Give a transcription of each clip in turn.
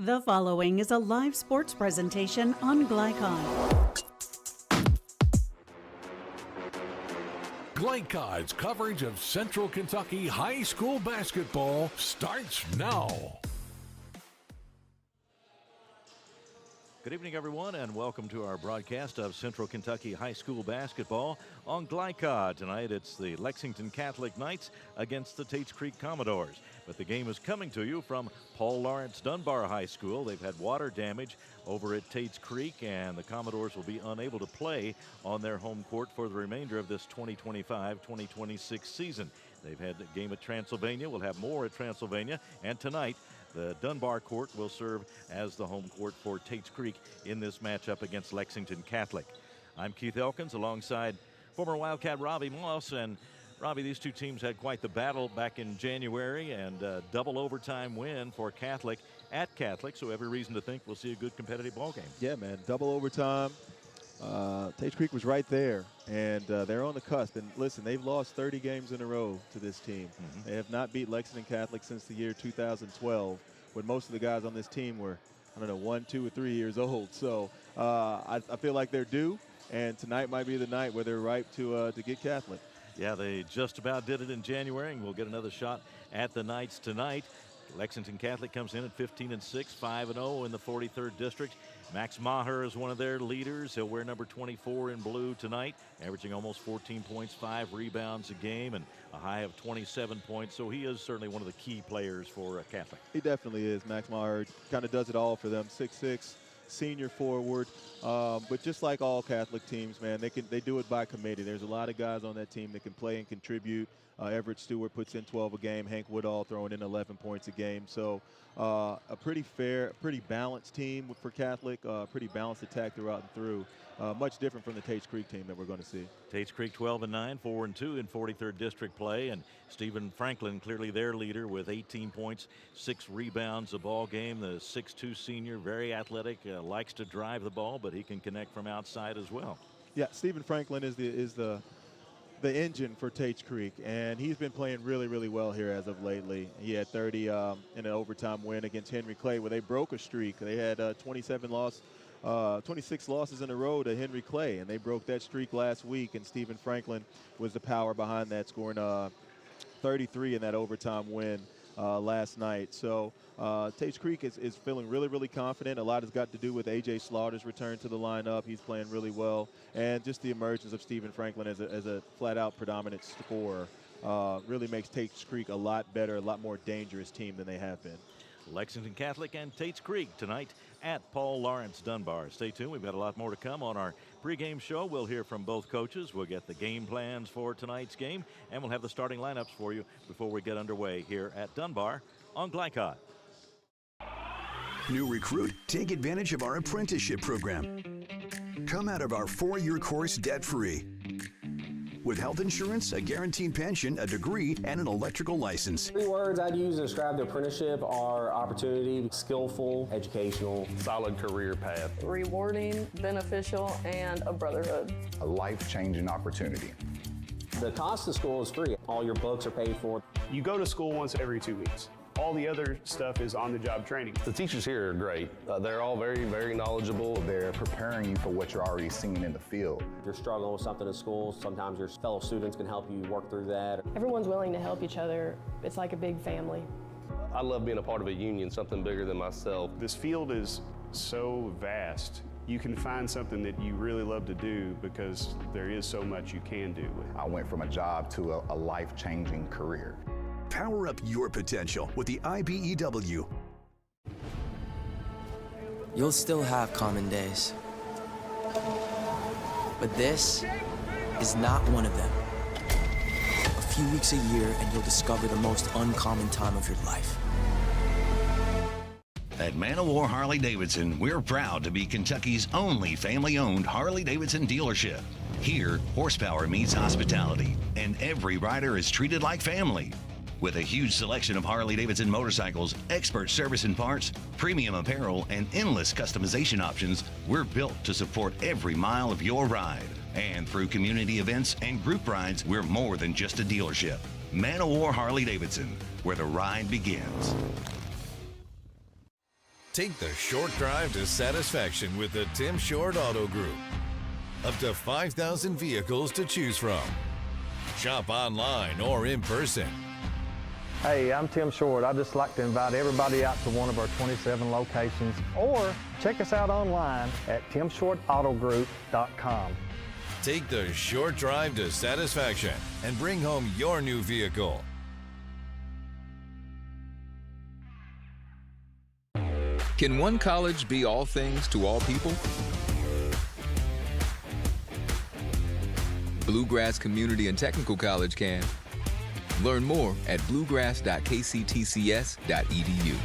The following is a live sports presentation on Glycon. Glycon's coverage of Central Kentucky high school basketball starts now. Good evening, everyone, and welcome to our broadcast of Central Kentucky high school basketball on Glycon. Tonight, it's the Lexington Catholic Knights against the Tates Creek Commodores. But the game is coming to you from Paul Lawrence Dunbar High School. They've had water damage over at Tates Creek, and the Commodores will be unable to play on their home court for the remainder of this 2025-2026 season. They've had a game at Transylvania. We'll have more at Transylvania, and tonight, the Dunbar court will serve as the home court for Tates Creek in this matchup against Lexington Catholic. I'm Keith Elkins alongside former Wildcat Robbie Moss. And Robbie, these two teams had quite the battle back in January, and a double overtime win for Catholic at Catholic, so every reason to think we'll see a good competitive ball game. Yeah, man, double overtime. Tates Creek was right there, and they're on the cusp. And listen, they've lost 30 games in a row to this team. They have not beat Lexington Catholic since the year 2012, when most of the guys on this team were, 1, 2, or 3 years old. So I feel like they're due, and tonight might be the night where they're ripe to get Catholic. Yeah, they just about did it in January, and we'll get another shot at the Knights tonight. Lexington Catholic comes in at 15-6, 5-0 in the 43rd district. Max Maher is one of their leaders. He'll wear number 24 in blue tonight, averaging almost 14 points, 5 rebounds a game, and a high of 27 points. So he is certainly one of the key players for Catholic. He definitely is. Max Maher kind of does it all for them. 6'6", senior forward. But just like all Catholic teams, man, they do it by committee. There's a lot of guys on that team that can play and contribute. Everett Stewart puts in 12 a game. Hank Woodall throwing in 11 points a game. So a pretty fair, pretty balanced team for Catholic, pretty balanced attack throughout and through. Much different from the Tates Creek team that we're going to see. Tates Creek 12-9, 4-2 in 43rd district play, and Stephen Franklin clearly their leader with 18 points, 6 rebounds a ball game. The 6'2" senior, very athletic, likes to drive the ball, but he can connect from outside as well. Yeah, Stephen Franklin is the engine for Tates Creek, and he's been playing really, really well here as of lately. He had 30 in an overtime win against Henry Clay, where they broke a streak. They had 26 losses in a row to Henry Clay, and they broke that streak last week, and Stephen Franklin was the power behind that, scoring 33 in that overtime win last night. So Tates Creek is feeling really, really confident. A lot has got to do with A.J. Slaughter's return to the lineup. He's playing really well. And just the emergence of Stephen Franklin as a flat-out predominant scorer really makes Tates Creek a lot better, a lot more dangerous team than they have been. Lexington Catholic and Tates Creek tonight at Paul Lawrence Dunbar. Stay tuned. We've got a lot more to come on our pregame show. We'll hear from both coaches. We'll get the game plans for tonight's game, and we'll have the starting lineups for you before we get underway here at Dunbar on Glycon. New recruit, take advantage of our apprenticeship program. Come out of our 4-year course debt-free. With health insurance, a guaranteed pension, a degree, and an electrical license. 3 words I'd use to describe the apprenticeship are opportunity, skillful, educational, solid career path, rewarding, beneficial, and a brotherhood. A life-changing opportunity. The cost of school is free. All your books are paid for. You go to school once every 2 weeks. All the other stuff is on-the-job training. The teachers here are great. They're all very, very knowledgeable. They're preparing you for what you're already seeing in the field. If you're struggling with something in school, sometimes your fellow students can help you work through that. Everyone's willing to help each other. It's like a big family. I love being a part of a union, something bigger than myself. This field is so vast. You can find something that you really love to do because there is so much you can do. I went from a job to a life-changing career. Power up your potential with the IBEW. You'll still have common days, but this is not one of them. A few weeks a year and you'll discover the most uncommon time of your life. At Man O' War Harley-Davidson, we're proud to be Kentucky's only family-owned Harley-Davidson dealership. Here, horsepower meets hospitality, and every rider is treated like family. With a huge selection of Harley-Davidson motorcycles, expert service and parts, premium apparel, and endless customization options, we're built to support every mile of your ride. And through community events and group rides, we're more than just a dealership. Man O' War Harley-Davidson, where the ride begins. Take the short drive to satisfaction with the Tim Short Auto Group. Up to 5,000 vehicles to choose from. Shop online or in person. Hey, I'm Tim Short. I'd just like to invite everybody out to one of our 27 locations, or check us out online at timshortautogroup.com. Take the short drive to satisfaction and bring home your new vehicle. Can one college be all things to all people? Bluegrass Community and Technical College can. Learn more at bluegrass.kctcs.edu.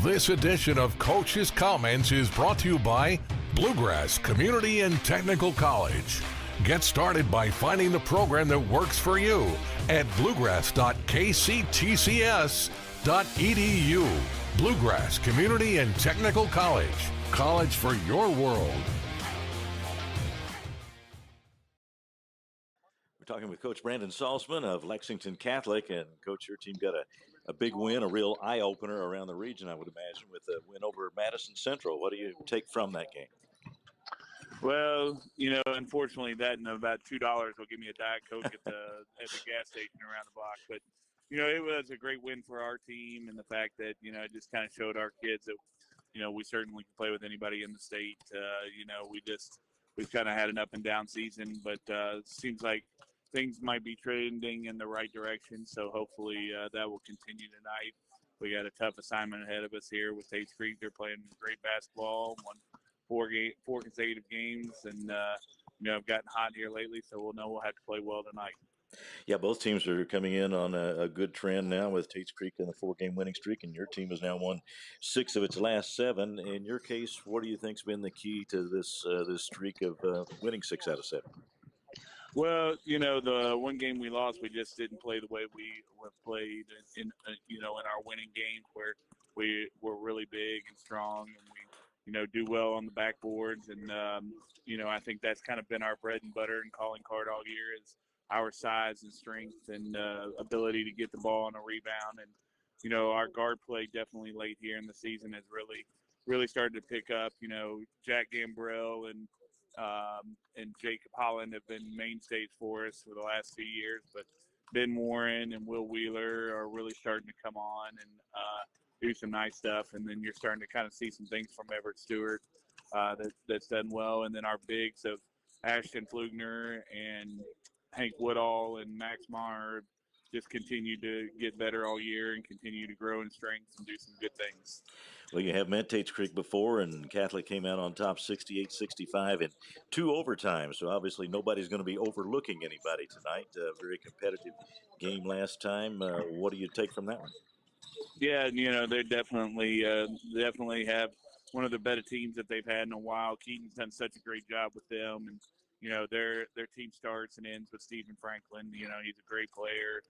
This edition of Coach's Comments is brought to you by Bluegrass Community and Technical College. Get started by finding the program that works for you at bluegrass.kctcs.edu. Bluegrass Community and Technical College. College for your world. We're talking with Coach Brandon Salzman of Lexington Catholic. And, Coach, your team got a big win, a real eye-opener around the region, I would imagine, with a win over Madison Central. What do you take from that game? Well, unfortunately, that and about $2 will give me a Diet Coke at the gas station around the block. But, it was a great win for our team, and the fact that, it just kind of showed our kids that, we certainly can play with anybody in the state. We've kind of had an up and down season, but it seems like things might be trending in the right direction. So hopefully that will continue tonight. We got a tough assignment ahead of us here with Tates Creek. They're playing great basketball, won four consecutive games, and have gotten hot here lately. So we'll know we'll have to play well tonight. Yeah, both teams are coming in on a good trend now with Tates Creek in the 4-game winning streak, and your team has now won 6 of its last 7. In your case, what do you think's been the key to this streak of winning 6 out of 7? Well, the one game we lost, we just didn't play the way we played in our winning games, where we were really big and strong, and we, do well on the backboards. And, I think that's kind of been our bread and butter and calling card all year, is our size and strength and ability to get the ball on a rebound. And, our guard play definitely late here in the season has really started to pick up. Jack Gambrell and Jacob Holland have been mainstays for us for the last few years, but Ben Warren and Will Wheeler are really starting to come on and do some nice stuff. And then you're starting to kind of see some things from Everett Stewart that's done well. And then our bigs of Ashton Flugner and Hank Woodall and Max Maher just continue to get better all year and continue to grow in strength and do some good things. Well, you have met Tates Creek before, and Catholic came out on top 68-65 in 2 overtimes. So obviously nobody's going to be overlooking anybody tonight. Very competitive game last time. What do you take from that one? Yeah, they definitely have one of the better teams that they've had in a while. Keaton's done such a great job with them, and their team starts and ends with Stephen Franklin. He's a great player,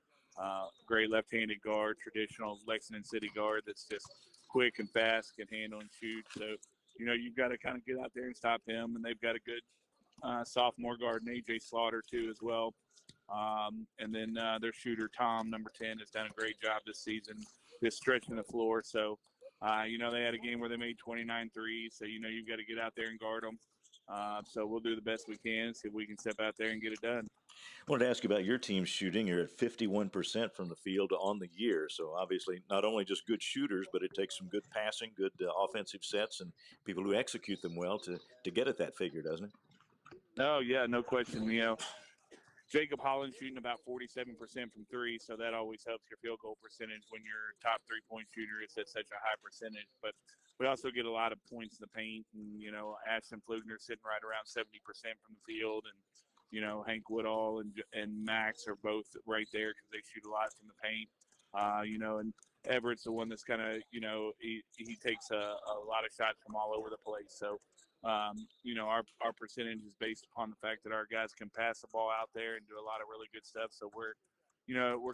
great left-handed guard, traditional Lexington City guard that's just quick and fast, can handle and shoot. So, you've got to kind of get out there and stop him. And they've got a good sophomore guard, and A.J. Slaughter, too, as well. And then their shooter, Tom, number 10, has done a great job this season, just stretching the floor. So, they had a game where they made 29 threes. So, you've got to get out there and guard them. So we'll do the best we can, see if we can step out there and get it done. I wanted to ask you about your team's shooting. You're at 51% from the field on the year. So obviously not only just good shooters, but it takes some good passing, good offensive sets, and people who execute them well to get at that figure, doesn't it? Oh, yeah, no question. Jacob Holland shooting about 47% from 3, so that always helps your field goal percentage when your top 3-point shooter is at such a high percentage. But we also get a lot of points in the paint, and Ashton Flugner sitting right around 70% from the field, and Hank Woodall and Max are both right there because they shoot a lot from the paint. And Everett's the one that's kind of he takes a lot of shots from all over the place. So. Our percentage is based upon the fact that our guys can pass the ball out there and do a lot of really good stuff. So we're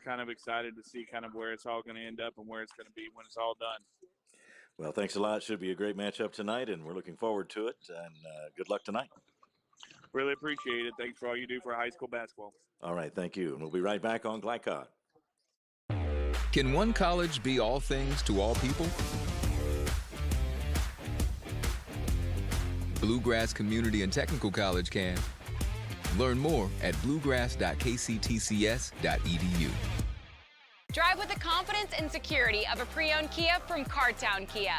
kind of excited to see kind of where it's all going to end up and where it's going to be when it's all done. Well, thanks a lot. Should be a great matchup tonight, and we're looking forward to it. And good luck tonight. Really appreciate it. Thanks for all you do for high school basketball. All right, thank you. And we'll be right back on Glycod. Can one college be all things to all people? Bluegrass Community and Technical College can. Learn more at bluegrass.kctcs.edu. Drive with the confidence and security of a pre-owned Kia from Cartown Kia.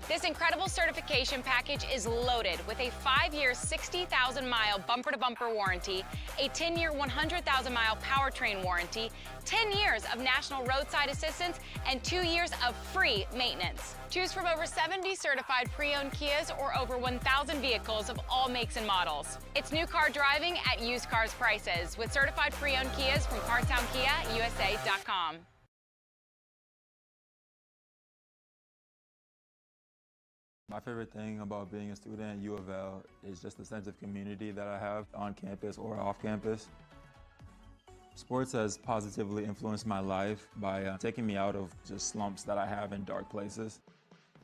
This incredible certification package is loaded with a 5-year, 60,000-mile bumper-to-bumper warranty, a 10-year, 100,000-mile powertrain warranty, 10 years of national roadside assistance, and 2 years of free maintenance. Choose from over 70 certified pre-owned Kias or over 1,000 vehicles of all makes and models. It's new car driving at used cars prices with certified pre-owned Kias from CartownKiaUSA.com. My favorite thing about being a student at U of L is just the sense of community that I have on campus or off campus. Sports has positively influenced my life by taking me out of just slumps that I have in dark places.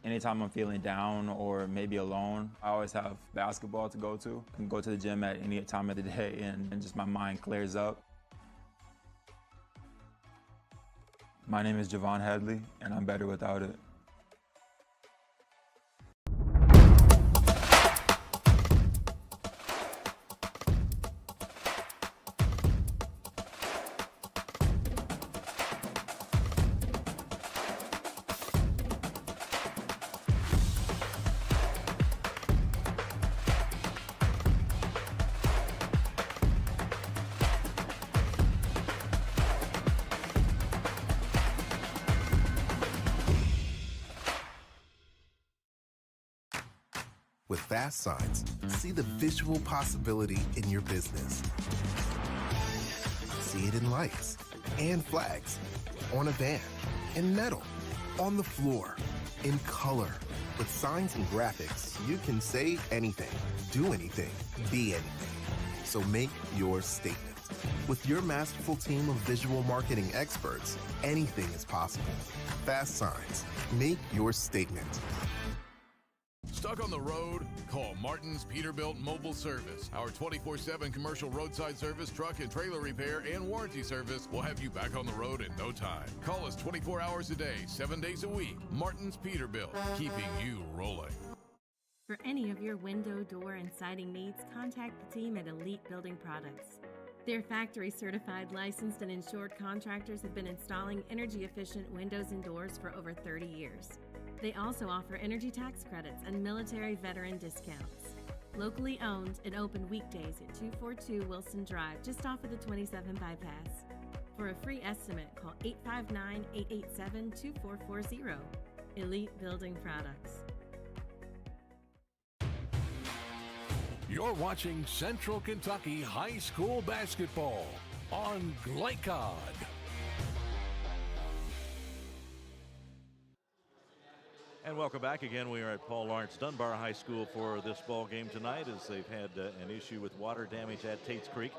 Anytime I'm feeling down or maybe alone, I always have basketball to go to. I can go to the gym at any time of the day and just my mind clears up. My name is Javon Hadley, and I'm better without it. With Fast Signs, see the visual possibility in your business. See it in lights and flags, on a van, in metal, on the floor, in color. With signs and graphics, you can say anything, do anything, be anything. So make your statement. With your masterful team of visual marketing experts, anything is possible. Fast Signs, make your statement. Stuck on the road? Call Martin's Peterbilt Mobile Service. Our 24/7 commercial roadside service, truck and trailer repair, and warranty service will have you back on the road in no time. Call us 24 hours a day, 7 days a week. Martin's Peterbilt, keeping you rolling. For any of your window, door, and siding needs, contact the team at Elite Building Products. Their factory-certified, licensed, and insured contractors have been installing energy-efficient windows and doors for over 30 years. They also offer energy tax credits and military veteran discounts. Locally owned and open weekdays at 242 Wilson Drive, just off of the 27 bypass. For a free estimate, call 859-887-2440. Elite Building Products. You're watching Central Kentucky High School Basketball on Glycod. And welcome back again. We are at Paul Lawrence Dunbar High School for this ball game tonight, as they've had an issue with water damage at Tates Creek.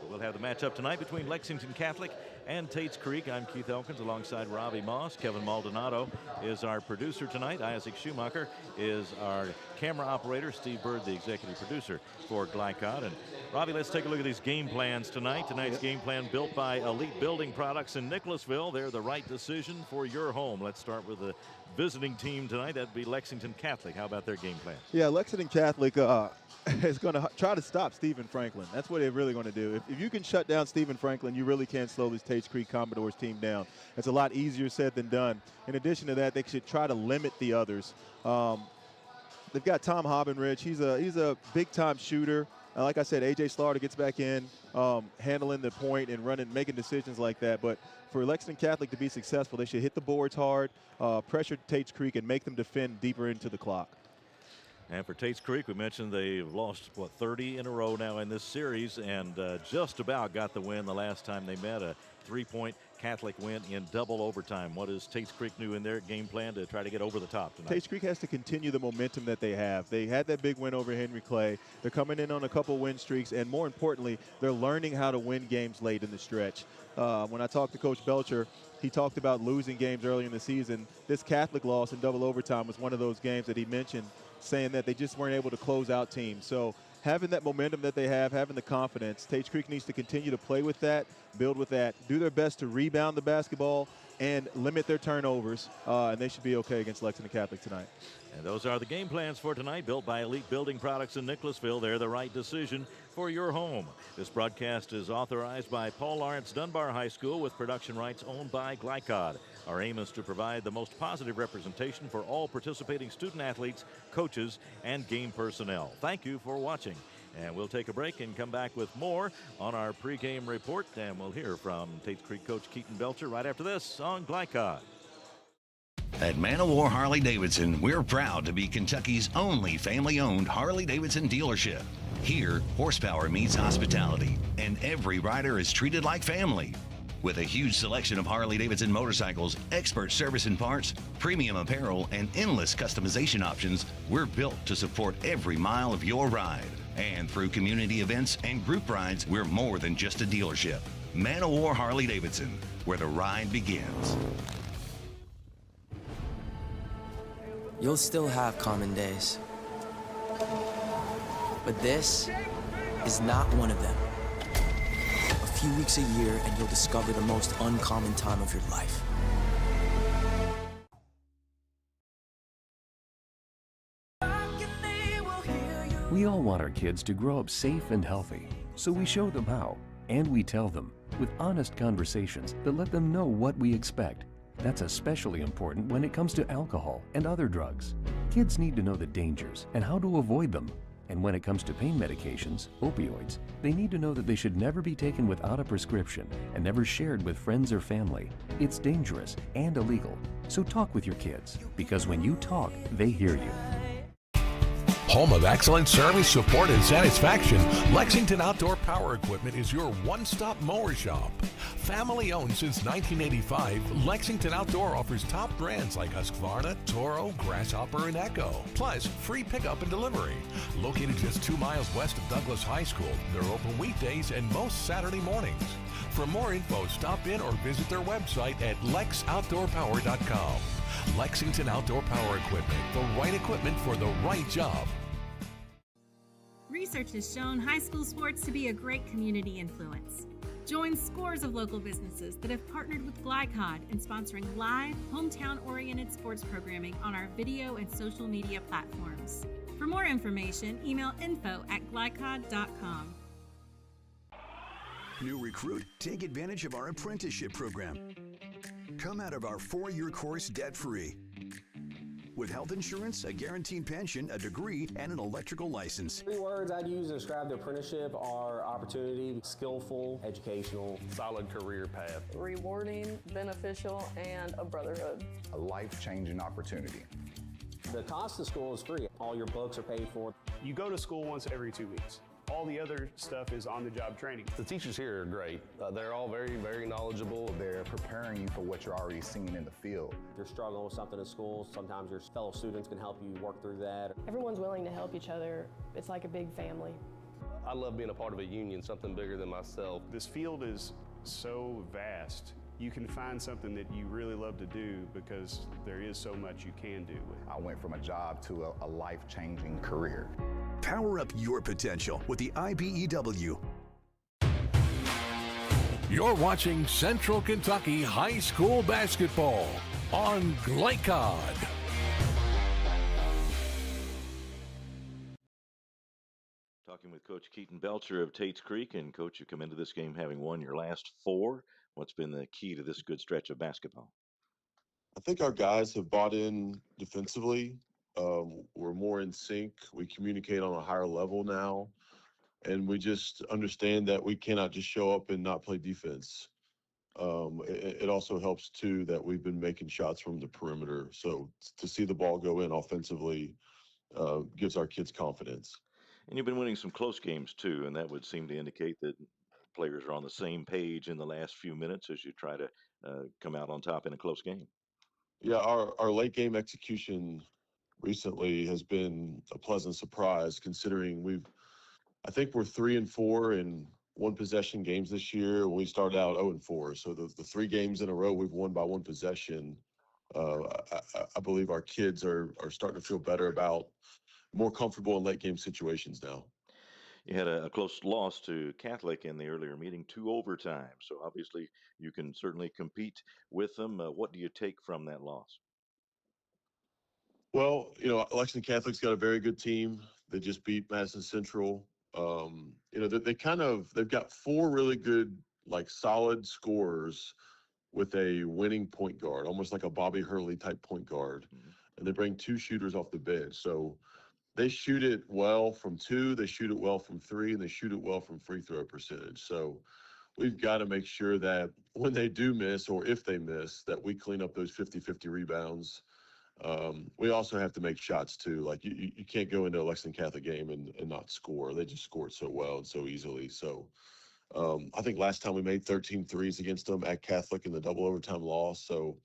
We'll have the matchup tonight between Lexington Catholic and Tates Creek. I'm Keith Elkins alongside Robbie Moss. Kevin Maldonado is our producer tonight. Isaac Schumacher is our camera operator. Steve Bird, the executive producer for Glycod. And Robbie, let's take a look at these game plans tonight. Tonight's game plan built by Elite Building Products in Nicholasville. They're the right decision for your home. Let's start with the visiting team tonight. That'd be Lexington Catholic. How about their game plan? Yeah, Lexington Catholic is going to try to stop Stephen Franklin. That's what they're really going to do. If you can shut down Stephen Franklin, you really can slow this Tates Creek Commodores team down. It's a lot easier said than done. In addition to that, they should try to limit the others. They've got Tom Hobbenridge. He's a big-time shooter. Like I said, A.J. Slaughter gets back in, handling the point and making decisions like that. But for Lexington Catholic to be successful, they should hit the boards hard, pressure Tates Creek, and make them defend deeper into the clock. And for Tates Creek, we mentioned they've lost, 30 in a row now in this series, and just about got the win the last time they met, a 3-point Catholic win in double overtime. What does Tates Creek do in their game plan to try to get over the top tonight? Tates Creek has to continue the momentum that they have. They had that big win over Henry Clay. They're coming in on a couple win streaks, and more importantly, they're learning how to win games late in the stretch. When I talked to Coach Belcher, he talked about losing games early in the season. This Catholic loss in double overtime was one of those games that he mentioned, saying that they just weren't able to close out teams. So having that momentum that they have, having the confidence, Tates Creek needs to continue to play with that, build with that, do their best to rebound the basketball, and limit their turnovers, and they should be okay against Lexington Catholic tonight. And those are the game plans for tonight, built by Elite Building Products in Nicholasville. They're the right decision for your home. This broadcast is authorized by Paul Lawrence Dunbar High School with production rights owned by Glycod. Our aim is to provide the most positive representation for all participating student athletes, coaches, and game personnel. Thank you for watching. And we'll take a break and come back with more on our pregame report. And we'll hear from Tates Creek coach Keaton Belcher right after this on Glycod. At Man O' War Harley-Davidson, we're proud to be Kentucky's only family-owned Harley-Davidson dealership. Here, horsepower meets hospitality, and every rider is treated like family. With a huge selection of Harley-Davidson motorcycles, expert service and parts, premium apparel, and endless customization options, we're built to support every mile of your ride. And through community events and group rides, we're more than just a dealership. Man O' War Harley-Davidson, where the ride begins. You'll still have common days. But this is not one of them. A few weeks a year and you'll discover the most uncommon time of your life. We all want our kids to grow up safe and healthy, so we show them how, and we tell them with honest conversations that let them know what we expect. That's especially important when it comes to alcohol and other drugs. Kids need to know the dangers and how to avoid them. And when it comes to pain medications, opioids, they need to know that they should never be taken without a prescription and never shared with friends or family. It's dangerous and illegal. So talk with your kids, because when you talk, they hear you. Home of excellent service, support, and satisfaction, Lexington Outdoor Power Equipment is your one-stop mower shop. Family owned since 1985, Lexington Outdoor offers top brands like Husqvarna, Toro, Grasshopper, and Echo. Plus, free pickup and delivery. Located just 2 miles west of Douglas High School, they're open weekdays and most Saturday mornings. For more info, stop in or visit their website at lexoutdoorpower.com. Lexington Outdoor Power Equipment, the right equipment for the right job. Research has shown high school sports to be a great community influence. Join scores of local businesses that have partnered with Glycod in sponsoring live, hometown-oriented sports programming on our video and social media platforms. For more information, email info@glycod.com. New recruit, take advantage of our apprenticeship program. Come out of our 4-year course debt-free. With health insurance, a guaranteed pension, a degree, and an electrical license. 3 words I'd use to describe the apprenticeship are opportunity, skillful, educational, solid career path, rewarding, beneficial, and a brotherhood. A life-changing opportunity. The cost of school is free. All your books are paid for. You go to school once every 2 weeks. All the other stuff is on-the-job training. The teachers here are great. They're all very, very knowledgeable. They're preparing you for what you're already seeing in the field. If you're struggling with something in school, sometimes your fellow students can help you work through that. Everyone's willing to help each other. It's like a big family. I love being a part of a union, something bigger than myself. This field is so vast. You can find something that you really love to do because there is so much you can do. I went from a job to a life-changing career. Power up your potential with the IBEW. You're watching Central Kentucky High School Basketball on Glycod. Talking with Coach Keaton Belcher of Tates Creek. And, Coach, you come into this game having won your last 4. What's been the key to this good stretch of basketball? I think our guys have bought in defensively. We're more in sync. We communicate on a higher level now. And we just understand that we cannot just show up and not play defense. It also helps, too, that we've been making shots from the perimeter. So to see the ball go in offensively gives our kids confidence. And you've been winning some close games, too, and that would seem to indicate that players are on the same page in the last few minutes as you try to come out on top in a close game. Yeah, our late game execution recently has been a pleasant surprise, considering I think we're 3-4 in one possession games this year. When we started out 0-4, so the 3 games in a row we've won by one possession. I believe our kids are starting to feel better about, more comfortable in late game situations now. You had a close loss to Catholic in the earlier meeting, 2 overtimes. So obviously you can certainly compete with them. What do you take from that loss? Well, Lexington Catholic's got a very good team. They just beat Madison Central. They've got 4 really good, like solid scorers with a winning point guard, almost like a Bobby Hurley type point guard. And they bring 2 shooters off the bench. So they shoot it well from 2, they shoot it well from 3, and they shoot it well from free throw percentage. So we've got to make sure that when they do miss, or if they miss, that we clean up those 50-50 rebounds. We also have to make shots too. Like you can't go into a Lexington Catholic game and not score. They just scored so well and so easily. So I think last time we made 13 threes against them at Catholic in the double overtime loss. So,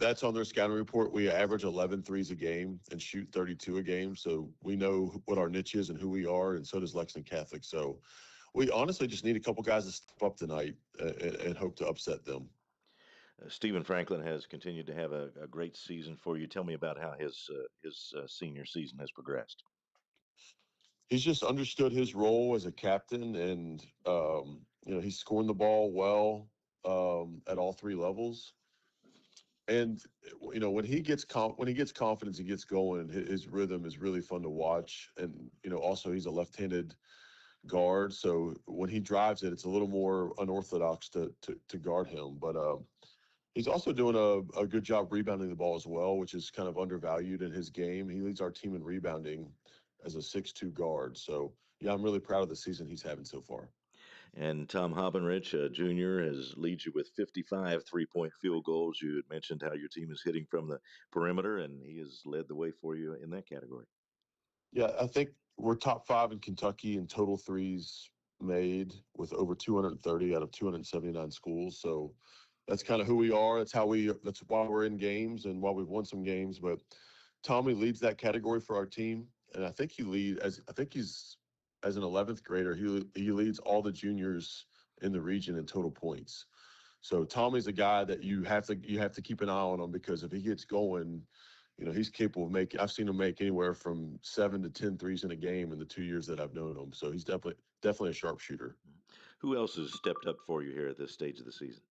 that's on their scouting report. We average 11 threes a game and shoot 32 a game. So we know what our niche is and who we are, and so does Lexington Catholic. So we honestly just need a couple guys to step up tonight and hope to upset them. Stephen Franklin has continued to have a great season for you. Tell me about how his senior season has progressed. He's just understood his role as a captain, and he's scoring the ball well at all 3 levels. And when he gets confidence and gets going, his rhythm is really fun to watch. And also he's a left-handed guard, so when he drives it's a little more unorthodox to guard him. But he's also doing a good job rebounding the ball as well, which is kind of undervalued in his game. He leads our team in rebounding as a 6'2" guard. So, yeah, I'm really proud of the season he's having so far. And Tom Hobbenrich, Jr., leads you with 55 three-point field goals. You had mentioned how your team is hitting from the perimeter, and he has led the way for you in that category. Yeah, I think we're top 5 in Kentucky in total threes made, with over 230 out of 279 schools. So that's kind of who we are. That's why we're in games and why we've won some games. But Tommy leads that category for our team, and I think he's as an 11th grader, he leads all the juniors in the region in total points. So Tommy's a guy that you have to keep an eye on him, because if he gets going, he's capable of making. I've seen him make anywhere from 7 to 10 threes in a game in the 2 years that I've known him. So he's definitely a sharpshooter. Who else has stepped up for you here at this stage of the season?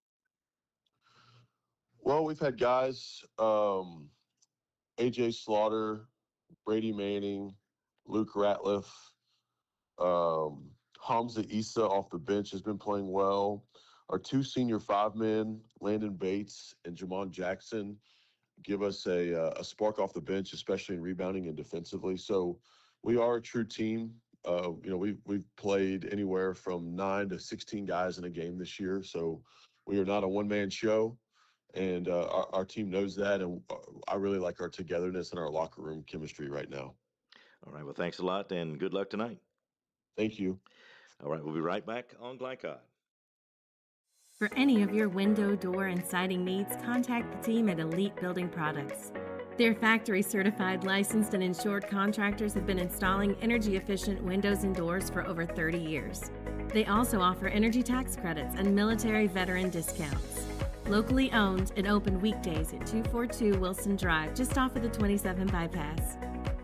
Well, we've had guys, AJ Slaughter, Brady Manning, Luke Ratliff, Hamza Issa off the bench has been playing well. Our 2 senior 5 men, Landon Bates and Jamon Jackson, give us a spark off the bench, especially in rebounding and defensively. So we are a true team. We've played anywhere from 9 to 16 guys in a game this year. So we are not a one-man show, and our team knows that. And I really like our togetherness and our locker room chemistry right now. All right. Well, thanks a lot, and good luck tonight. Thank you. All right. We'll be right back on Glycod. For any of your window, door, and siding needs, contact the team at Elite Building Products. Their factory-certified, licensed, and insured contractors have been installing energy-efficient windows and doors for over 30 years. They also offer energy tax credits and military veteran discounts. Locally owned and open weekdays at 242 Wilson Drive, just off of the 27 bypass.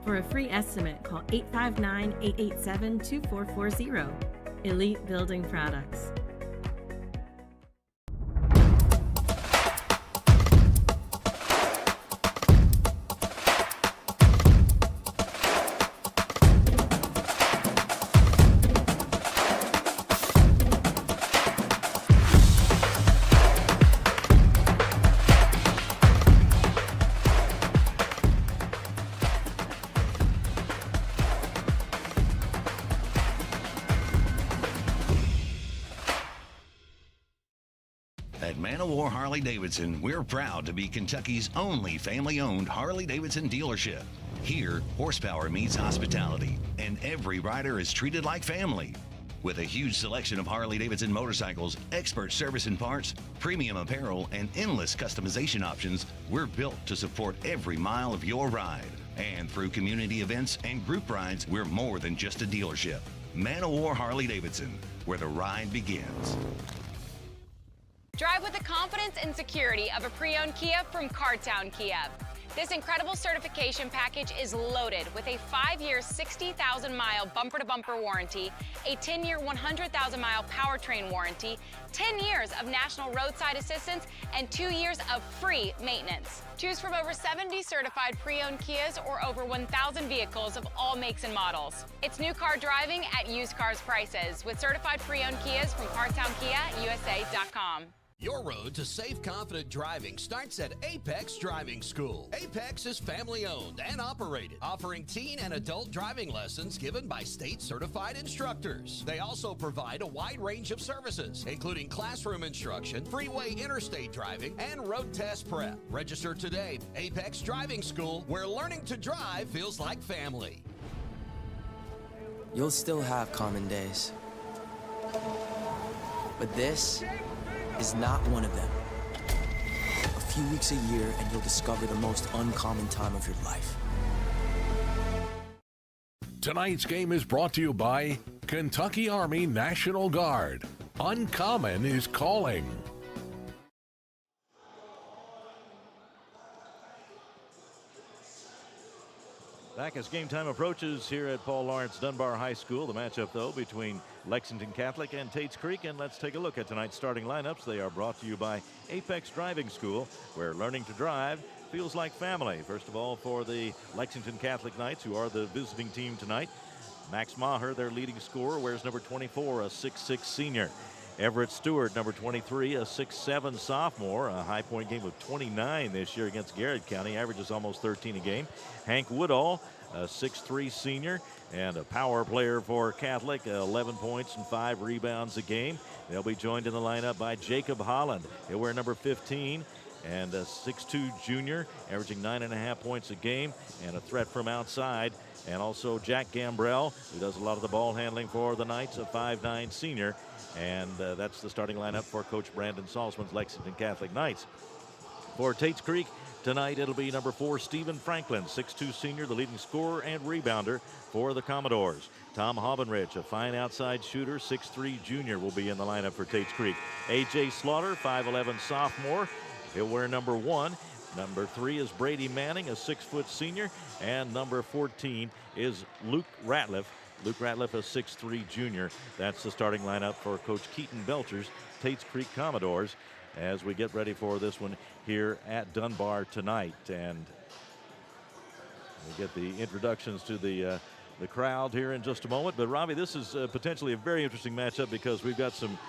For a free estimate, call 859-887-2440. Elite Building Products. At Man-O-War Harley-Davidson, we're proud to be Kentucky's only family-owned Harley-Davidson dealership. Here, horsepower meets hospitality, and every rider is treated like family. With a huge selection of Harley-Davidson motorcycles, expert service and parts, premium apparel, and endless customization options, we're built to support every mile of your ride. And through community events and group rides, we're more than just a dealership. Man-O-War Harley-Davidson, where the ride begins. Drive with the confidence and security of a pre-owned Kia from Cartown Kia. This incredible certification package is loaded with a 5-year, 60,000-mile bumper-to-bumper warranty, a 10-year, 100,000-mile powertrain warranty, 10 years of national roadside assistance, and 2 years of free maintenance. Choose from over 70 certified pre-owned Kias or over 1,000 vehicles of all makes and models. It's new car driving at used cars prices with certified pre-owned Kias from CartownKiaUSA.com. Your road to safe, confident driving starts at Apex Driving School. Apex is family-owned and operated, offering teen and adult driving lessons given by state-certified instructors. They also provide a wide range of services, including classroom instruction, freeway interstate driving, and road test prep. Register today. Apex Driving School, where learning to drive feels like family. You'll still have common days, but this is not one of them. A few weeks a year and you'll discover the most uncommon time of your life. Tonight's game is brought to you by Kentucky Army National Guard. Uncommon is calling. Back as game time approaches here at Paul Lawrence Dunbar High School. The matchup, though, between Lexington Catholic and Tates Creek. And let's take a look at tonight's starting lineups. They are brought to you by Apex Driving School, where learning to drive feels like family. First of all, for the Lexington Catholic Knights, who are the visiting team tonight, Max Maher, their leading scorer, wears number 24, a 6'6 senior. Everett Stewart, number 23, a 6'7 sophomore, a high point game of 29 this year against Garrett County, averages almost 13 a game. Hank Woodall, a 6'3 senior and a power player for Catholic, 11 points and 5 rebounds a game. They'll be joined in the lineup by Jacob Holland. He'll wear number 15 and a 6'2 junior, averaging 9.5 points a game and a threat from outside. And also Jack Gambrell, who does a lot of the ball handling for the Knights, a 5'9 senior. And that's the starting lineup for Coach Brandon Salzman's Lexington Catholic Knights. For Tates Creek tonight, it'll be number 4, Stephen Franklin, 6'2 senior, the leading scorer and rebounder for the Commodores. Tom Haubenrich, a fine outside shooter, 6'3 junior, will be in the lineup for Tates Creek. A.J. Slaughter, 5'11 sophomore. He'll wear number 1. Number 3 is Brady Manning, a 6-foot senior. And number 14 is Luke Ratliff. Luke Ratliff, a 6'3 junior. That's the starting lineup for Coach Keaton Belcher's Tates Creek Commodores as we get ready for this one here at Dunbar tonight. And we get the introductions to the crowd here in just a moment. But Robbie, this is potentially a very interesting matchup because we've got some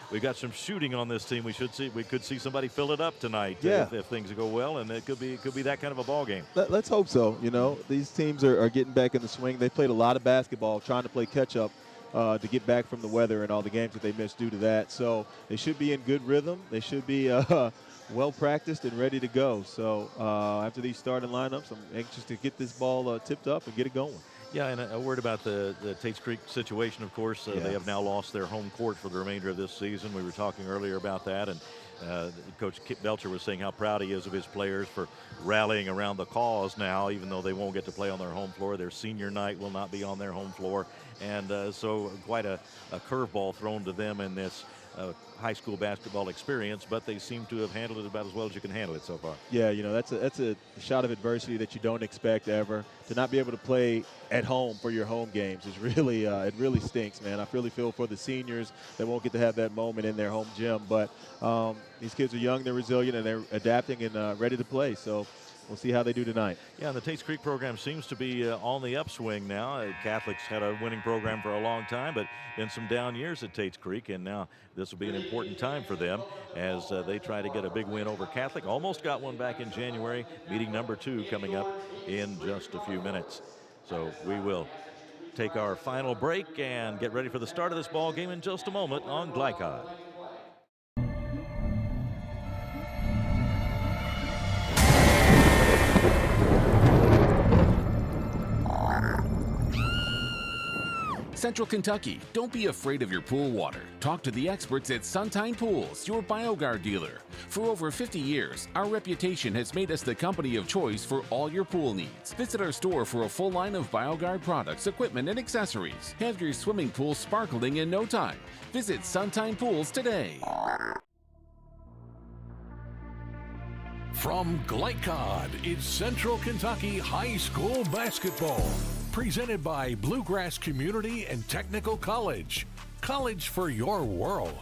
shooting on this team. We could see somebody fill it up tonight if things go well, and it could be that kind of a ball game. Let's hope so. You know, these teams are getting back in the swing. They played a lot of basketball, trying to play catch up to get back from the weather and all the games that they missed due to that. So they should be in good rhythm. They should be well practiced and ready to go. So after these starting lineups, I'm anxious to get this ball tipped up and get it going. Yeah, and a word about the Tates Creek situation, of course. They have now lost their home court for the remainder of this season. We were talking earlier about that, and Coach Kip Belcher was saying how proud he is of his players for rallying around the cause now, even though they won't get to play on their home floor. Their senior night will not be on their home floor, and so quite a curveball thrown to them in this high school basketball experience, but they seem to have handled it about as well as you can handle it so far. Yeah, you know, that's a shot of adversity that you don't expect ever. To not be able to play at home for your home games is really, it really stinks, man. I really feel for the seniors that won't get to have that moment in their home gym, but these kids are young, they're resilient, and they're adapting and ready to play. So we'll see how they do tonight. Yeah, the Tates Creek program seems to be on the upswing now. Catholics had a winning program for a long time, but been some down years at Tates Creek, and now this will be an important time for them as they try to get a big win over Catholic. Almost got one back in January, meeting number 2 coming up in just a few minutes. So we will take our final break and get ready for the start of this ball game in just a moment on Glycod. Central Kentucky, don't be afraid of your pool water. Talk to the experts at Suntine Pools, your BioGuard dealer. For over 50 years, our reputation has made us the company of choice for all your pool needs. Visit our store for a full line of BioGuard products, equipment, and accessories. Have your swimming pool sparkling in no time. Visit Suntine Pools today. From Glycod, it's Central Kentucky High School basketball. Presented by Bluegrass Community and Technical College. College for your world.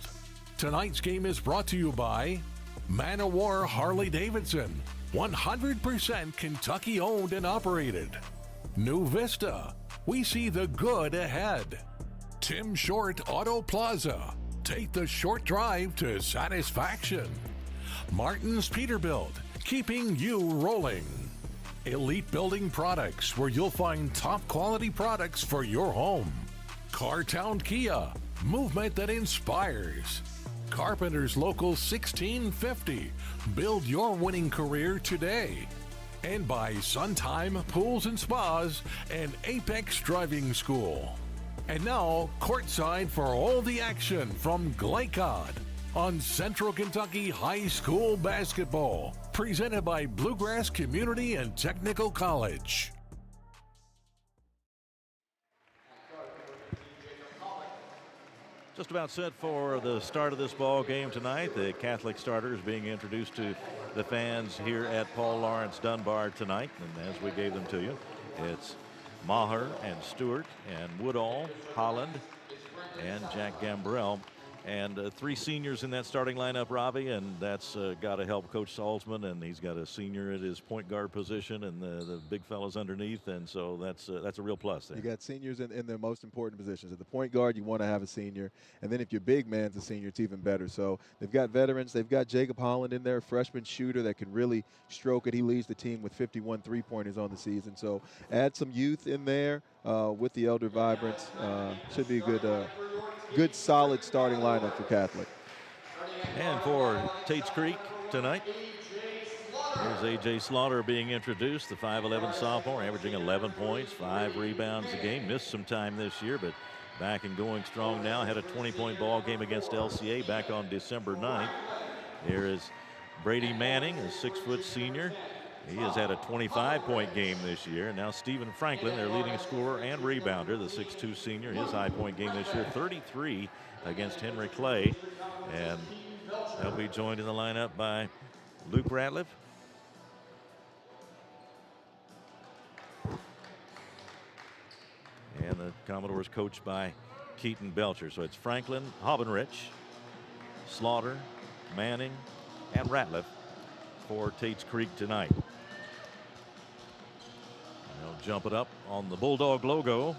Tonight's game is brought to you by Man O' War Harley-Davidson. 100% Kentucky owned and operated. New Vista. We see the good ahead. Tim Short Auto Plaza. Take the short drive to satisfaction. Martin's Peterbilt. Keeping you rolling. Elite Building Products, where you'll find top quality products for your home. Cartown Kia, movement that inspires. Carpenter's Local 1650, build your winning career today. And by Suntime Pools and Spas and Apex Driving School. And now, courtside for all the action from Glycod on Central Kentucky High School basketball, presented by Bluegrass Community and Technical College. Just about set for the start of this ball game tonight. The Catholic starters being introduced to the fans here at Paul Lawrence Dunbar tonight. And as we gave them to you, it's Maher and Stewart and Woodall, Holland, and Jack Gambrell. And three seniors in that starting lineup, Robbie, and that's got to help Coach Salzman, and he's got a senior at his point guard position and the big fellas underneath, and so that's a real plus there. You got seniors in their most important positions. At the point guard, you want to have a senior, and then if your big man's a senior, it's even better. So they've got veterans. They've got Jacob Holland in there, a freshman shooter that can really stroke it. He leads the team with 51 three-pointers on the season. So add some youth in there with the elder vibrance. Should be a good solid starting lineup for Catholic. And for Tates Creek tonight, here's A.J. Slaughter being introduced, the 5'11 sophomore, averaging 11 points, 5 rebounds a game. Missed some time this year, but back and going strong now. Had a 20-point ball game against LCA back on December 9th. Here is Brady Manning, a 6-foot senior. He has had a 25-point game this year. Now Stephen Franklin, their leading scorer and rebounder, the 6'2 senior, his high-point game this year, 33 against Henry Clay. And they'll be joined in the lineup by Luke Ratliff. And the Commodores coached by Keaton Belcher. So it's Franklin, Haubenrich, Slaughter, Manning, and Ratliff for Tates Creek tonight. They'll jump it up on the Bulldog logo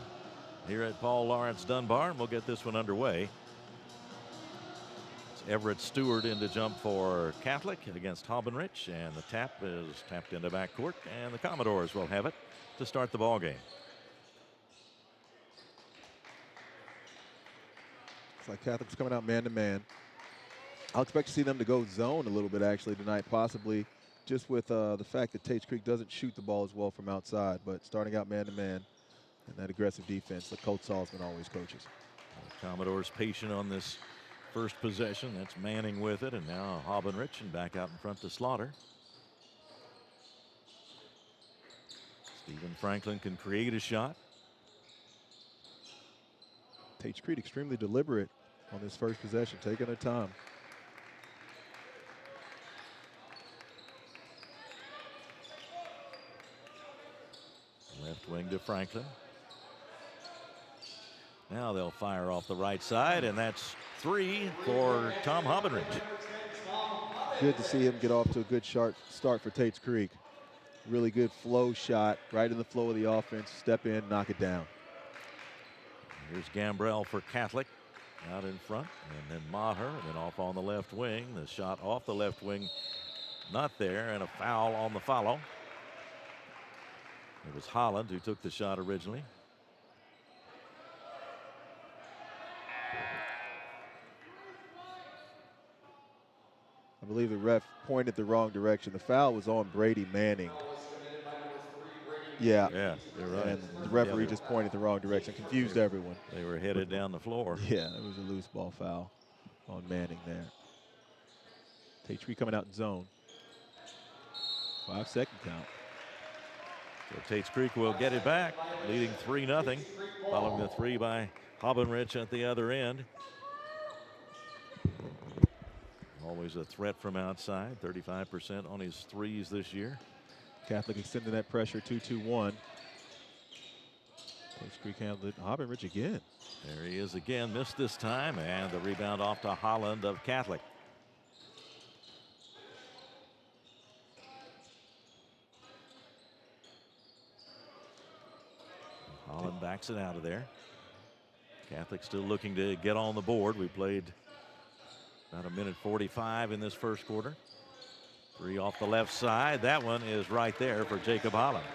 here at Paul Lawrence Dunbar, and we'll get this one underway. It's Everett Stewart in to jump for Catholic against Haubenrich, and the tap is tapped into backcourt, and the Commodores will have it to start the ball game. It's like Catholic's coming out man-to-man. I'll expect to see them to go zone a little bit actually tonight, possibly just with the fact that Tates Creek doesn't shoot the ball as well from outside, but starting out man-to-man and that aggressive defense that Coach Salzman always coaches. The Commodores patient on this first possession. That's Manning with it, and now Haubenrich, and back out in front to Slaughter. Stephen Franklin can create a shot. Tates Creek extremely deliberate on this first possession, taking their time. Left wing to Franklin. Now they'll fire off the right side, and that's 3 for Tom Haubenrich. Good to see him get off to a good start for Tates Creek. Really good flow shot, right in the flow of the offense. Step in, knock it down. Here's Gambrell for Catholic out in front, and then Maher, and then off on the left wing. The shot off the left wing, not there, and a foul on the follow. It was Holland who took the shot originally. I believe the ref pointed the wrong direction. The foul was on Brady Manning. Yeah, you're right. And the referee just pointed the wrong direction, confused everyone. They were headed down the floor. Yeah, it was a loose ball foul on Manning there. Tates Creek coming out in zone. 5-second count. So Tates Creek will get it back, leading 3-0, following the 3 by Haubenrich at the other end. Always a threat from outside. 35% on his threes this year. Catholic extending that pressure, 2-2-1. Tates Creek handled it. Hobbenrich again. There he is again, missed this time, and the rebound off to Holland of Catholic. Holland backs it out of there. Catholic still looking to get on the board. We played about a minute 45 in this first quarter. 3 off the left side. That one is right there for Jacob Holland.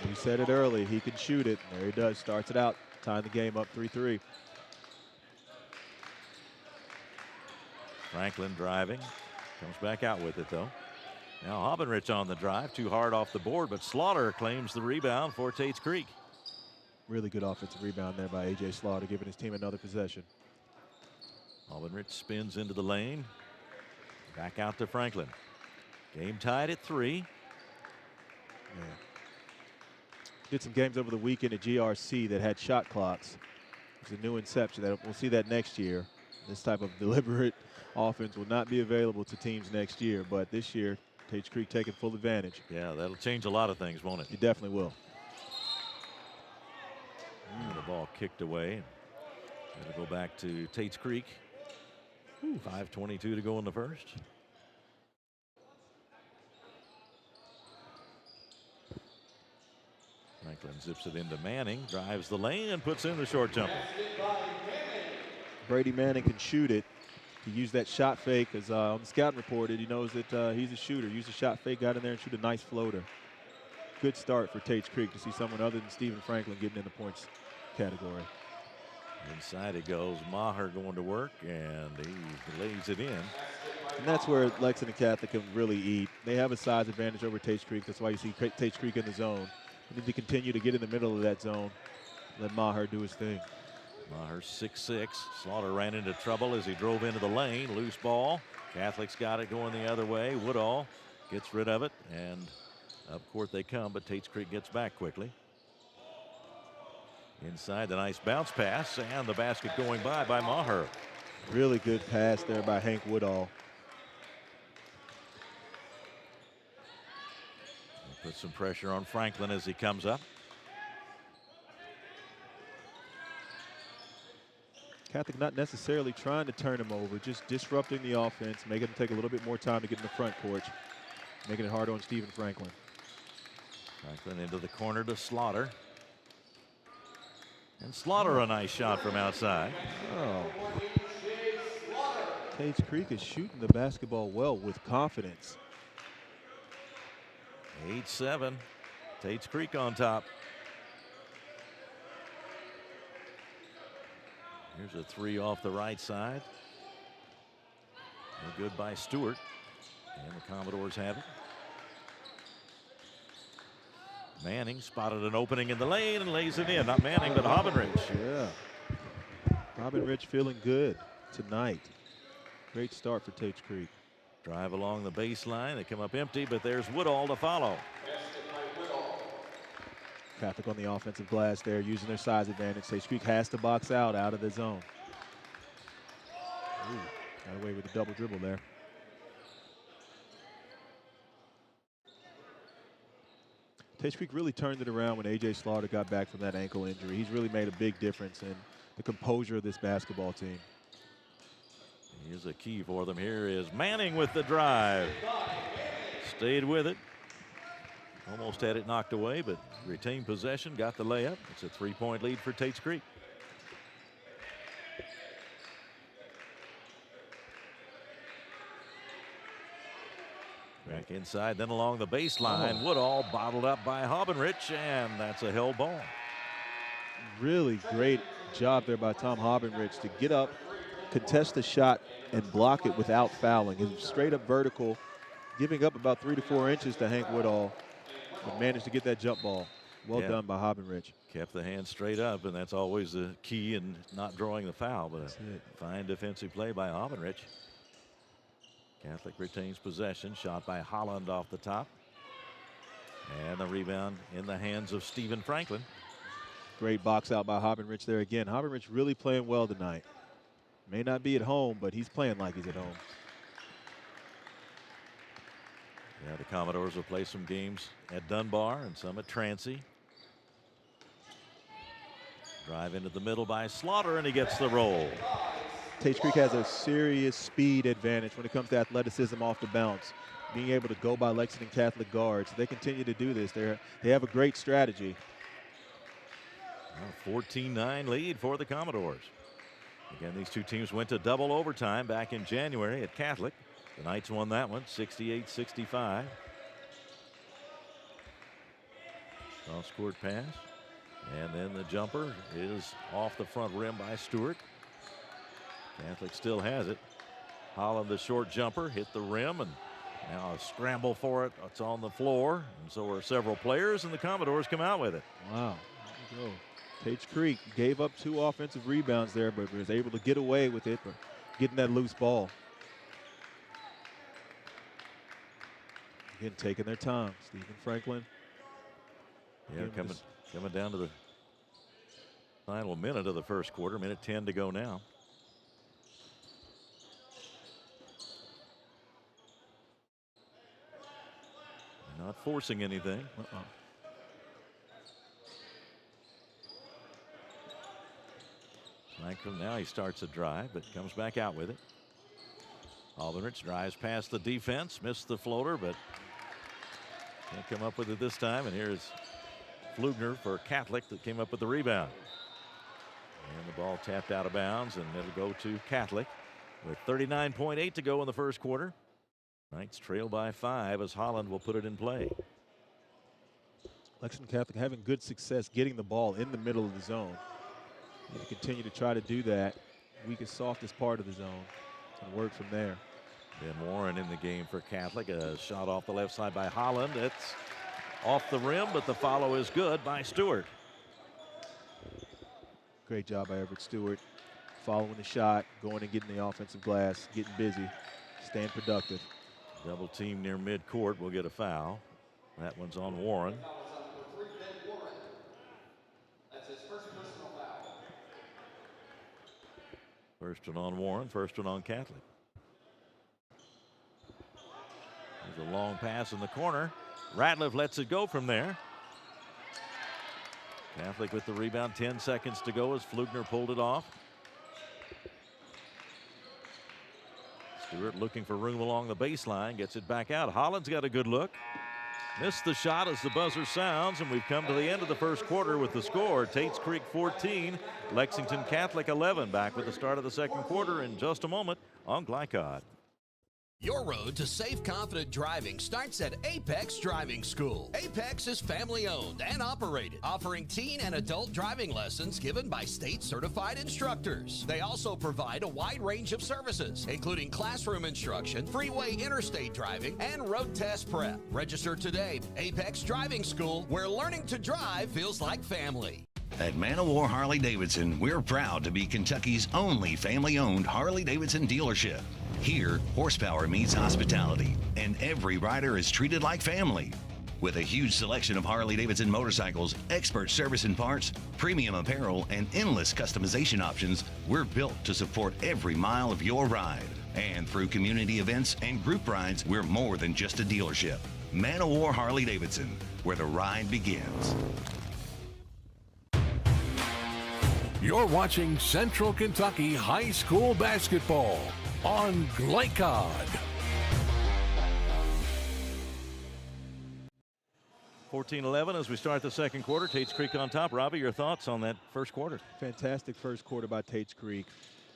We said it early. He can shoot it. There he does. Starts it out. Tying the game up 3-3. Franklin driving. Comes back out with it, though. Now Hobbenrich on the drive. Too hard off the board, but Slaughter claims the rebound for Tates Creek. Really good offensive rebound there by A.J. Slaughter, giving his team another possession. Hobbenrich spins into the lane. Back out to Franklin. Game tied at 3. Yeah. Did some games over the weekend at GRC that had shot clocks. It's a new inception. We'll see that next year. This type of deliberate offense will not be available to teams next year, but this year, Tates Creek taking full advantage. Yeah, that'll change a lot of things, won't it? It definitely will. The ball kicked away. It'll go back to Tates Creek. 5:22 to go in the first. Franklin zips it into Manning, drives the lane, and puts in the short jumper. Brady Manning can shoot it. He used that shot fake, as on the scouting report, he knows that he's a shooter. Used a shot fake, got in there and shoot a nice floater. Good start for Tates Creek to see someone other than Stephen Franklin getting in the points category. Inside it goes. Maher going to work, and he lays it in. And that's where Lexington Catholic can really eat. They have a size advantage over Tates Creek. That's why you see Tates Creek in the zone. They need to continue to get in the middle of that zone. Let Maher do his thing. Maher 6'6". Slaughter ran into trouble as he drove into the lane. Loose ball. Catholic's got it going the other way. Woodall gets rid of it, and up court they come, but Tates Creek gets back quickly. Inside, the nice bounce pass, and the basket going by Maher. Really good pass there by Hank Woodall. Put some pressure on Franklin as he comes up. Catholic not necessarily trying to turn him over, just disrupting the offense, making him take a little bit more time to get in the front court, making it hard on Stephen Franklin. Franklin into the corner to Slaughter. And Slaughter a nice shot from outside. Oh. Tates Creek is shooting the basketball well with confidence. 8-7. Tates Creek on top. Here's a 3 off the right side. No good by Stewart. And the Commodores have it. Manning spotted an opening in the lane and lays it in. Not Manning, but Hobbenrich. Yeah. Hobbenrich feeling good tonight. Great start for Tates Creek. Drive along the baseline. They come up empty, but there's Woodall to follow. Catholic on the offensive glass there, using their size advantage. Tates Creek has to box out of the zone. Ooh, got away with a double dribble there. Tates Creek really turned it around when A.J. Slaughter got back from that ankle injury. He's really made a big difference in the composure of this basketball team. Here's a key for them. Here is Manning with the drive. Stayed with it. Almost had it knocked away, but retained possession, got the layup. It's a 3-point lead for Tates Creek. Back inside, then along the baseline. Woodall bottled up by Hobbenrich, and that's a held ball. Really great job there by Tom Hobbenrich to get up, contest the shot, and block it without fouling. It was straight up vertical, giving up about 3 to 4 inches to Hank Woodall, but managed to get that jump ball. Well done by Hobbenrich. Kept the hand straight up, and that's always the key in not drawing the foul, but a fine defensive play by Hobbenrich. Catholic retains possession. Shot by Holland off the top. And the rebound in the hands of Stephen Franklin. Great box out by Hobbenrich there again. Hobbenrich really playing well tonight. May not be at home, but he's playing like he's at home. Yeah, the Commodores will play some games at Dunbar and some at Trancey. Drive into the middle by Slaughter, and he gets the roll. Tates Creek has a serious speed advantage when it comes to athleticism off the bounce. Being able to go by Lexington Catholic guards. They continue to do this. They have a great strategy. 14-9 lead for the Commodores. Again, these two teams went to double overtime back in January at Catholic. The Knights won that one 68-65. Cross-court pass. And then the jumper is off the front rim by Stewart. Catholic still has it. Holland, the short jumper, hit the rim, and now a scramble for it. It's on the floor, and so are several players, and the Commodores come out with it. Wow. There you go. Tates Creek gave up 2 offensive rebounds there, but was able to get away with it, but getting that loose ball. Again, taking their time. Stephen Franklin. Yeah, coming down to the final minute of the first quarter, minute 10 to go now. Not forcing anything. Franklin, now he starts a drive, but comes back out with it. Aldenrich drives past the defense, missed the floater, but can't come up with it this time. And here's Flugner for Catholic that came up with the rebound. And the ball tapped out of bounds, and it'll go to Catholic with 39.8 to go in the first quarter. Knights trail by 5 as Holland will put it in play. Lexington Catholic having good success getting the ball in the middle of the zone. You continue to try to do that. Weakest, softest part of the zone, and work from there. Ben Warren in the game for Catholic. A shot off the left side by Holland. It's off the rim, but the follow is good by Stewart. Great job by Everett Stewart. Following the shot, going and getting the offensive glass, getting busy, staying productive. Double team near midcourt will get a foul. That one's on Warren. First one on Warren, first one on Catholic. There's a long pass in the corner. Ratliff lets it go from there. Catholic with the rebound, 10 seconds to go as Flugner pulled it off. Stewart looking for room along the baseline, gets it back out. Holland's got a good look. Missed the shot as the buzzer sounds, and we've come to the end of the first quarter with the score. Tates Creek 14, Lexington Catholic 11. Back with the start of the second quarter in just a moment on Glycod. Your road to safe, confident driving starts at Apex Driving School. Apex is family-owned and operated, offering teen and adult driving lessons given by state-certified instructors. They also provide a wide range of services, including classroom instruction, freeway interstate driving, and road test prep. Register today. Apex Driving School, where learning to drive feels like family. At Man O' War Harley-Davidson, we're proud to be Kentucky's only family-owned Harley-Davidson dealership. Here, horsepower meets hospitality, and every rider is treated like family. With a huge selection of Harley-Davidson motorcycles, expert service and parts, premium apparel, and endless customization options, we're built to support every mile of your ride. And through community events and group rides, we're more than just a dealership. Man O' War Harley-Davidson, where the ride begins. You're watching Central Kentucky High School Basketball on Glycod. 14-11 as we start the second quarter. Tates Creek on top. Robbie, your thoughts on that first quarter? Fantastic first quarter by Tates Creek,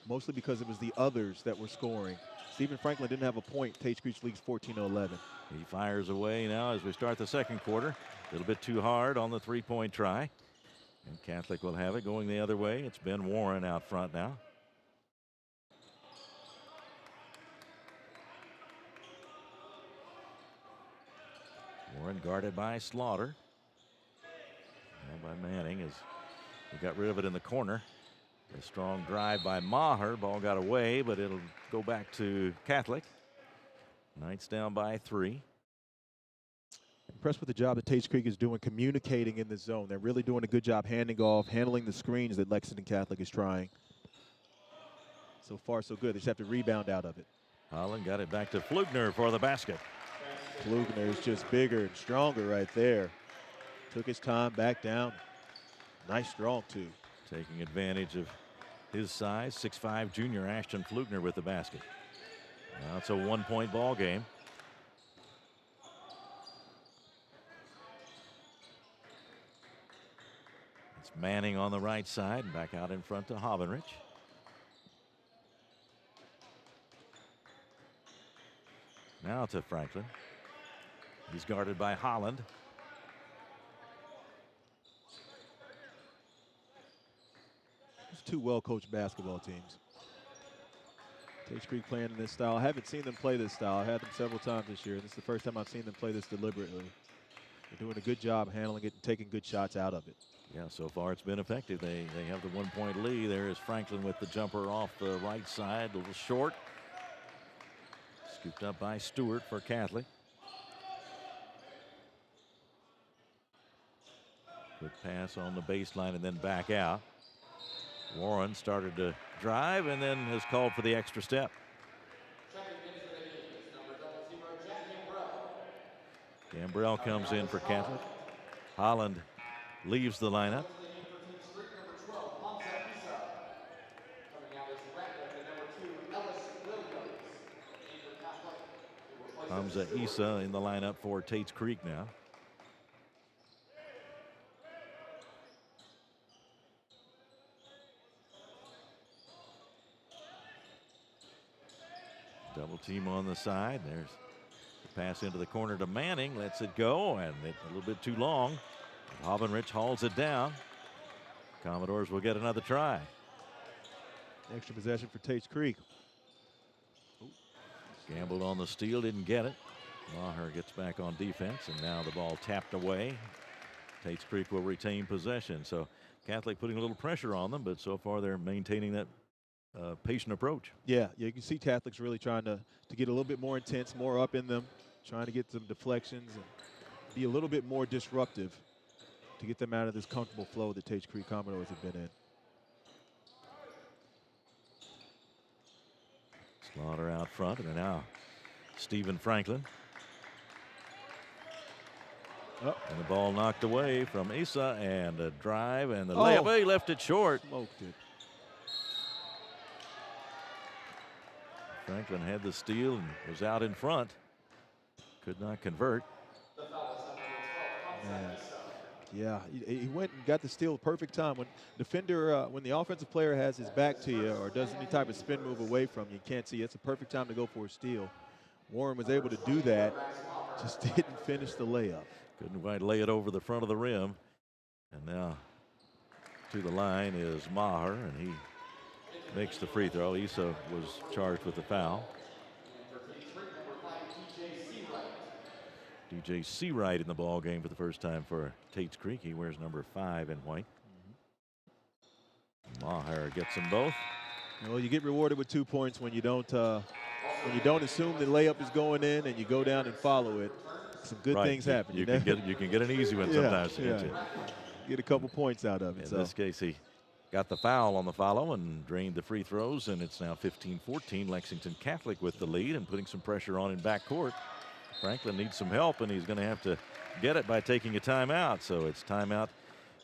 mostly because it was the others that were scoring. Stephen Franklin didn't have a point. Tates Creek leads 14-11. He fires away now as we start the second quarter. A little bit too hard on the three-point try. And Catholic will have it going the other way. It's Ben Warren out front now. Warren guarded by Slaughter. Now by Manning as he got rid of it in the corner. A strong drive by Maher. Ball got away, but it'll go back to Catholic. Knights down by 3. Impressed with the job that Tates Creek is doing communicating in the zone. They're really doing a good job handing off, handling the screens that Lexington Catholic is trying. So far, so good. They just have to rebound out of it. Holland got it back to Flugner for the basket. Flugner is just bigger and stronger right there. Took his time, back down. Nice strong two. Taking advantage of his size, 6'5" junior Ashton Flugner with the basket. Now it's a 1-point ball game. It's Manning on the right side and back out in front to Havenrich. Now to Franklin. He's guarded by Holland. It's two well-coached basketball teams. Tates Creek playing in this style. I haven't seen them play this style. I've had them several times this year. This is the first time I've seen them play this deliberately. They're doing a good job handling it and taking good shots out of it. Yeah, so far it's been effective. They have the 1-point lead. There is Franklin with the jumper off the right side, a little short. Scooped up by Stewart for Catholic. Quick pass on the baseline and then back out. Warren started to drive and then is called for the extra step. Gambrell comes in for Catholic. Holland leaves the lineup. Hamza Issa in the lineup for Tates Creek now. Double team on the side. There's the pass into the corner to Manning. Lets it go, and it's a little bit too long. Havenrich hauls it down. Commodores will get another try. Extra possession for Tates Creek. Gambled on the steal, didn't get it. Maher gets back on defense, and now the ball tapped away. Tates Creek will retain possession. So Catholic putting a little pressure on them, but so far they're maintaining that patient approach. Yeah, you can see Catholic's really trying to get a little bit more intense, more up in them, trying to get some deflections and be a little bit more disruptive to get them out of this comfortable flow that Tates Creek Commodores have been in. Slaughter out front, and now Stephen Franklin. Oh. And the ball knocked away from Issa, and a drive, and the layup. He left it short. Smoked it. Franklin had the steal and was out in front. Could not convert. Man. Yeah, he went and got the steal perfect time. When defender, when the offensive player has his back to you or does any type of spin move away from you, you can't see. It's a perfect time to go for a steal. Warren was able to do that, just didn't finish the layup. Couldn't quite lay it over the front of the rim. And now to the line is Maher, and he makes the free throw. Issa was charged with the foul. DJ Seawright in the ball game for the first time for Tates Creek. He wears number 5 in white. Maher gets them both. Well, you get rewarded with 2 points when you don't assume the layup is going in and you go down and follow it. Some good things happen. You can get an easy one sometimes. Yeah. Get a couple points out of it. In this case, he got the foul on the follow and drained the free throws, and it's now 15-14. Lexington Catholic with the lead and putting some pressure on in backcourt. Franklin needs some help, and he's going to have to get it by taking a timeout. So it's timeout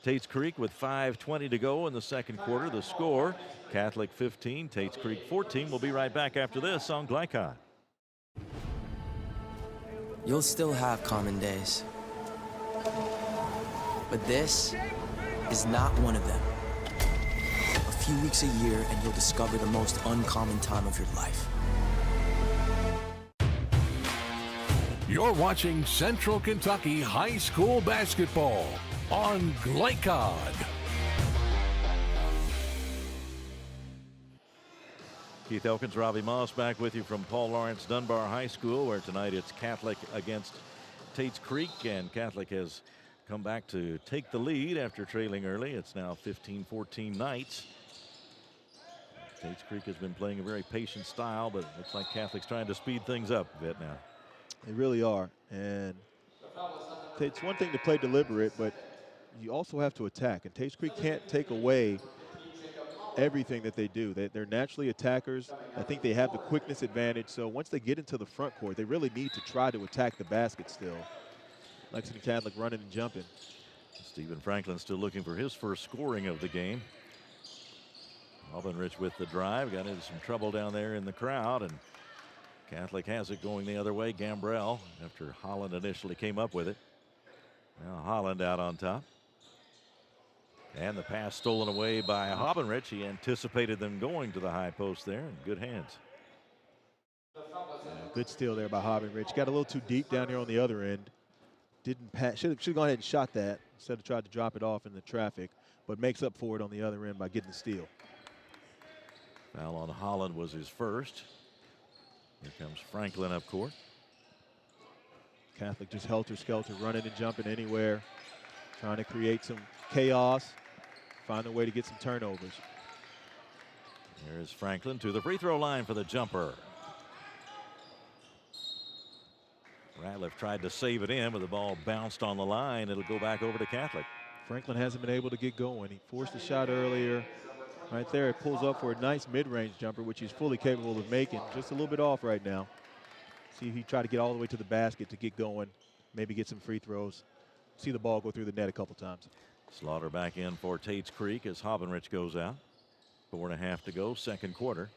Tates Creek with 5:20 to go in the second quarter. The score, Catholic 15, Tates Creek 14. We'll be right back after this on Glycod. You'll still have common days, but this is not one of them. A few weeks a year and you'll discover the most uncommon time of your life. You're watching Central Kentucky High School Basketball on Glycod. Keith Elkins, Robbie Moss back with you from Paul Lawrence Dunbar High School, where tonight it's Catholic against Tates Creek, and Catholic has come back to take the lead after trailing early. It's now 15-14 Knights. Tates Creek has been playing a very patient style, but it looks like Catholic's trying to speed things up a bit now. They really are, and it's one thing to play deliberate, but you also have to attack, and Tates Creek can't take away everything that they do. They're naturally attackers. I think they have the quickness advantage. So once they get into the front court, they really need to try to attack the basket still. Lexington Catholic running and jumping. Stephen Franklin still looking for his first scoring of the game. Auburn with the drive, got into some trouble down there in the crowd, and Catholic has it going the other way. Gambrell, after Holland initially came up with it. Now Holland out on top. And the pass stolen away by Hobbenrich. He anticipated them going to the high post there, and good hands. Yeah, good steal there by Hobbenrich. Got a little too deep down here on the other end. Didn't pass. Should have gone ahead and shot that instead of tried to drop it off in the traffic, but makes up for it on the other end by getting the steal. Foul on Holland was his first. Here comes Franklin up court. Catholic just helter-skelter, running and jumping anywhere, trying to create some chaos, find a way to get some turnovers. Here's Franklin to the free throw line for the jumper. Ratliff tried to save it in, but the ball bounced on the line. It'll go back over to Catholic. Franklin hasn't been able to get going. He forced a shot earlier. Right there, it pulls up for a nice mid-range jumper, which he's fully capable of making. Just a little bit off right now. See if he tried to get all the way to the basket to get going, maybe get some free throws. See the ball go through the net a couple times. Slaughter back in for Tates Creek as Hobbenrich goes out. 4.5 to go, second quarter.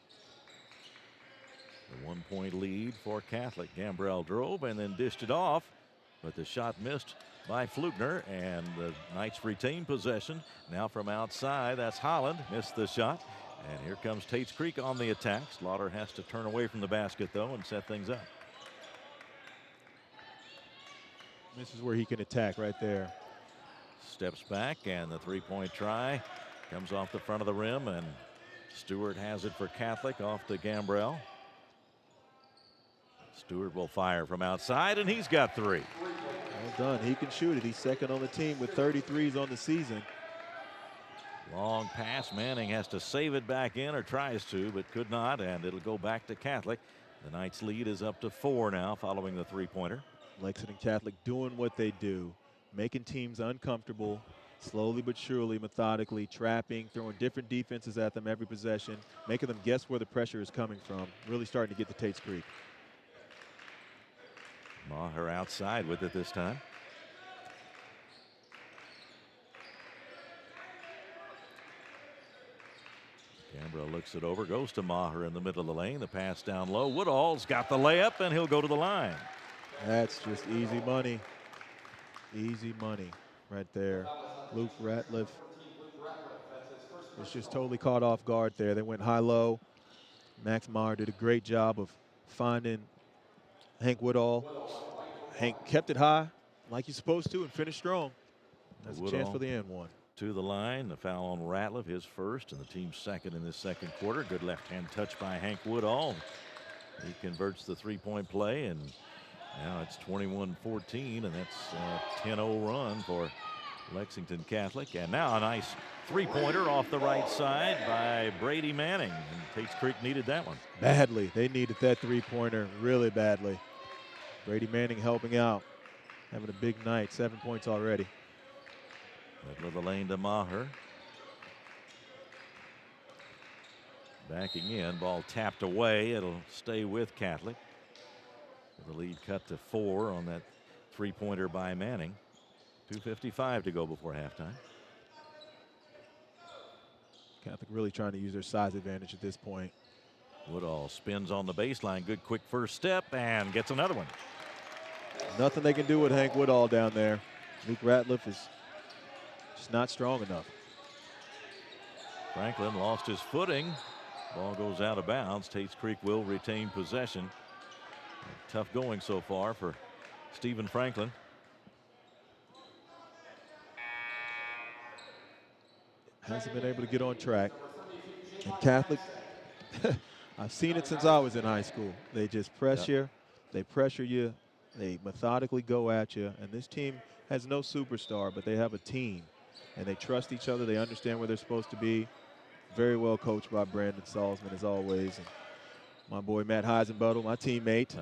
The 1-point lead for Catholic. Gambrell drove and then dished it off, but the shot missed by Flugner, and the Knights retain possession. Now from outside, that's Holland, missed the shot. And here comes Tates Creek on the attack. Slaughter has to turn away from the basket, though, and set things up. This is where he can attack right there. Steps back, and the three-point try comes off the front of the rim, and Stewart has it for Catholic off to Gambrell. Stewart will fire from outside, and he's got three. Well done. He can shoot it. He's second on the team with 33s on the season. Long pass. Manning has to save it back in, or tries to, but could not, and it'll go back to Catholic. The Knights lead is up to 4 now following the three-pointer. Lexington Catholic doing what they do, making teams uncomfortable, slowly but surely, methodically, trapping, throwing different defenses at them every possession, making them guess where the pressure is coming from, really starting to get to Tates Creek. Maher outside with it this time. Gambrell looks it over, goes to Maher in the middle of the lane. The pass down low. Woodall's got the layup, and he'll go to the line. That's just easy money. Easy money right there. Luke Ratliff was just totally caught off guard there. They went high-low. Max Maher did a great job of finding Hank Woodall. Hank kept it high like he's supposed to and finished strong. That's a chance for the end one. To the line, the foul on Ratliff, his first, and the team's second in this second quarter. Good left-hand touch by Hank Woodall. He converts the three-point play, and now it's 21-14, and that's a 10-0 run for Lexington Catholic. And now a nice three-pointer off the right side by Brady Manning. And Tates Creek needed that one. Badly. They needed that three-pointer really badly. Brady Manning helping out. Having a big night. 7 points already. Middle of the lane to Maher. Backing in. Ball tapped away. It'll stay with Catholic. The lead cut to 4 on that three-pointer by Manning. 2:55 to go before halftime. Catholic really trying to use their size advantage at this point. Woodall spins on the baseline. Good quick first step and gets another one. Nothing they can do with Hank Woodall down there. Luke Ratliff is just not strong enough. Franklin lost his footing. Ball goes out of bounds. Tates Creek will retain possession. Tough going so far for Stephen Franklin. Hasn't been able to get on track. And Catholic, I've seen it since I was in high school. They just press you, they pressure you, they methodically go at you. And this team has no superstar, but they have a team. And they trust each other. They understand where they're supposed to be. Very well coached by Brandon Salzman, as always. And my boy Matt Heisenbuttle, my teammate,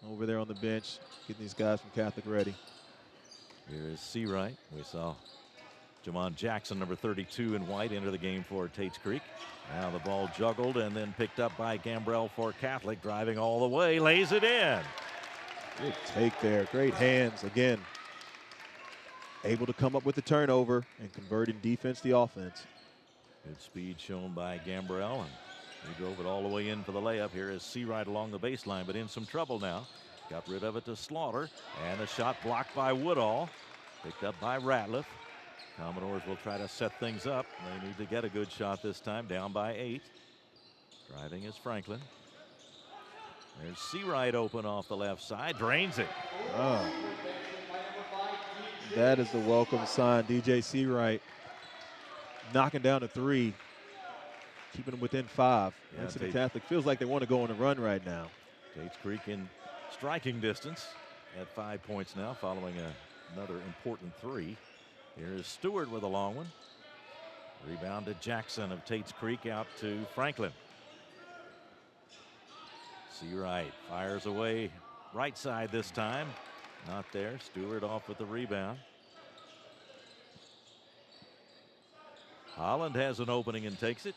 over there on the bench, getting these guys from Catholic ready. Here is Seawright. We saw Jamon Jackson, number 32 in white, into the game for Tates Creek. Now the ball juggled and then picked up by Gambrell for Catholic, driving all the way, lays it in. Good take there, great hands again. Able to come up with the turnover and converting defense to offense. Good speed shown by Gambrell, and he drove it all the way in for the layup. Here is Seawright along the baseline, but in some trouble now. Got rid of it to Slaughter, and a shot blocked by Woodall. Picked up by Ratliff. Commodores will try to set things up. They need to get a good shot this time, down by 8. Driving is Franklin. There's Seawright open off the left side, drains it. Oh. That is the welcome sign. DJ Seawright knocking down a 3, keeping them within 5. Lexington Catholic feels like they want to go on a run right now. Tates Creek in striking distance at 5 points now, following another important 3. Here is Stewart with a long one. Rebound to Jackson of Tates Creek, out to Franklin. Seawright fires away right side this time. Not there. Stewart off with the rebound. Holland has an opening and takes it.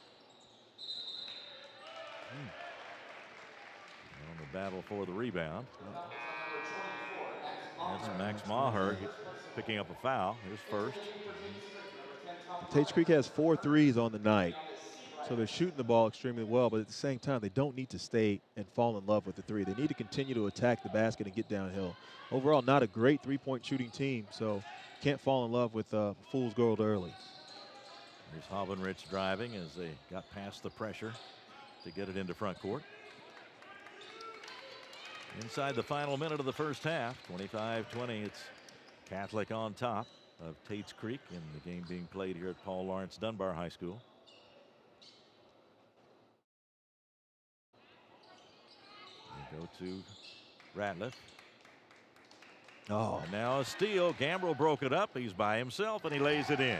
On the battle for the rebound. That's Max Maher picking up a foul. His first. Tates Creek has 4 threes on the night, so they're shooting the ball extremely well, but at the same time, they don't need to stay and fall in love with the 3. They need to continue to attack the basket and get downhill. Overall, not a great 3-point shooting team, so can't fall in love with fool's gold early. Here's Hovenrich driving as they got past the pressure to get it into front court. Inside the final minute of the first half, 25-20, it's Catholic on top of Tates Creek, in the game being played here at Paul Lawrence Dunbar High School. They go to Ratliff. Oh. And now a steal. Gambrell broke it up. He's by himself, and he lays it in.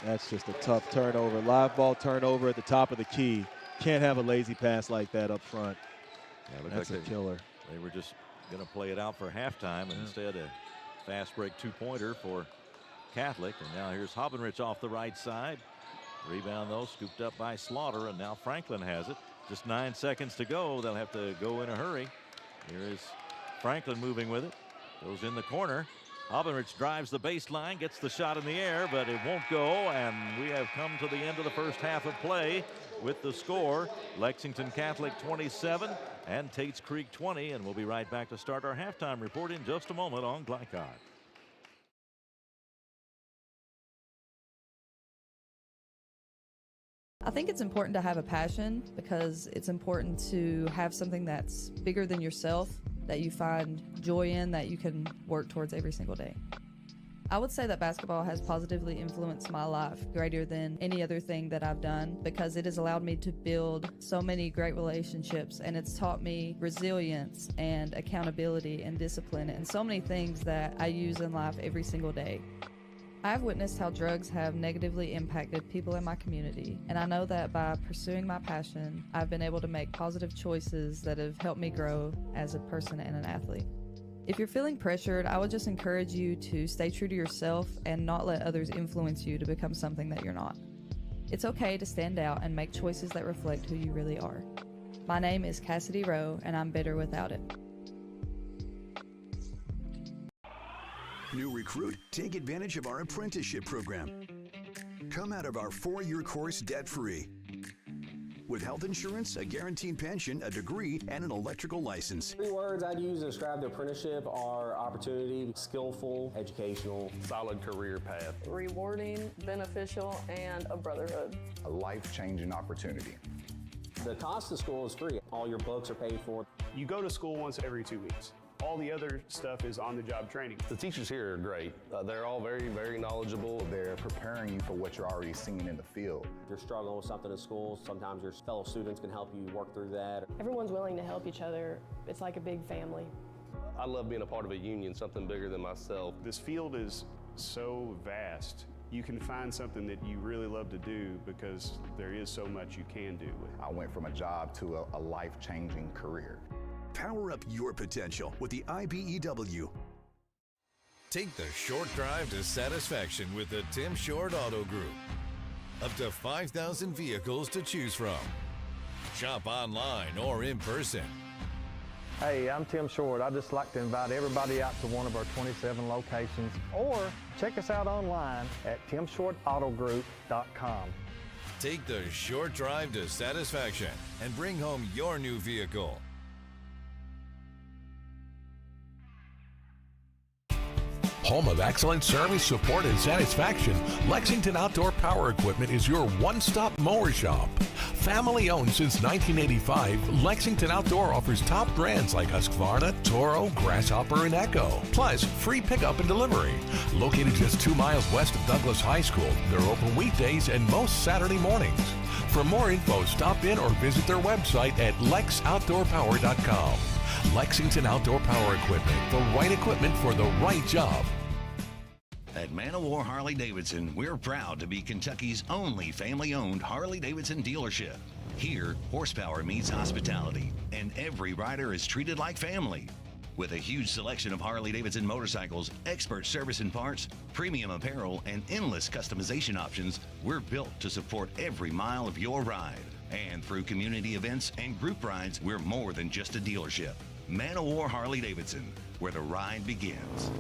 That's just a tough turnover. Live ball turnover at the top of the key. Can't have a lazy pass like that up front. Yeah, that's like a killer. They were just going to play it out for halftime, and instead a fast break 2-pointer for Catholic. And now here's Hovenrich off the right side. Rebound, though, scooped up by Slaughter, and now Franklin has it. Just 9 seconds to go. They'll have to go in a hurry. Here is Franklin moving with it. Goes in the corner. Hovenrich drives the baseline, gets the shot in the air, but it won't go, and we have come to the end of the first half of play with the score. Lexington Catholic 27 and Tates Creek 20, and we'll be right back to start our halftime report in just a moment on Glycod. I think it's important to have a passion, because it's important to have something that's bigger than yourself, that you find joy in, that you can work towards every single day. I would say that basketball has positively influenced my life greater than any other thing that I've done, because it has allowed me to build so many great relationships, and it's taught me resilience and accountability and discipline and so many things that I use in life every single day. I've witnessed how drugs have negatively impacted people in my community, and I know that by pursuing my passion, I've been able to make positive choices that have helped me grow as a person and an athlete. If you're feeling pressured, I would just encourage you to stay true to yourself and not let others influence you to become something that you're not. It's okay to stand out and make choices that reflect who you really are. My name is Cassidy Rowe, and I'm better without it. New recruit? Take advantage of our apprenticeship program. Come out of our 4-year course debt-free. With health insurance, a guaranteed pension, a degree, and an electrical license. 3 words I'd use to describe the apprenticeship are opportunity, skillful, educational, solid career path, rewarding, beneficial, and a brotherhood. A life-changing opportunity. The cost of school is free. All your books are paid for. You go to school once every 2 weeks. All the other stuff is on-the-job training. The teachers here are great. They're all very, very knowledgeable. They're preparing you for what you're already seeing in the field. If you're struggling with something in school, sometimes your fellow students can help you work through that. Everyone's willing to help each other. It's like a big family. I love being a part of a union, something bigger than myself. This field is so vast. You can find something that you really love to do because there is so much you can do with it. I went from a job to a life-changing career. Power up your potential with the IBEW. Take the short drive to satisfaction with the Tim Short Auto Group. Up to 5,000 vehicles to choose from. Shop online or in person. Hey, I'm Tim Short. I'd just like to invite everybody out to one of our 27 locations, or check us out online at timshortautogroup.com. Take the short drive to satisfaction and bring home your new vehicle. Home of excellent service, support, and satisfaction, Lexington Outdoor Power Equipment is your one-stop mower shop. Family owned since 1985, Lexington Outdoor offers top brands like Husqvarna, Toro, Grasshopper, and Echo. Plus, free pickup and delivery. Located just 2 miles west of Douglas High School, they're open weekdays and most Saturday mornings. For more info, stop in or visit their website at lexoutdoorpower.com. Lexington Outdoor Power Equipment, the right equipment for the right job. At Man of War Harley-Davidson, we're proud to be Kentucky's only family-owned Harley-Davidson dealership. Here, horsepower meets hospitality, and every rider is treated like family. With a huge selection of Harley-Davidson motorcycles, expert service and parts, premium apparel, and endless customization options, we're built to support every mile of your ride. And through community events and group rides, we're more than just a dealership. Man of War Harley-Davidson, where the ride begins.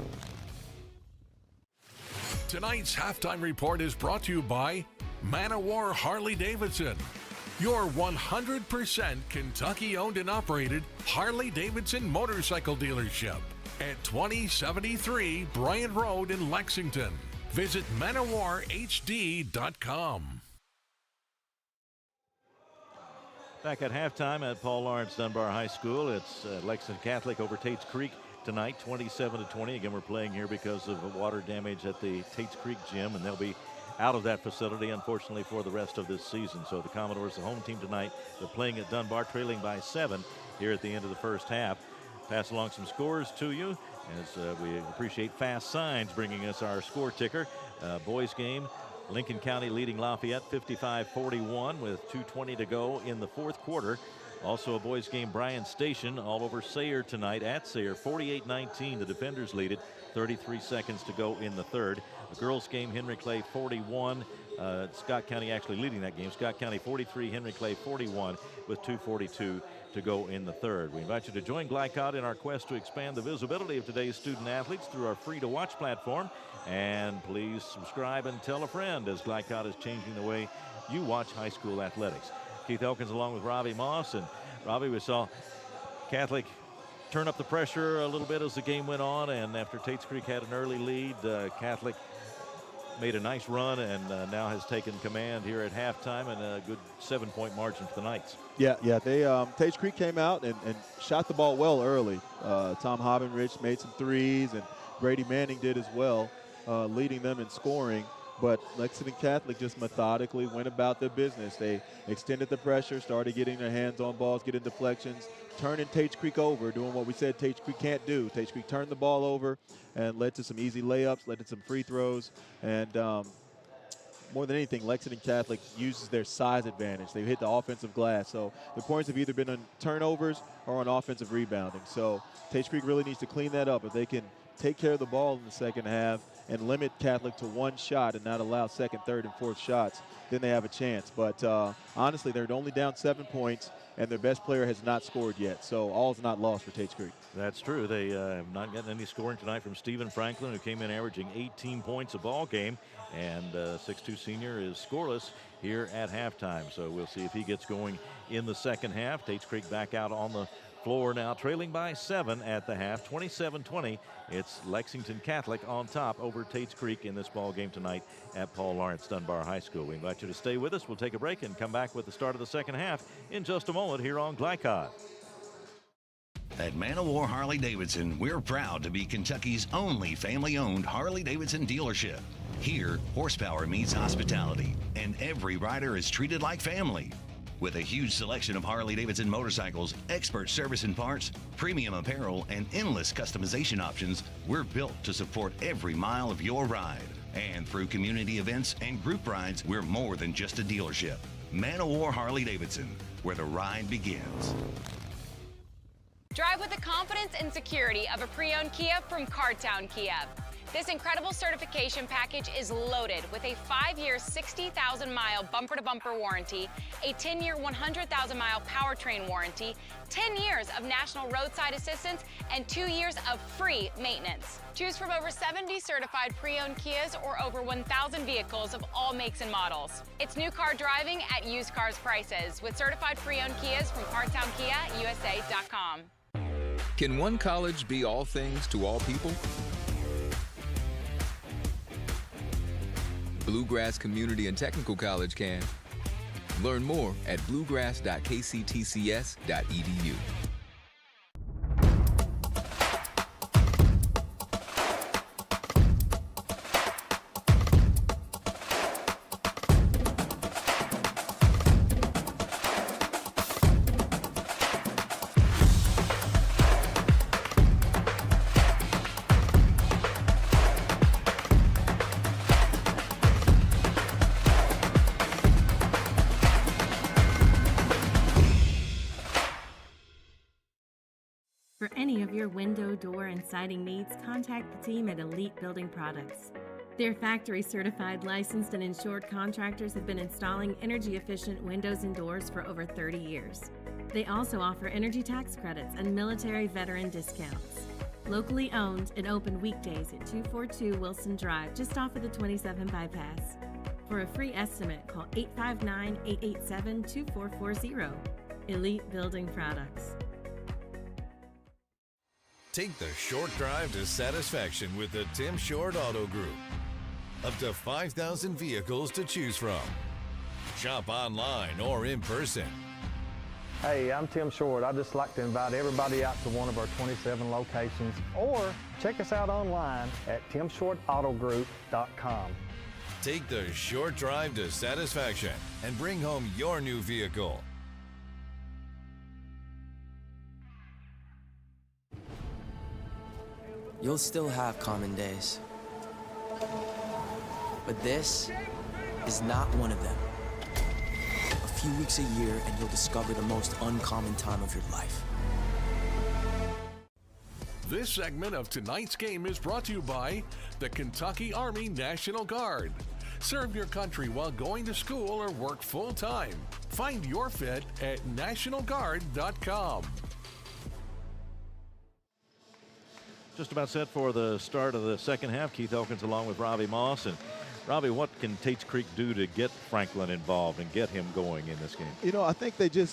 Tonight's halftime report is brought to you by Man of War Harley-Davidson, your 100% Kentucky-owned and operated Harley-Davidson motorcycle dealership at 2073 Bryant Road in Lexington. Visit manofwarhd.com. Back at halftime at Paul Lawrence Dunbar High School, it's Lexington Catholic over Tates Creek tonight, 27-20. Again, we're playing here because of water damage at the Tates Creek gym, and they'll be out of that facility, unfortunately, for the rest of this season. So the Commodores, the home team tonight, they're playing at Dunbar, trailing by 7 here at the end of the first half. Pass along some scores to you as we appreciate Fast Signs bringing us our score ticker. Boys game, Lincoln County leading Lafayette 55-41 with 2:20 to go in the fourth quarter. Also a boys game, Bryan Station all over Sayre tonight at Sayre, 48-19. The defenders lead it, 33 seconds to go in the third. The girls game, Henry Clay 41. Scott County actually leading that game. Scott County 43, Henry Clay 41 with 2:42 to go in the third. We invite you to join Glycod in our quest to expand the visibility of today's student athletes through our free-to-watch platform. And please subscribe and tell a friend as Glycod is changing the way you watch high school athletics. Keith Elkins along with Robbie Moss. And Robbie, we saw Catholic turn up the pressure a little bit as the game went on, and after Tates Creek had an early lead, Catholic made a nice run and now has taken command here at halftime, and a good 7-point margin for the Knights. Yeah, they Tates Creek came out and shot the ball well early. Tom Hobbenrich made some threes, and Brady Manning did as well, leading them in scoring. But Lexington Catholic just methodically went about their business. They extended the pressure, started getting their hands on balls, getting deflections, turning Tates Creek over, doing what we said Tates Creek can't do. Tates Creek turned the ball over and led to some easy layups, led to some free throws. And more than anything, Lexington Catholic uses their size advantage. They hit the offensive glass. So the points have either been on turnovers or on offensive rebounding. So Tates Creek really needs to clean that up. If they can take care of the ball in the second half and limit Catholic to one shot and not allow second, third, and fourth shots, then they have a chance. But honestly, they're only down 7 points, and their best player has not scored yet. So all's not lost for Tates Creek. That's true. They have not gotten any scoring tonight from Stephen Franklin, who came in averaging 18 points a ball game, and 6'2" senior is scoreless here at halftime. So we'll see if he gets going in the second half. Tates Creek back out on the floor now, trailing by 7 at the half, 27-20. It's Lexington Catholic on top over Tates Creek in this ball game tonight at Paul Lawrence Dunbar High School. We invite you to stay with us. We'll take a break and come back with the start of the second half in just a moment here on Glycod. At Man of War Harley-Davidson, we're proud to be Kentucky's only family-owned Harley-Davidson dealership. Here, horsepower meets hospitality, and every rider is treated like family. With a huge selection of Harley-Davidson motorcycles, expert service and parts, premium apparel, and endless customization options, we're built to support every mile of your ride. And through community events and group rides, we're more than just a dealership. Man of War Harley-Davidson, where the ride begins. Drive with the confidence and security of a pre-owned Kia from Cartown Kia. This incredible certification package is loaded with a 5-year, 60,000-mile bumper-to-bumper warranty, a 10-year, 100,000-mile powertrain warranty, 10 years of national roadside assistance, and 2 years of free maintenance. Choose from over 70 certified pre-owned Kias or over 1,000 vehicles of all makes and models. It's new car driving at used cars prices with certified pre-owned Kias from CartownKiaUSA.com. Can one college be all things to all people? Bluegrass Community and Technical College can. Learn more at bluegrass.kctcs.edu. For any of your window, door, and siding needs, contact the team at Elite Building Products. Their factory-certified, licensed, and insured contractors have been installing energy-efficient windows and doors for over 30 years. They also offer energy tax credits and military veteran discounts. Locally owned and open weekdays at 242 Wilson Drive, just off of the 27 bypass. For a free estimate, call 859-887-2440. Elite Building Products. Take the short drive to satisfaction with the Tim Short Auto Group. Up to 5,000 vehicles to choose from. Shop online or in person. Hey, I'm Tim Short. I'd just like to invite everybody out to one of our 27 locations, or check us out online at timshortautogroup.com. Take the short drive to satisfaction and bring home your new vehicle. You'll still have common days. But this is not one of them. A few weeks a year and you'll discover the most uncommon time of your life. This segment of tonight's game is brought to you by the Kentucky Army National Guard. Serve your country while going to school or work full-time. Find your fit at nationalguard.com. Just about set for the start of the second half. Keith Elkins along with Robbie Moss. And Robbie, what can Tates Creek do to get Franklin involved and get him going in this game? You know, I think they can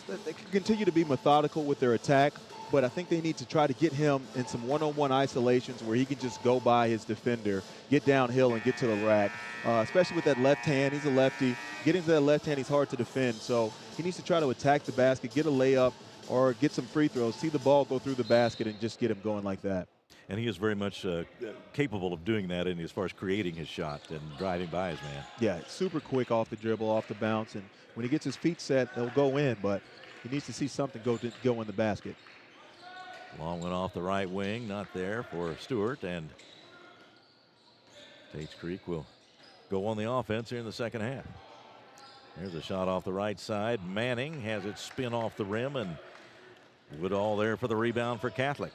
continue to be methodical with their attack, but I think they need to try to get him in some one-on-one isolations where he can just go by his defender, get downhill and get to the rack, especially with that left hand. He's a lefty. Getting to that left hand, he's hard to defend. So he needs to try to attack the basket, get a layup, or get some free throws, see the ball go through the basket and just get him going like that. And he is very much capable of doing that as far as creating his shot and driving by his man. Yeah, super quick off the dribble, off the bounce. And when he gets his feet set, they'll go in, but he needs to see something go in the basket. Long one off the right wing, not there for Stewart. And Tates Creek will go on the offense here in the second half. Here's a shot off the right side. Manning has it spin off the rim, and Woodall there for the rebound for Catholic.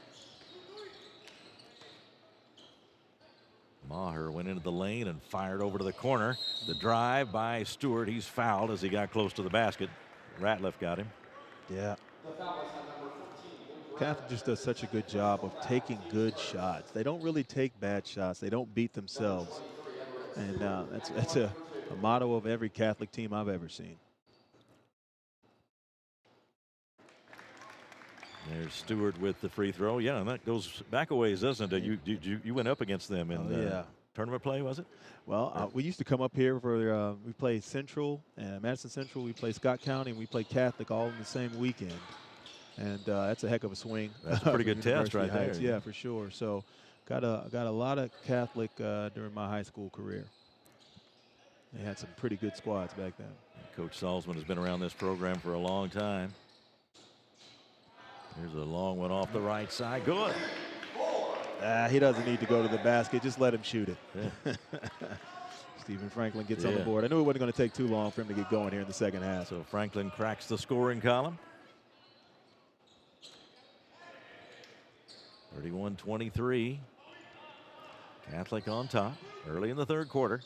Maher went into the lane and fired over to the corner. The drive by Stewart. He's fouled as he got close to the basket. Ratliff got him. Yeah. Cath just does such a good job of taking good shots. They don't really take bad shots. They don't beat themselves. And that's a motto of every Catholic team I've ever seen. There's Stewart with the free throw. Yeah, and that goes back a ways, doesn't it? You went up against them in tournament play, was it? Well, we used to come up here for we played Central and Madison Central. We played Scott County, and we played Catholic all in the same weekend. And that's a heck of a swing. That's a pretty good test right there. Yeah, for sure. So got a lot of Catholic during my high school career. They had some pretty good squads back then. Coach Salzman has been around this program for a long time. Here's a long one off the right side. Good. He doesn't need to go to the basket. Just let him shoot it. Yeah. Stephen Franklin gets on the board. I knew it wasn't going to take too long for him to get going here in the second half. So Franklin cracks the scoring column. 31-23. Catholic on top early in the third quarter.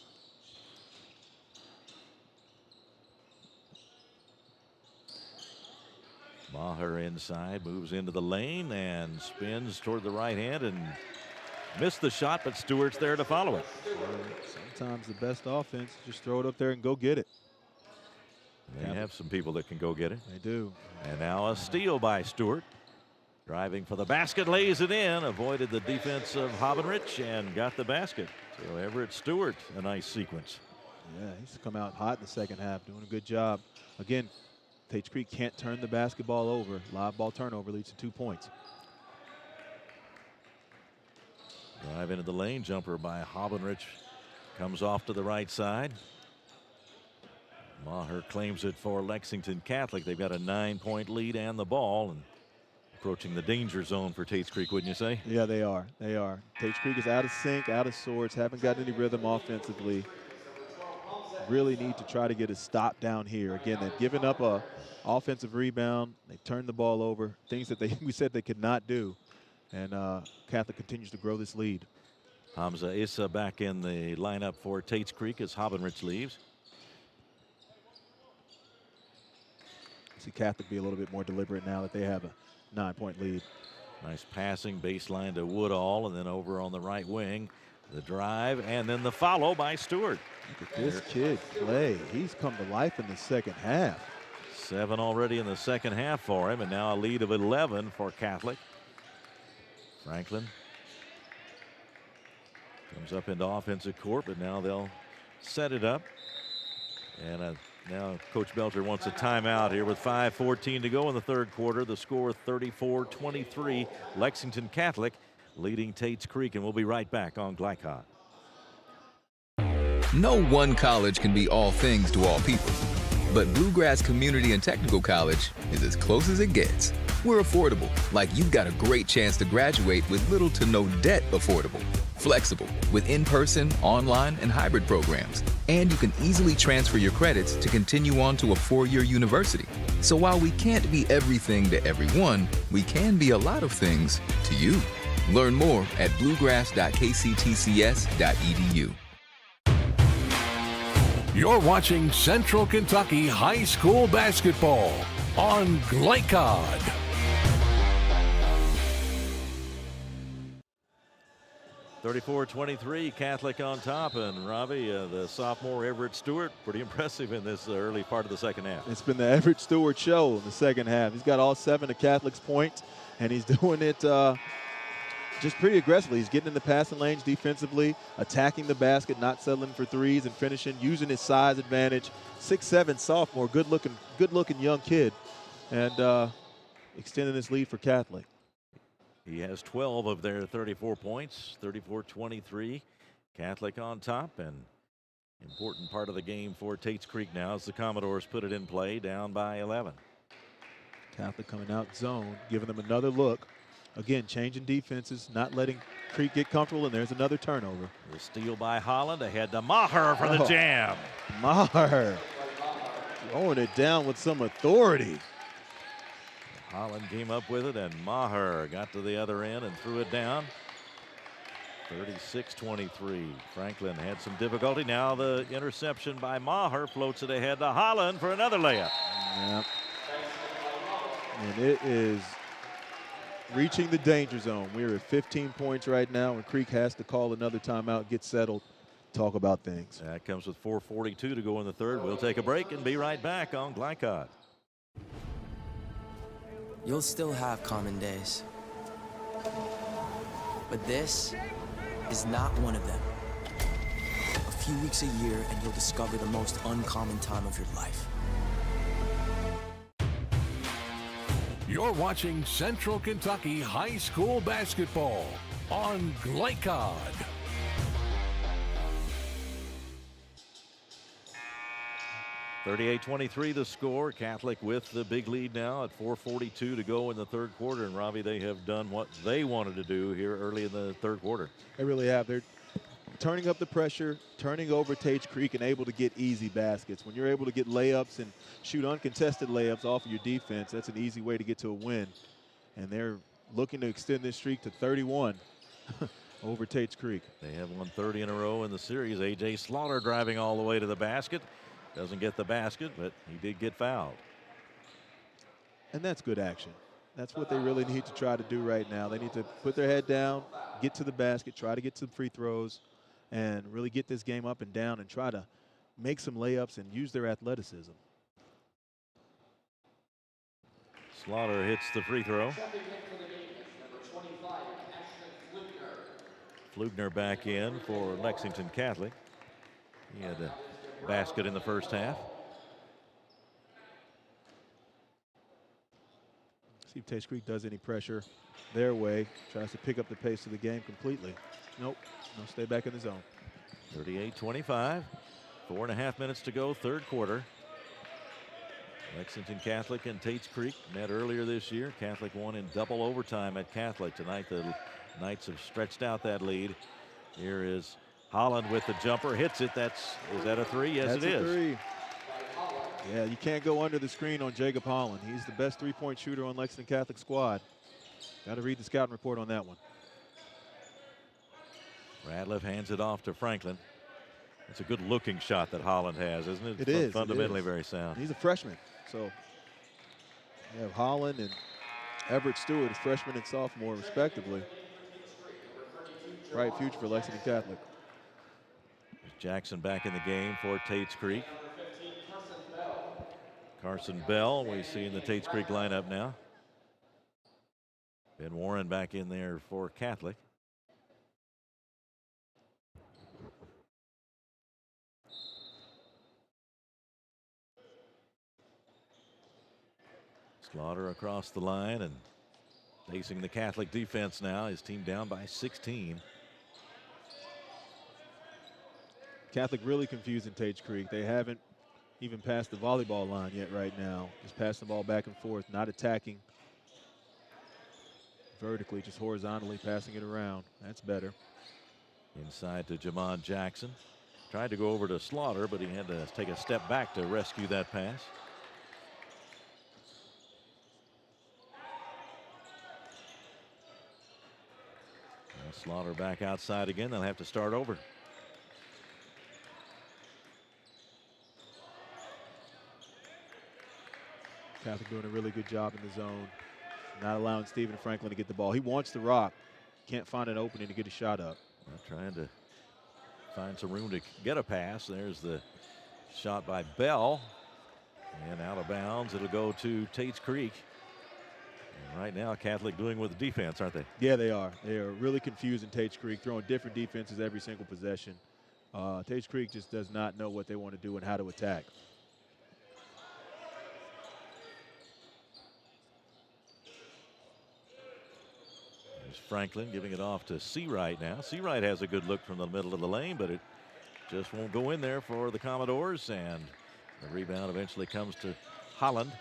Maher inside, moves into the lane and spins toward the right hand and missed the shot, but Stewart's there to follow it. Sometimes the best offense, just throw it up there and go get it. They have some people that can go get it. They do. And now a steal by Stewart. Driving for the basket, lays it in, avoided the defense of Hobenrich and got the basket. So Everett Stewart, a nice sequence. Yeah, he's come out hot in the second half, doing a good job. Again, Tates Creek can't turn the basketball over. Live ball turnover leads to 2 points. Drive into the lane, jumper by Hobenrich comes off to the right side. Maher claims it for Lexington Catholic. They've got a 9-point lead and the ball, and approaching the danger zone for Tates Creek, wouldn't you say? Yeah, they are. They are. Tates Creek is out of sync, out of sorts, haven't got any rhythm offensively. Really need to try to get a stop down here. Again, they've given up a offensive rebound. They turned the ball over, things that we said they could not do. And Catholic continues to grow this lead. Hamza Issa back in the lineup for Tates Creek as Hobenrich leaves. See Catholic be a little bit more deliberate now that they have a 9-point lead. Nice passing baseline to Woodall, and then over on the right wing, the drive, and then the follow by Stewart. Look at this kid play. He's come to life in the second half. 7 already in the second half for him, and now a lead of 11 for Catholic. Franklin comes up into offensive court, but now they'll set it up. And now Coach Belcher wants a timeout here with 5:14 to go in the third quarter. The score 34-23, Lexington Catholic leading Tates Creek, and we'll be right back on Glycod. No one college can be all things to all people, but Bluegrass Community and Technical College is as close as it gets. We're affordable, like you've got a great chance to graduate with little to no debt. Affordable, flexible, with in-person, online, and hybrid programs. And you can easily transfer your credits to continue on to a 4-year university. So while we can't be everything to everyone, we can be a lot of things to you. Learn more at bluegrass.kctcs.edu. You're watching Central Kentucky High School Basketball on Glycod. (34-23) Catholic on top, and Robbie, the sophomore Everett Stewart, pretty impressive in this early part of the second half. It's been the Everett Stewart show in the second half. He's got all 7 of Catholic's points, and he's doing it just pretty aggressively. He's getting in the passing lanes defensively, attacking the basket, not settling for threes, and finishing, using his size advantage. 6'7" sophomore, good-looking young kid, and extending this lead for Catholic. He has 12 of their 34 points, 34-23. Catholic on top, and important part of the game for Tates Creek now as the Commodores put it in play, down by 11. Catholic coming out zone, giving them another look. Again, changing defenses, not letting Creek get comfortable, and there's another turnover. The steal by Holland, ahead to Maher for the jam. Maher throwing it down with some authority. Holland came up with it, and Maher got to the other end and threw it down. 36-23. Franklin had some difficulty. Now the interception by Maher floats it ahead to Holland for another layup. Yep. And it is reaching the danger zone. We're at 15 points right now, and Creek has to call another timeout, get settled, talk about things. That comes with 4:42 to go in the third. We'll take a break and be right back on Glycod. You'll still have common days, but this is not one of them. A few weeks a year and you'll discover the most uncommon time of your life. You're watching Central Kentucky High School Basketball on Glycod. (38-23) the score. Catholic with the big lead now at 4:42 to go in the third quarter. And Robbie, they have done what they wanted to do here early in the third quarter. They really have. They're turning up the pressure, turning over Tates Creek, and able to get easy baskets. When you're able to get layups and shoot uncontested layups off of your defense, that's an easy way to get to a win. And they're looking to extend this streak to 31. over Tates Creek. They have won 30 in a row in the series. A.J. Slaughter driving all the way to the basket. Doesn't get the basket, but he did get fouled. And that's good action. That's what they really need to try to do right now. They need to put their head down, get to the basket, try to get some free throws, and really get this game up and down and try to make some layups and use their athleticism. Slaughter hits the free throw. Flugner back in for Lexington Catholic. He had a basket in the first half. See if Tates Creek does any pressure their way. Tries to pick up the pace of the game completely. Nope. No, stay back in the zone. 38-25. 4.5 minutes to go, third quarter. Lexington Catholic and Tates Creek met earlier this year. Catholic won in double overtime at Catholic. Tonight the Knights have stretched out that lead. Here is Holland with the jumper. Hits it. Is that a three? Yes, That's it is. A three. Yeah, you can't go under the screen on Jacob Holland. He's the best three-point shooter on Lexington Catholic squad. Got to read the scouting report on that one. Radliff hands it off to Franklin. It's a good-looking shot that Holland has, isn't it? It is. Fundamentally very sound. He's a freshman, so you have Holland and Everett Stewart, freshman and sophomore, respectively. Bright future for Lexington Catholic. Jackson back in the game for Tates Creek. Carson Bell, we see in the Tates Creek lineup now. Ben Warren back in there for Catholic. Slaughter across the line and facing the Catholic defense now. His team down by 16. Catholic really confusing Tates Creek. They haven't even passed the volleyball line yet right now. Just passing the ball back and forth, not attacking vertically, just horizontally passing it around. That's better. Inside to Jamon Jackson. Tried to go over to Slaughter, but he had to take a step back to rescue that pass. Slaughter back outside again. They'll have to start over. Catholic doing a really good job in the zone, not allowing Stephen Franklin to get the ball. He wants the rock. Can't find an opening to get a shot up. Trying to find some room to get a pass. There's the shot by Bell. And out of bounds. It'll go to Tates Creek. And right now, Catholic doing with the defense, aren't they? Yeah, they are. They are really confusing Tates Creek, throwing different defenses every single possession. Tates Creek just does not know what they want to do and how to attack. Franklin giving it off to Seawright now. Seawright has a good look from the middle of the lane, but it just won't go in there for the Commodores, and the rebound eventually comes to Holland.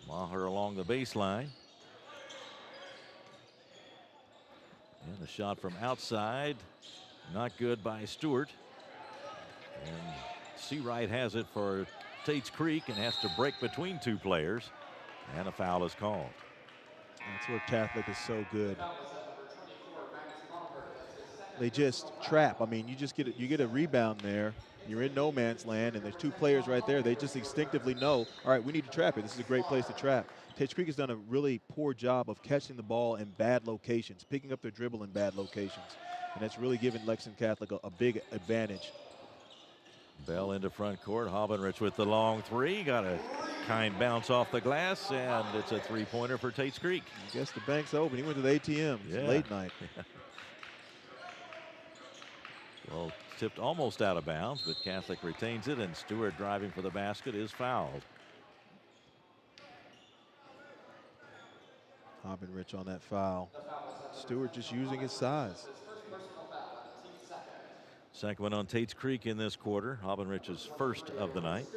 Maher along the baseline. And the shot from outside, not good by Stewart. And Seawright has it for Tates Creek and has to break between two players, and a foul is called. That's where Catholic is so good. They just trap. I mean, you get a rebound there. You're in no man's land, and there's two players right there. They just instinctively know, all right, we need to trap it. This is a great place to trap. Tates Creek has done a really poor job of catching the ball in bad locations, picking up their dribble in bad locations, and that's really given Lexington Catholic a big advantage. Bell into front court. Hobenrich with the long three. Got a kind bounce off the glass, and it's a three-pointer for Tates Creek. I guess the bank's open. He went to the ATM. It's late night. Well, tipped almost out of bounds, but Catholic retains it, and Stewart driving for the basket is fouled. Hobenrich on that foul. Stewart just using his size. Second one on Tates Creek in this quarter. Hobenrich's first of the night.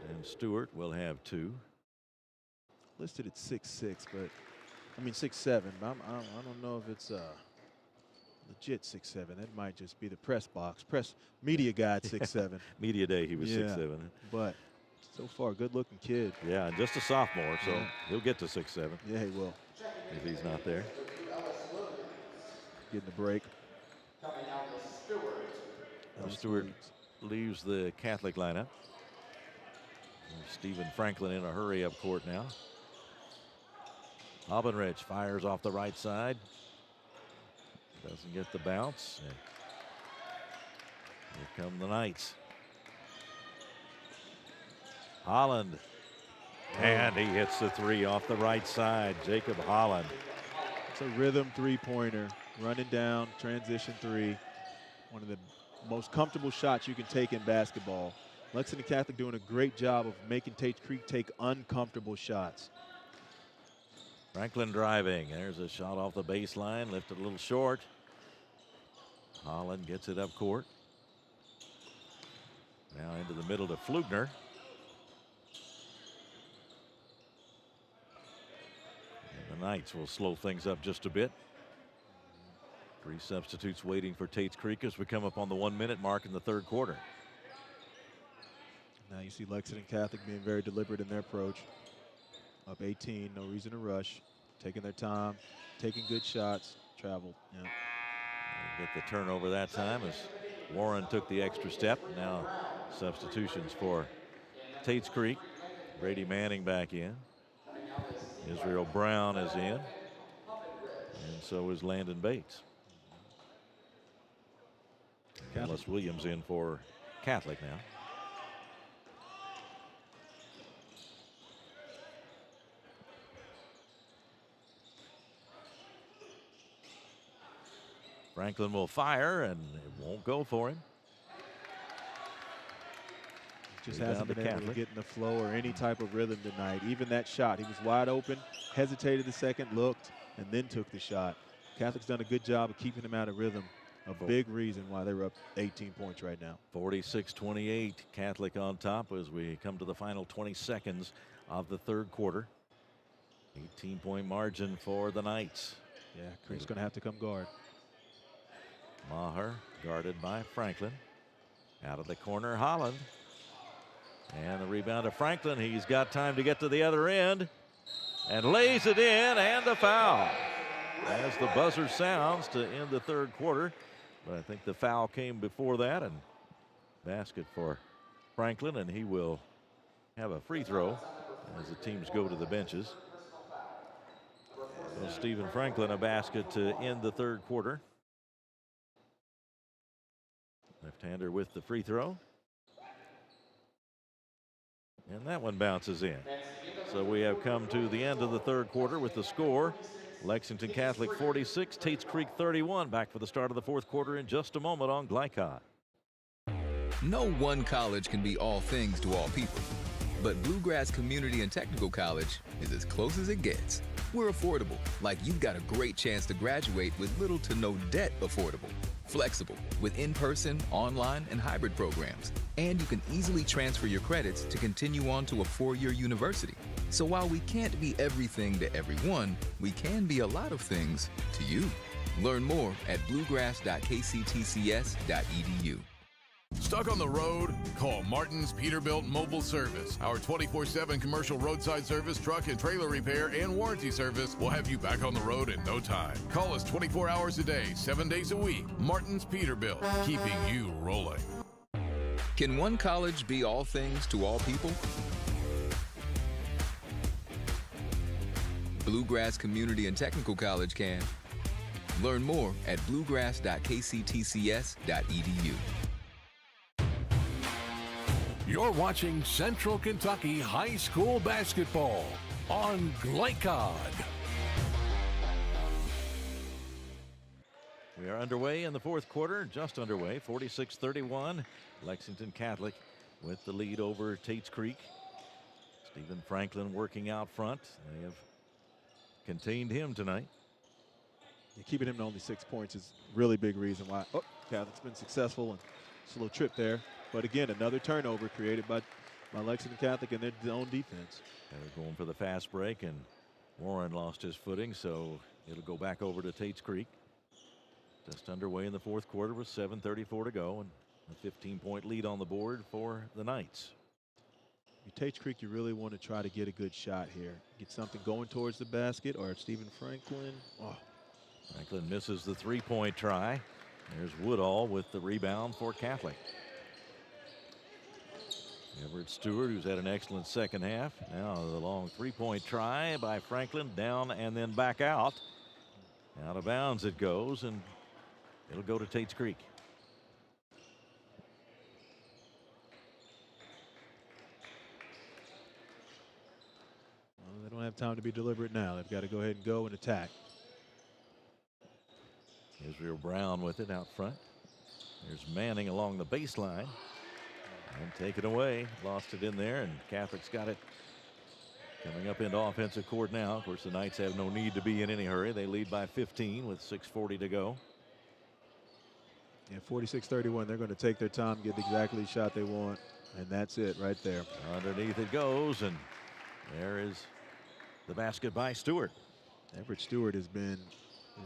And Stewart will have two. Listed at 6'6", but I mean 6'7". I don't know if it's legit 6'7". That might just be the press box. Press media guide 6'7". Media day he was 6'7". But so far, good-looking kid. Yeah, and just a sophomore, so he'll get to 6'7". Yeah, he will. If he's not there. getting the break. Stewart leaves the Catholic lineup. Stephen Franklin in a hurry up court now. Aubenrich fires off the right side. Doesn't get the bounce. And here come the Knights. Holland. And he hits the three off the right side. Jacob Holland. It's a rhythm three-pointer. Running down, transition three. One of the most comfortable shots you can take in basketball. Lexington Catholic doing a great job of making Tates Creek take uncomfortable shots. Franklin driving. There's a shot off the baseline, lifted a little short. Holland gets it up court. Now into the middle to Flugner. And the Knights will slow things up just a bit. 3 substitutes waiting for Tates Creek as we come up on the 1 minute mark in the third quarter. Now you see Lexington Catholic being very deliberate in their approach. Up 18, no reason to rush. Taking their time, taking good shots, travel. Yeah. Get the turnover that time as Warren took the extra step. Now substitutions for Tates Creek. Brady Manning back in. Israel Brown is in. And so is Landon Bates. Ellis Williams in for Catholic now. Franklin will fire, and it won't go for him. Just hasn't been able to get in the flow or any type of rhythm tonight. Even that shot, he was wide open, hesitated a second, looked, and then took the shot. Catholic's done a good job of keeping him out of rhythm. A big reason why they were up 18 points right now. 46-28, Catholic on top as we come to the final 20 seconds of the third quarter. 18-point margin for the Knights. Yeah, Creek's going to have to come guard. Maher guarded by Franklin. Out of the corner, Holland. And the rebound to Franklin. He's got time to get to the other end. And lays it in, and the foul. As the buzzer sounds to end the third quarter. But I think the foul came before that, and basket for Franklin, and he will have a free throw as the teams go to the benches. So Stephen Franklin a basket to end the third quarter. Left-hander with the free throw. And that one bounces in. So we have come to the end of the third quarter with the score. Lexington Catholic 46, Tates Creek 31. Back for the start of the fourth quarter in just a moment on Glycod. No one college can be all things to all people, but Bluegrass Community and Technical College is as close as it gets. We're affordable, like you've got a great chance to graduate with little to no debt. Affordable, flexible, with in-person, online, and hybrid programs. And you can easily transfer your credits to continue on to a 4-year university. So while we can't be everything to everyone, we can be a lot of things to you. Learn more at bluegrass.kctcs.edu. Stuck on the road? Call Martin's Peterbilt Mobile Service. Our 24/7 commercial roadside service, truck and trailer repair, and warranty service will have you back on the road in no time. Call us 24 hours a day, 7 days a week. Martin's Peterbilt, keeping you rolling. Can one college be all things to all people? Bluegrass Community and Technical College can. Learn more at bluegrass.kctcs.edu. You're watching Central Kentucky High School Basketball on Glycod. We are underway in the fourth quarter, just underway, 46-31. Lexington Catholic with the lead over Tates Creek. Stephen Franklin working out front. They have contained him tonight. Yeah, keeping him to only 6 points is really big reason why Catholic's been successful, and it's a little trip there. But again, another turnover created by Lexington Catholic and their own defense. They're going for the fast break, and Warren lost his footing, so it'll go back over to Tates Creek. Just underway in the fourth quarter with 7:34 to go, and a 15-point lead on the board for the Knights. Tates Creek, you really want to try to get a good shot here. Get something going towards the basket, or Stephen Franklin. Oh, Franklin misses the three-point try. There's Woodall with the rebound for Catholic. Everett Stewart, who's had an excellent second half. Now the long three-point try by Franklin, down and then back out. Out of bounds it goes, and it'll go to Tates Creek. Well, they don't have time to be deliberate now. They've got to go ahead and go and attack. Israel Brown with it out front. There's Manning along the baseline. And take it away. Lost it in there, and Catholic's got it coming up into offensive court now. Of course, the Knights have no need to be in any hurry. They lead by 15 with 6:40 to go. Yeah, 46-31. They're going to take their time, get exactly the shot they want, and that's it right there. Underneath it goes, and there is the basket by Stewart. Everett Stewart has been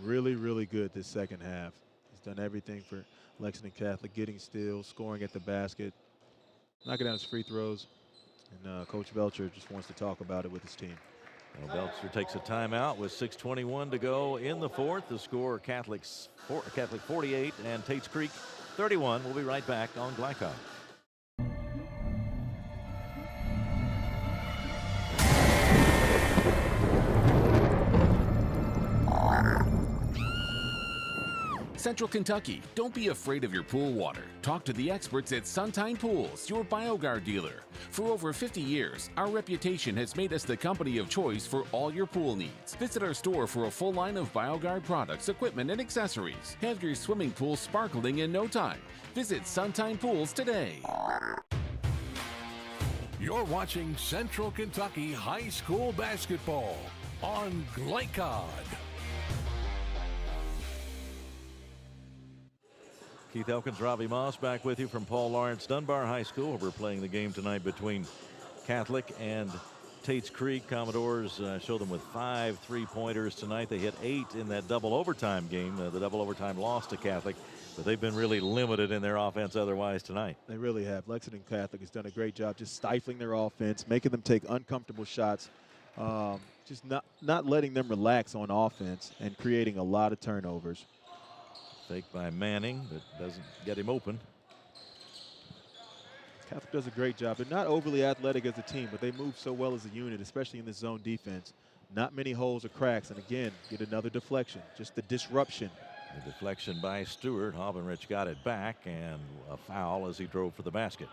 really, really good this second half. He's done everything for Lexington Catholic, getting steals, scoring at the basket, knocking down his free throws, and Coach Belcher just wants to talk about it with his team. Well, Belcher takes a timeout with 6:21 to go in the fourth. The score, Catholic 48 and Tates Creek 31. We'll be right back on Glycod. Central Kentucky, don't be afraid of your pool water. Talk to the experts at Suntine Pools, your BioGuard dealer. For over 50 years, our reputation has made us the company of choice for all your pool needs. Visit our store for a full line of BioGuard products, equipment, and accessories. Have your swimming pool sparkling in no time. Visit Suntine Pools today. You're watching Central Kentucky High School Basketball on Glycod. Keith Elkins, Robbie Moss back with you from Paul Lawrence Dunbar High School. We're playing the game tonight between Catholic and Tates Creek. Commodores showed them with 5 3-pointers tonight. They hit 8 in that double overtime game. The double overtime loss to Catholic, but they've been really limited in their offense otherwise tonight. They really have. Lexington Catholic has done a great job just stifling their offense, making them take uncomfortable shots, just not letting them relax on offense and creating a lot of turnovers. Fake by Manning, but doesn't get him open. Catholic does a great job. They're not overly athletic as a team, but they move so well as a unit, especially in this zone defense. Not many holes or cracks, and again, get another deflection. Just the disruption. The deflection by Stewart. Haubenrich got it back, and a foul as he drove for the basket.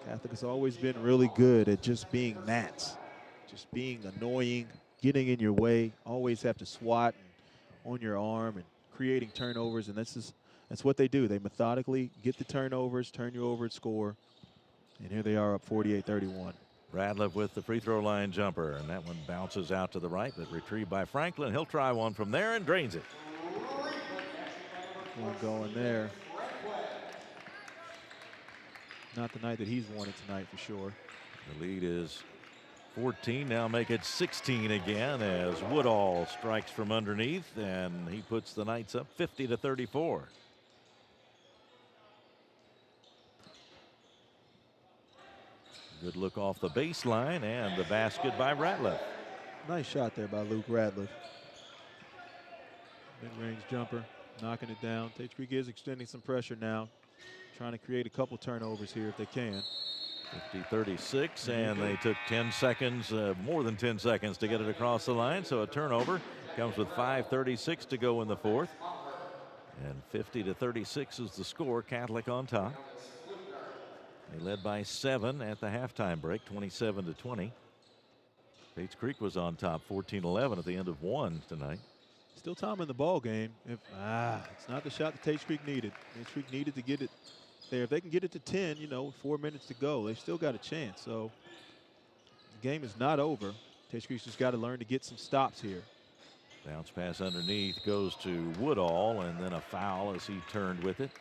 Catholic has always been really good at just being gnats, just being annoying, getting in your way. Always have to swat on your arm and creating turnovers, and that's what they do. They methodically get the turnovers, turn you over and score, and here they are up 48-31. Radliff with the free throw line jumper, and that one bounces out to the right, but retrieved by Franklin. He'll try one from there and drains it. One going there. Not the night that he's wanted tonight for sure. The lead is 14, now make it 16 again as Woodall strikes from underneath, and he puts the Knights up 50-34. Good look off the baseline, and the basket by Radliff. Nice shot there by Luke Radliff. Mid-range jumper, knocking it down. Tates Creek is extending some pressure now, trying to create a couple turnovers here if they can. 50-36, and they took 10 seconds, more than 10 seconds to get it across the line. So a turnover comes with 5:36 to go in the fourth. And 50-36 is the score. Catholic on top. They led by 7 at the halftime break, 27-20. Tates Creek was on top, 14-11 at the end of 1 tonight. Still time in the ball game. It's not the shot that Tates Creek needed. Tates Creek needed to get it there. If they can get it to 10, 4 minutes to go, they've still got a chance. So the game is not over. Tates Creek's just got to learn to get some stops here. Bounce pass underneath goes to Woodall, and then a foul as he turned with it.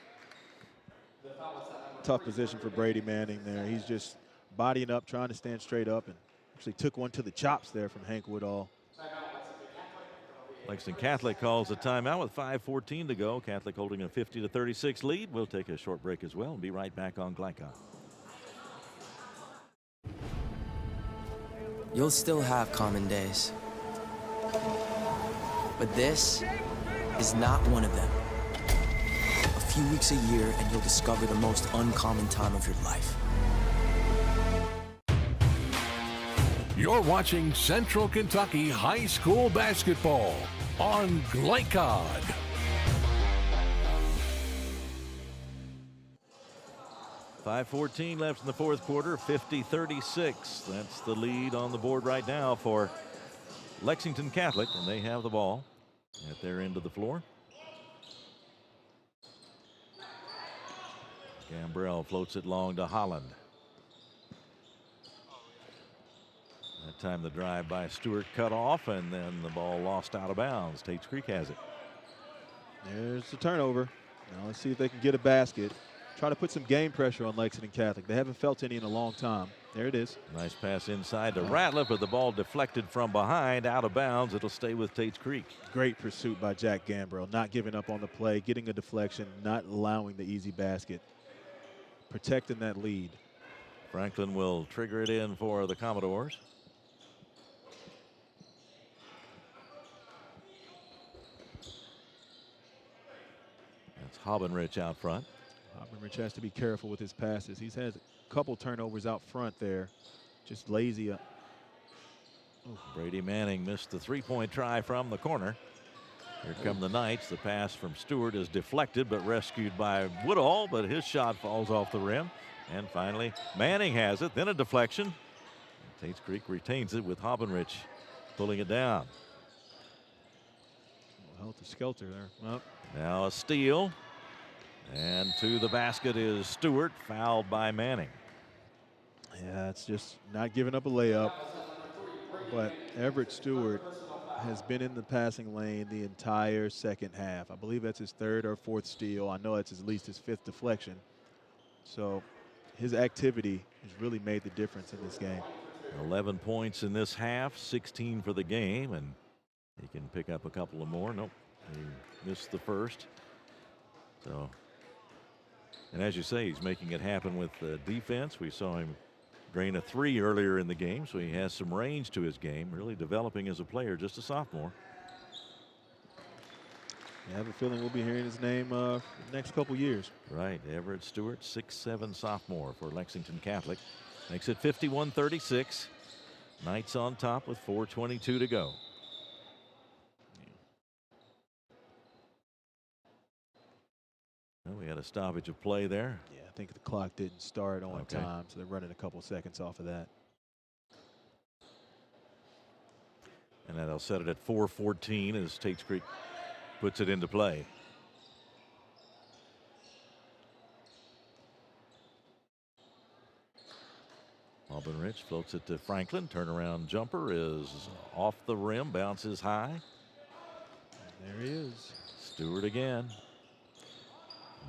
Tough position for Brady Manning there. He's just bodying up, trying to stand straight up, and actually took one to the chops there from Hank Woodall. Lexington Catholic calls a timeout with 5:14 to go. Catholic holding a 50-36 lead. We'll take a short break as well and be right back on Glycod. You'll still have common days. But this is not one of them. A few weeks a year and you'll discover the most uncommon time of your life. You're watching Central Kentucky High School Basketball on Glycod. .5:14 left in the fourth quarter, 50-36. That's the lead on the board right now for Lexington Catholic, and they have the ball at their end of the floor. Gambrell floats it long to Holland. That time the drive by Stewart cut off, and then the ball lost out of bounds. Tates Creek has it. There's the turnover. Now let's see if they can get a basket. Try to put some game pressure on Lexington Catholic. They haven't felt any in a long time. There it is. Nice pass inside to Ratliff, but the ball deflected from behind, out of bounds. It'll stay with Tates Creek. Great pursuit by Jack Gambrell, not giving up on the play, getting a deflection, not allowing the easy basket, protecting that lead. Franklin will trigger it in for the Commodores. That's Hobbenrich out front. Hobbenrich has to be careful with his passes. He's had a couple turnovers out front there. Just lazy. Brady Manning missed the three-point try from the corner. Here come the Knights. The pass from Stewart is deflected but rescued by Woodall, but his shot falls off the rim. And finally, Manning has it, then a deflection. Tates Creek retains it with Hobbenrich pulling it down. Helter-skelter there. Well. Now a steal. And to the basket is Stewart, fouled by Manning. Yeah, it's just not giving up a layup. But Everett Stewart has been in the passing lane the entire second half. I believe that's his third or fourth steal. I know it's at least his fifth deflection. So his activity has really made the difference in this game. 11 points in this half, 16 for the game, and he can pick up a couple of more. Nope, he missed the first. So, and as you say, he's making it happen with defense. We saw him drain a three earlier in the game, so he has some range to his game, really developing as a player, just a sophomore. I have a feeling we'll be hearing his name the next couple years. Right, Everett Stewart, 6'7" sophomore for Lexington Catholic. Makes it 51-36. Knights on top with 4:22 to go. Well, we had a stoppage of play there. Yeah, I think the clock didn't start on time, so they're running a couple seconds off of that. And that'll set it at 4:14 as Tates Creek puts it into play. Hobbenrich floats it to Franklin. Turnaround jumper is off the rim, bounces high. There he is. Stewart again.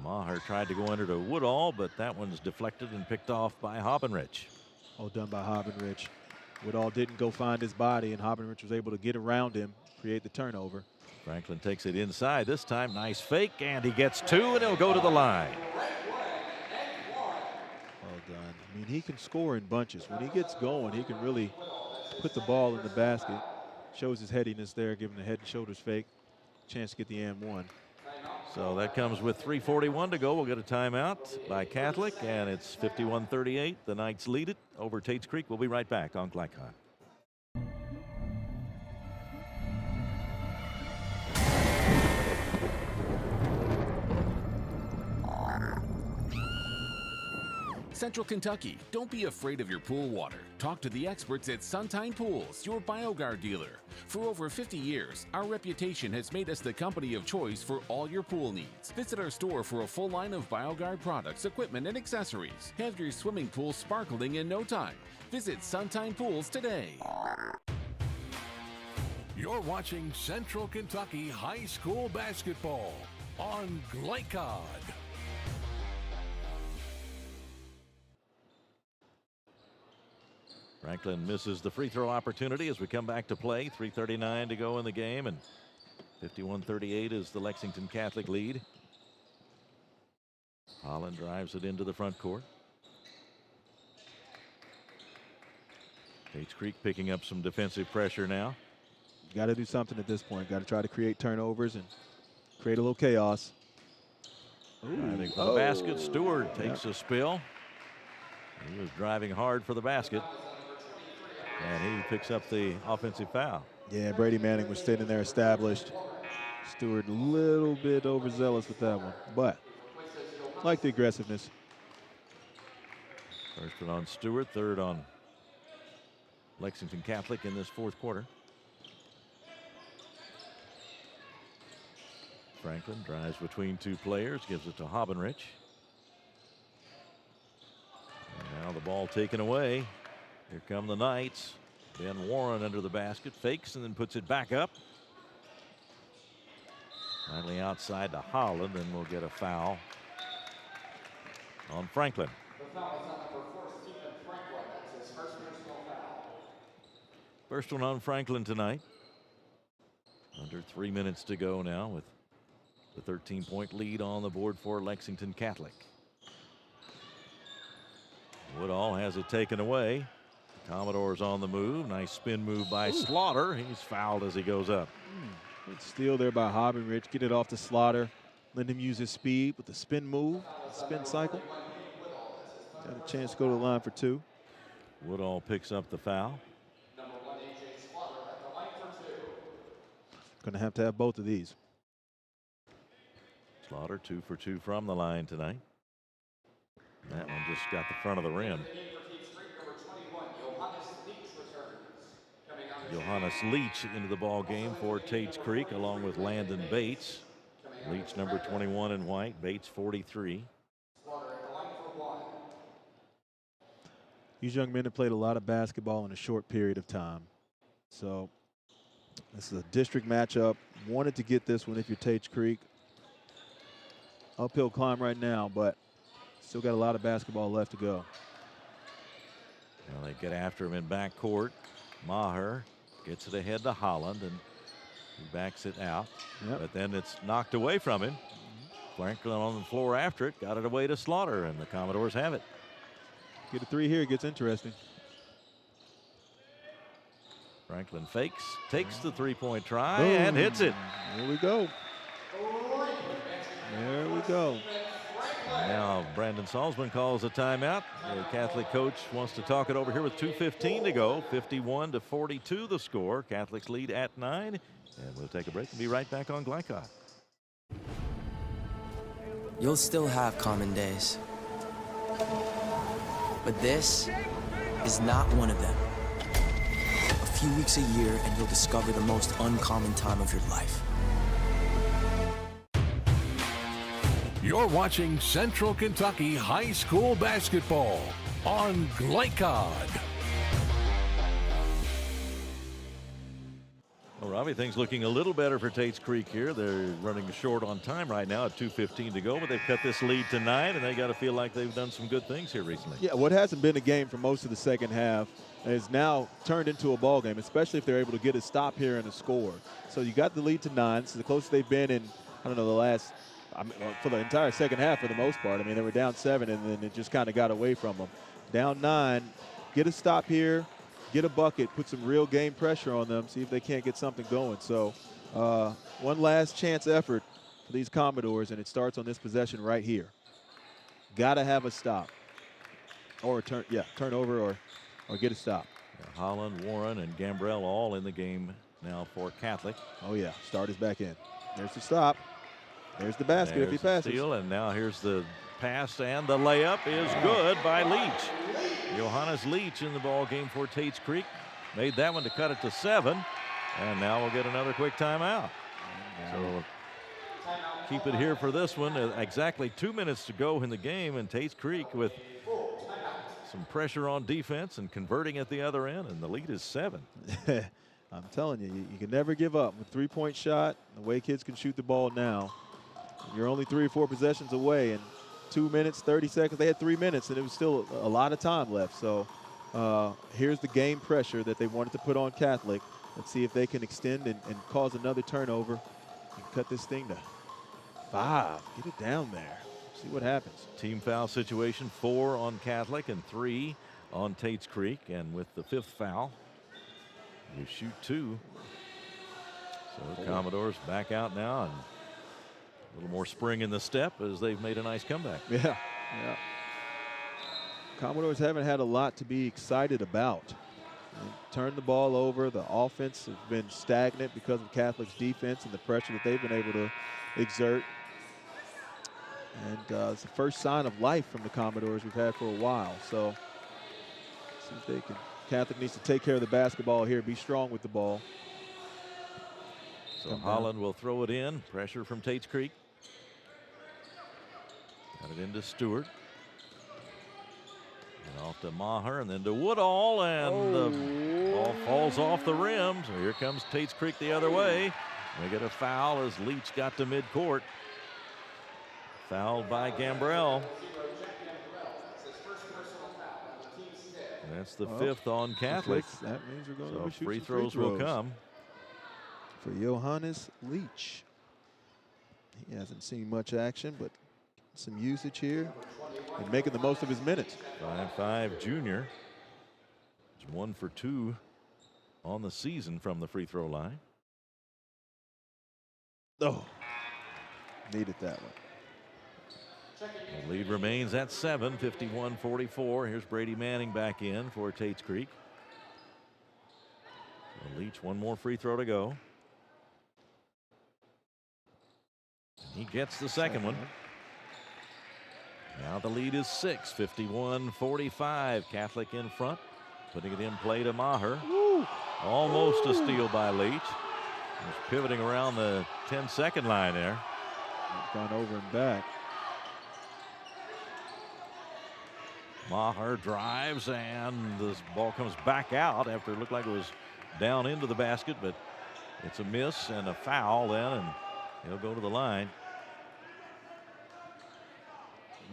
Maher tried to go under to Woodall, but that one's deflected and picked off by Hobbenrich. All done by Hobbenrich. Woodall didn't go find his body, and Hobbenrich was able to get around him, create the turnover. Franklin takes it inside this time. Nice fake, and he gets two, and he'll go to the line. Well done. I mean, he can score in bunches. When he gets going, he can really put the ball in the basket. Shows his headiness there, giving the head and shoulders fake. Chance to get the and one. So that comes with 3:41 to go. We'll get a timeout by Catholic, and it's 51-38. The Knights lead it over Tates Creek. We'll be right back on Glycod. Central Kentucky, don't be afraid of your pool water. Talk to the experts at Suntine Pools, your BioGuard dealer. For over 50 years, our reputation has made us the company of choice for all your pool needs. Visit our store for a full line of BioGuard products, equipment, and accessories. Have your swimming pool sparkling in no time. Visit Suntine Pools today. You're watching Central Kentucky High School Basketball on Glycod. Franklin misses the free throw opportunity as we come back to play. 3:39 to go in the game, and 51-38 is the Lexington Catholic lead. Holland drives it into the front court. Tates Creek picking up some defensive pressure now. Got to do something at this point. Got to try to create turnovers and create a little chaos. Driving for the basket. Stewart takes a spill. He was driving hard for the basket. And he picks up the offensive foul. Yeah, Brady Manning was standing there established. Stewart a little bit overzealous with that one, but like the aggressiveness. First one on Stewart, third on Lexington Catholic in this fourth quarter. Franklin drives between two players, gives it to Hobbenrich. And now the ball taken away. Here come the Knights. Ben Warren under the basket, fakes and then puts it back up. Finally outside to Holland, and we'll get a foul on Franklin. The foul is on number 4, Stephen Franklin. That's his first personal foul. First one on Franklin tonight. Under 3 minutes to go now with the 13-point lead on the board for Lexington Catholic. Woodall has it taken away. Commodores on the move. Nice spin move by Slaughter. He's fouled as he goes up. Good steal there by Hobbenrich. Get it off to Slaughter. Let him use his speed with the spin move, spin cycle. Got a chance to go to the line for 2. Woodall picks up the foul. Number 1, A.J. Slaughter at the line for 2. Going to have both of these. Slaughter 2 for 2 from the line tonight. That one just got the front of the rim. Johannes Leach into the ball game for Tates Creek along with Landon Bates. Leach number 21 in white, Bates 43. These young men have played a lot of basketball in a short period of time. So this is a district matchup. Wanted to get this one if you're Tates Creek. Uphill climb right now, but still got a lot of basketball left to go. Well, they get after him in backcourt. Maher gets it ahead to Holland, and he backs it out. But then it's knocked away from him. Franklin on the floor after it, got it away to Slaughter, and the Commodores have it. Get a 3 here, it gets interesting. Franklin fakes, takes the three-point try, and hits it. There we go. There we go. Now Brandon Salzman calls a timeout. The Catholic coach wants to talk it over here with 2:15 to go. 51-42 the score. Catholic's lead at 9. And we'll take a break and be right back on Glycod. You'll still have common days. But this is not one of them. A few weeks a year and you'll discover the most uncommon time of your life. You're watching Central Kentucky High School Basketball on Glycod. Well, Robbie, things looking a little better for Tates Creek here. They're running short on time right now at 2:15 to go, but they've cut this lead tonight, and they got to feel like they've done some good things here recently. Yeah, what hasn't been a game for most of the second half is now turned into a ball game, especially if they're able to get a stop here and a score. So you got the lead to 9. It's the closest they've been in, I don't know, the last – for the entire second half for the most part. I mean, they were down 7, and then it just kind of got away from them. Down 9, get a stop here, get a bucket, put some real game pressure on them, see if they can't get something going. So one last chance effort for these Commodores, and it starts on this possession right here. Got to have a stop. Or a turnover or get a stop. Yeah, Holland, Warren, and Gambrell all in the game now for Catholic. Oh, yeah, start is back in. There's the stop. There's the basket. There's if he passes. Steal, and now here's the pass, and the layup is good by Leach. Johannes Leach in the ball game for Tates Creek. Made that one to cut it to 7, and now we'll get another quick timeout. So keep it here for this one. Exactly 2 minutes to go in the game, and Tates Creek with some pressure on defense and converting at the other end, and the lead is 7. I'm telling you, you can never give up. With 3-point shot, the way kids can shoot the ball now, you're only 3 or 4 possessions away, and 2 minutes, 30 seconds. They had 3 minutes, and it was still a lot of time left. So here's the game pressure that they wanted to put on Catholic. Let's see if they can extend and cause another turnover and cut this thing to 5. Get it down there. See what happens. Team foul situation, 4 on Catholic and 3 on Tates Creek. And with the 5th foul, you shoot 2 So Commodores back out now, and a little more spring in the step as they've made a nice comeback. Yeah. Commodores haven't had a lot to be excited about. They turned the ball over. The offense has been stagnant because of Catholic's defense and the pressure that they've been able to exert. And it's the first sign of life from the Commodores we've had for a while. So see if they can. Catholic needs to take care of the basketball here, be strong with the ball. So Holland will throw it in. Pressure from Tates Creek. Got it into Stewart. And off to Maher, and then to Woodall, and the ball falls off the rim. So here comes Tates Creek the other way. They get a foul as Leach got to midcourt. Fouled by Gambrell. And that's the fifth on Catholic. That means we're going to so free throws will come. For Johannes Leach. He hasn't seen much action, but some usage here and making the most of his minutes. 5'5" junior. He's 1 for 2 on the season from the free throw line. Oh, needed that one. The lead remains at 7, 51-44. Here's Brady Manning back in for Tates Creek. So Leach, one more free throw to go. He gets the second one. Now the lead is 6, 51-45. Catholic in front, putting it in play to Maher. Almost a steal by Leach. He's pivoting around the 10-second line there. Gone over and back. Maher drives, and this ball comes back out after it looked like it was down into the basket, but it's a miss and a foul then, and he'll go to the line.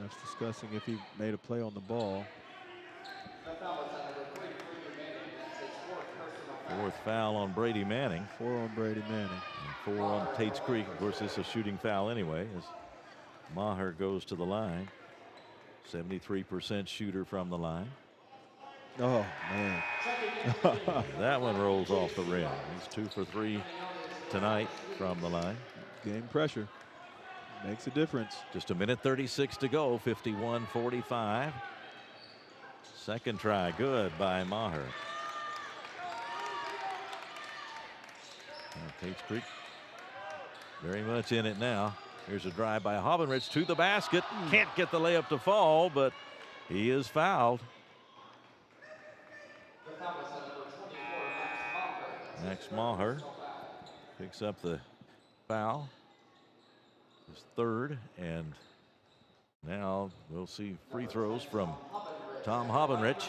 Ref's discussing if he made a play on the ball. Fourth foul on Brady Manning. 4 on Brady Manning. And 4 on Tates Creek. Of course, this is a shooting foul anyway, as Maher goes to the line. 73% shooter from the line. Oh, man. That one rolls off the rim. He's 2 for 3 tonight from the line. Game pressure. Makes a difference. Just a minute 36 to go, 51-45. Second try, good by Maher. Tates Creek very much in it now. Here's a drive by Habenrich to the basket. Can't get the layup to fall, but he is fouled. Max Maher picks up the foul. His third, and now we'll see free throws from Tom Habenrich.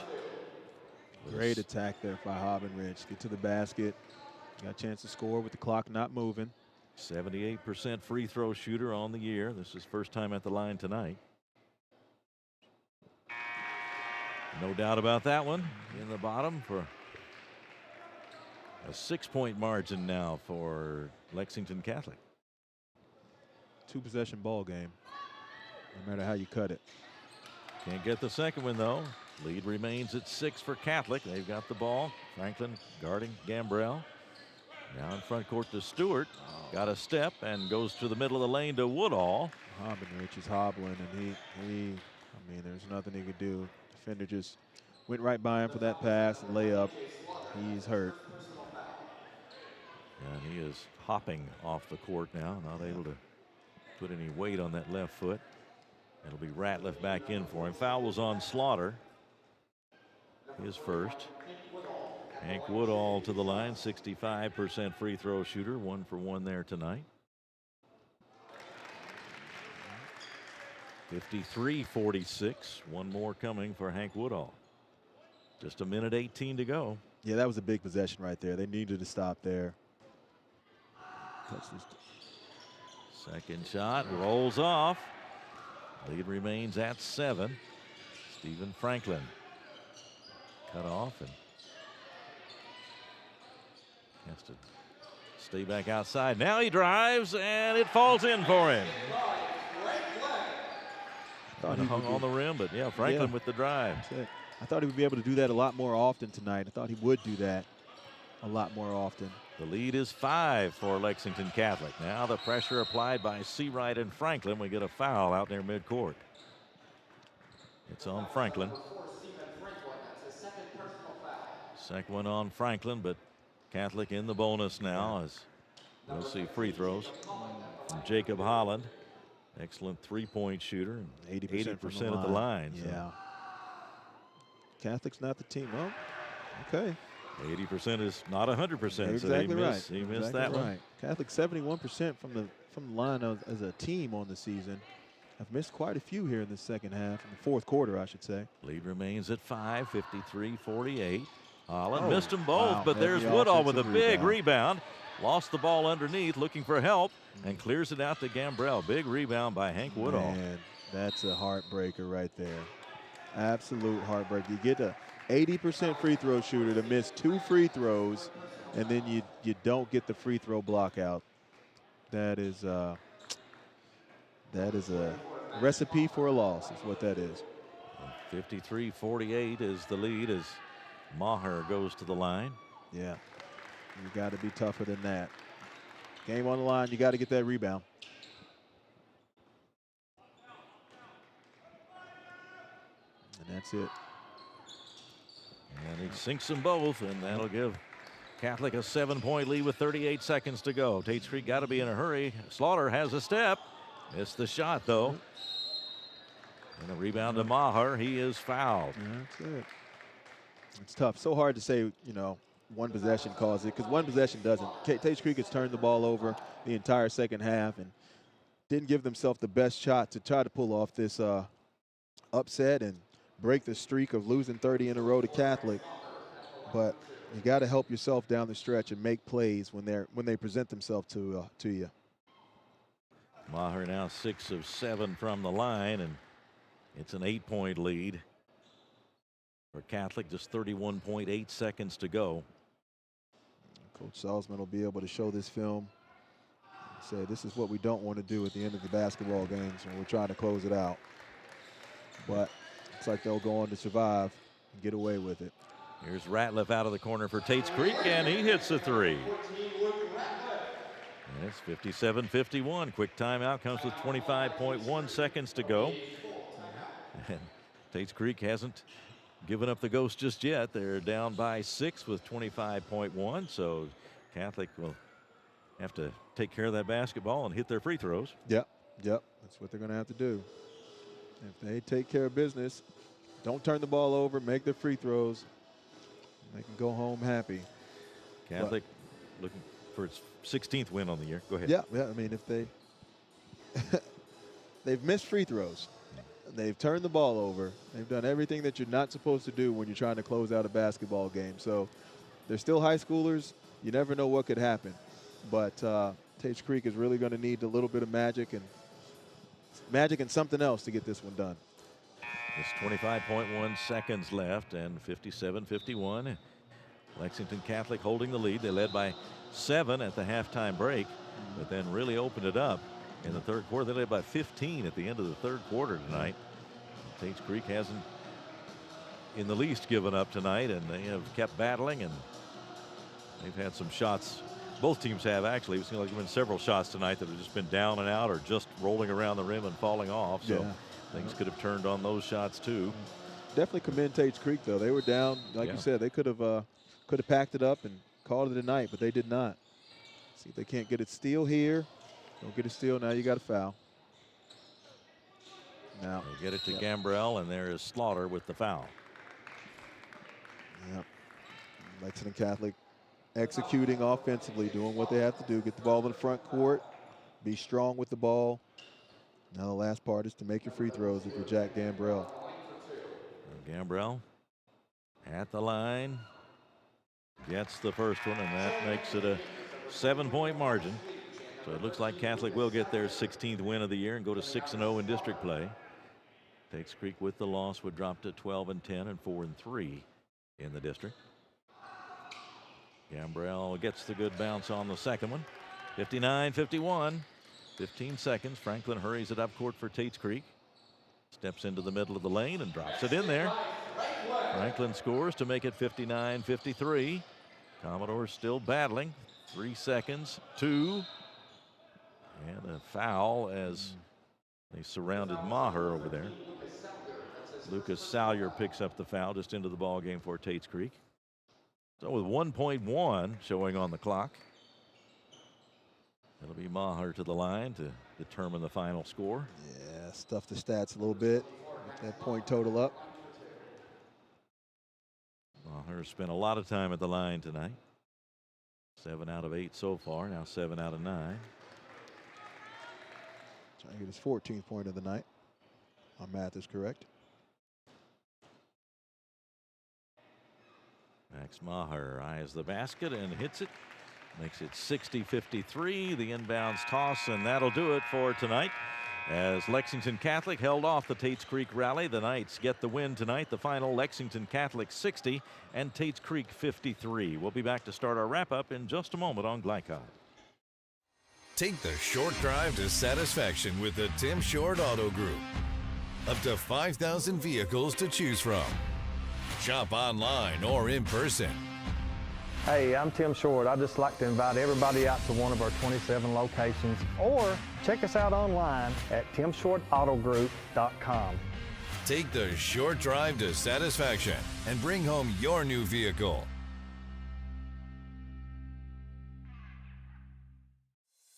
Great attack there by Habenrich. Get to the basket. Got a chance to score with the clock not moving. 78% free throw shooter on the year. This is first time at the line tonight. No doubt about that one. In the bottom for a 6-point margin now for Lexington Catholic. 2-possession ball game, no matter how you cut it. Can't get the second one though. Lead remains at 6 for Catholic. They've got the ball. Franklin guarding Gambrell. Now in front court to Stewart. Got a step and goes to the middle of the lane to Woodall. Habenrich is hobbling, and I mean, there's nothing he could do. Defender just went right by him for that pass and layup. He's hurt. And he is hopping off the court now, not able to put any weight on that left foot. It'll be Ratliff back in for him. Foul was on Slaughter. His first. Hank Woodall to the line, 65% free throw shooter, 1 for 1 there tonight. 53-46, one more coming for Hank Woodall. Just a minute 18 to go. Yeah, that was a big possession right there. They needed to stop there. Second shot rolls off. Lead remains at 7. Stephen Franklin cut off and has to stay back outside. Now he drives and it falls in for him. Thought he hung on the rim, but yeah, Franklin with the drive. I thought he would be able to do that a lot more often tonight. I thought he would do that a lot more often. The lead is 5 for Lexington Catholic. Now the pressure applied by Seawright and Franklin. We get a foul out near midcourt. It's on Franklin. Second one on Franklin, but Catholic in the bonus now as we'll see free throws from Jacob Holland. Excellent three-point shooter. 80% at the line. Yeah. So. Catholic's not the team. Well, okay. 80% is not 100%. Exactly So he right. missed Exactly that one. Right. Catholic 71% from the line as a team on the season. I've missed quite a few here in the second half, in the fourth quarter, I should say. Lead remains at 5, 53-48. Holland missed them both, wow. but there's Woodall with a big rebound. Lost the ball underneath, looking for help, and clears it out to Gambrell. Big rebound by Hank Woodall. Man, that's a heartbreaker right there. Absolute heartbreaker. You get a 80% free throw shooter to miss 2 free throws, and then you don't get the free throw block out. That is a recipe for a loss, is what that is. 53-48 is the lead as Maher goes to the line. Yeah, you got to be tougher than that. Game on the line, you got to get that rebound. And that's it. And he sinks them both, and that'll give Catholic a 7-point lead with 38 seconds to go. Tates Creek got to be in a hurry. Slaughter has a step. Missed the shot, though. And a rebound to Maher. He is fouled. That's it. It's tough. So hard to say, one possession caused it, because one possession doesn't. Tates Creek has turned the ball over the entire second half and didn't give themselves the best shot to try to pull off this upset and break the streak of losing 30 in a row to Catholic. But you got to help yourself down the stretch and make plays when they present themselves to you. Maher now 6 of 7 from the line, and it's an 8-point lead for Catholic. Just 31.8 seconds to go. Coach Salzman will be able to show this film and say this is what we don't want to do at the end of the basketball games when we're trying to close it out. But looks like they'll go on to survive and get away with it. Here's Ratliff out of the corner for Tates Creek, and he hits a 3. And it's 57-51. Quick timeout comes with 25.1 seconds to go. And Tates Creek hasn't given up the ghost just yet. They're down by 6 with 25.1. So Catholic will have to take care of that basketball and hit their free throws. Yep. That's what they're going to have to do. If they take care of business, don't turn the ball over, make their free throws, they can go home happy. Catholic looking for its 16th win on the year. Go ahead. Yeah. I mean, if they've missed free throws, they've turned the ball over, they've done everything that you're not supposed to do when you're trying to close out a basketball game. So they're still high schoolers. You never know what could happen. But Tates Creek is really going to need a little bit of magic and something else to get this one done. It's 25.1 seconds left, and 57-51. Lexington Catholic holding the lead. They led by 7 at the halftime break, but then really opened it up in the third quarter. They led by 15 at the end of the third quarter tonight. Tates Creek hasn't in the least given up tonight, and they have kept battling, and they've had some shots. Both teams have, actually. It seems like there have been several shots tonight that have just been down and out or just rolling around the rim and falling off. So things could have turned on those shots too. Definitely commend Tates Creek, though. They were down, like you said. They could have packed it up and called it a night, but they did not. See if they can't get a steal here. Don't get a steal. Now you got a foul. Now they get it to Gambrell, and there is Slaughter with the foul. Yep. Lexington Catholic executing offensively, doing what they have to do. Get the ball in the front court. Be strong with the ball. Now the last part is to make your free throws if you're Jack Gambrell. Gambrell at the line. Gets the first one, and that makes it a 7-point margin. So it looks like Catholic will get their 16th win of the year and go to 6-0 in district play. Tates Creek with the loss would drop to 12-10 and 4-3 in the district. Gambrell gets the good bounce on the second one. 59-51. 15 seconds. Franklin hurries it up court for Tates Creek. Steps into the middle of the lane and drops it in there. Franklin scores to make it 59-53. Commodores still battling. 3 seconds, 2, and a foul as they surrounded Maher over there. Lucas Salyer picks up the foul just into the ball game for Tates Creek. So with 1.1 showing on the clock, it'll be Maher to the line to determine the final score. Yeah, stuff the stats a little bit. Get that point total up. Maher spent a lot of time at the line tonight. 7 out of 8 so far, now 7 out of 9. Trying to get his 14th point of the night. My math is correct. Max Maher eyes the basket and hits it. Makes it 60-53. The inbounds toss, and that'll do it for tonight. As Lexington Catholic held off the Tates Creek rally, the Knights get the win tonight. The final, Lexington Catholic 60 and Tates Creek 53. We'll be back to start our wrap-up in just a moment on Glycod. Take the short drive to satisfaction with the Tim Short Auto Group. Up to 5,000 vehicles to choose from. Shop online or in person. Hey, I'm Tim Short. I'd just like to invite everybody out to one of our 27 locations, or check us out online at timshortautogroup.com. Take the short drive to satisfaction and bring home your new vehicle.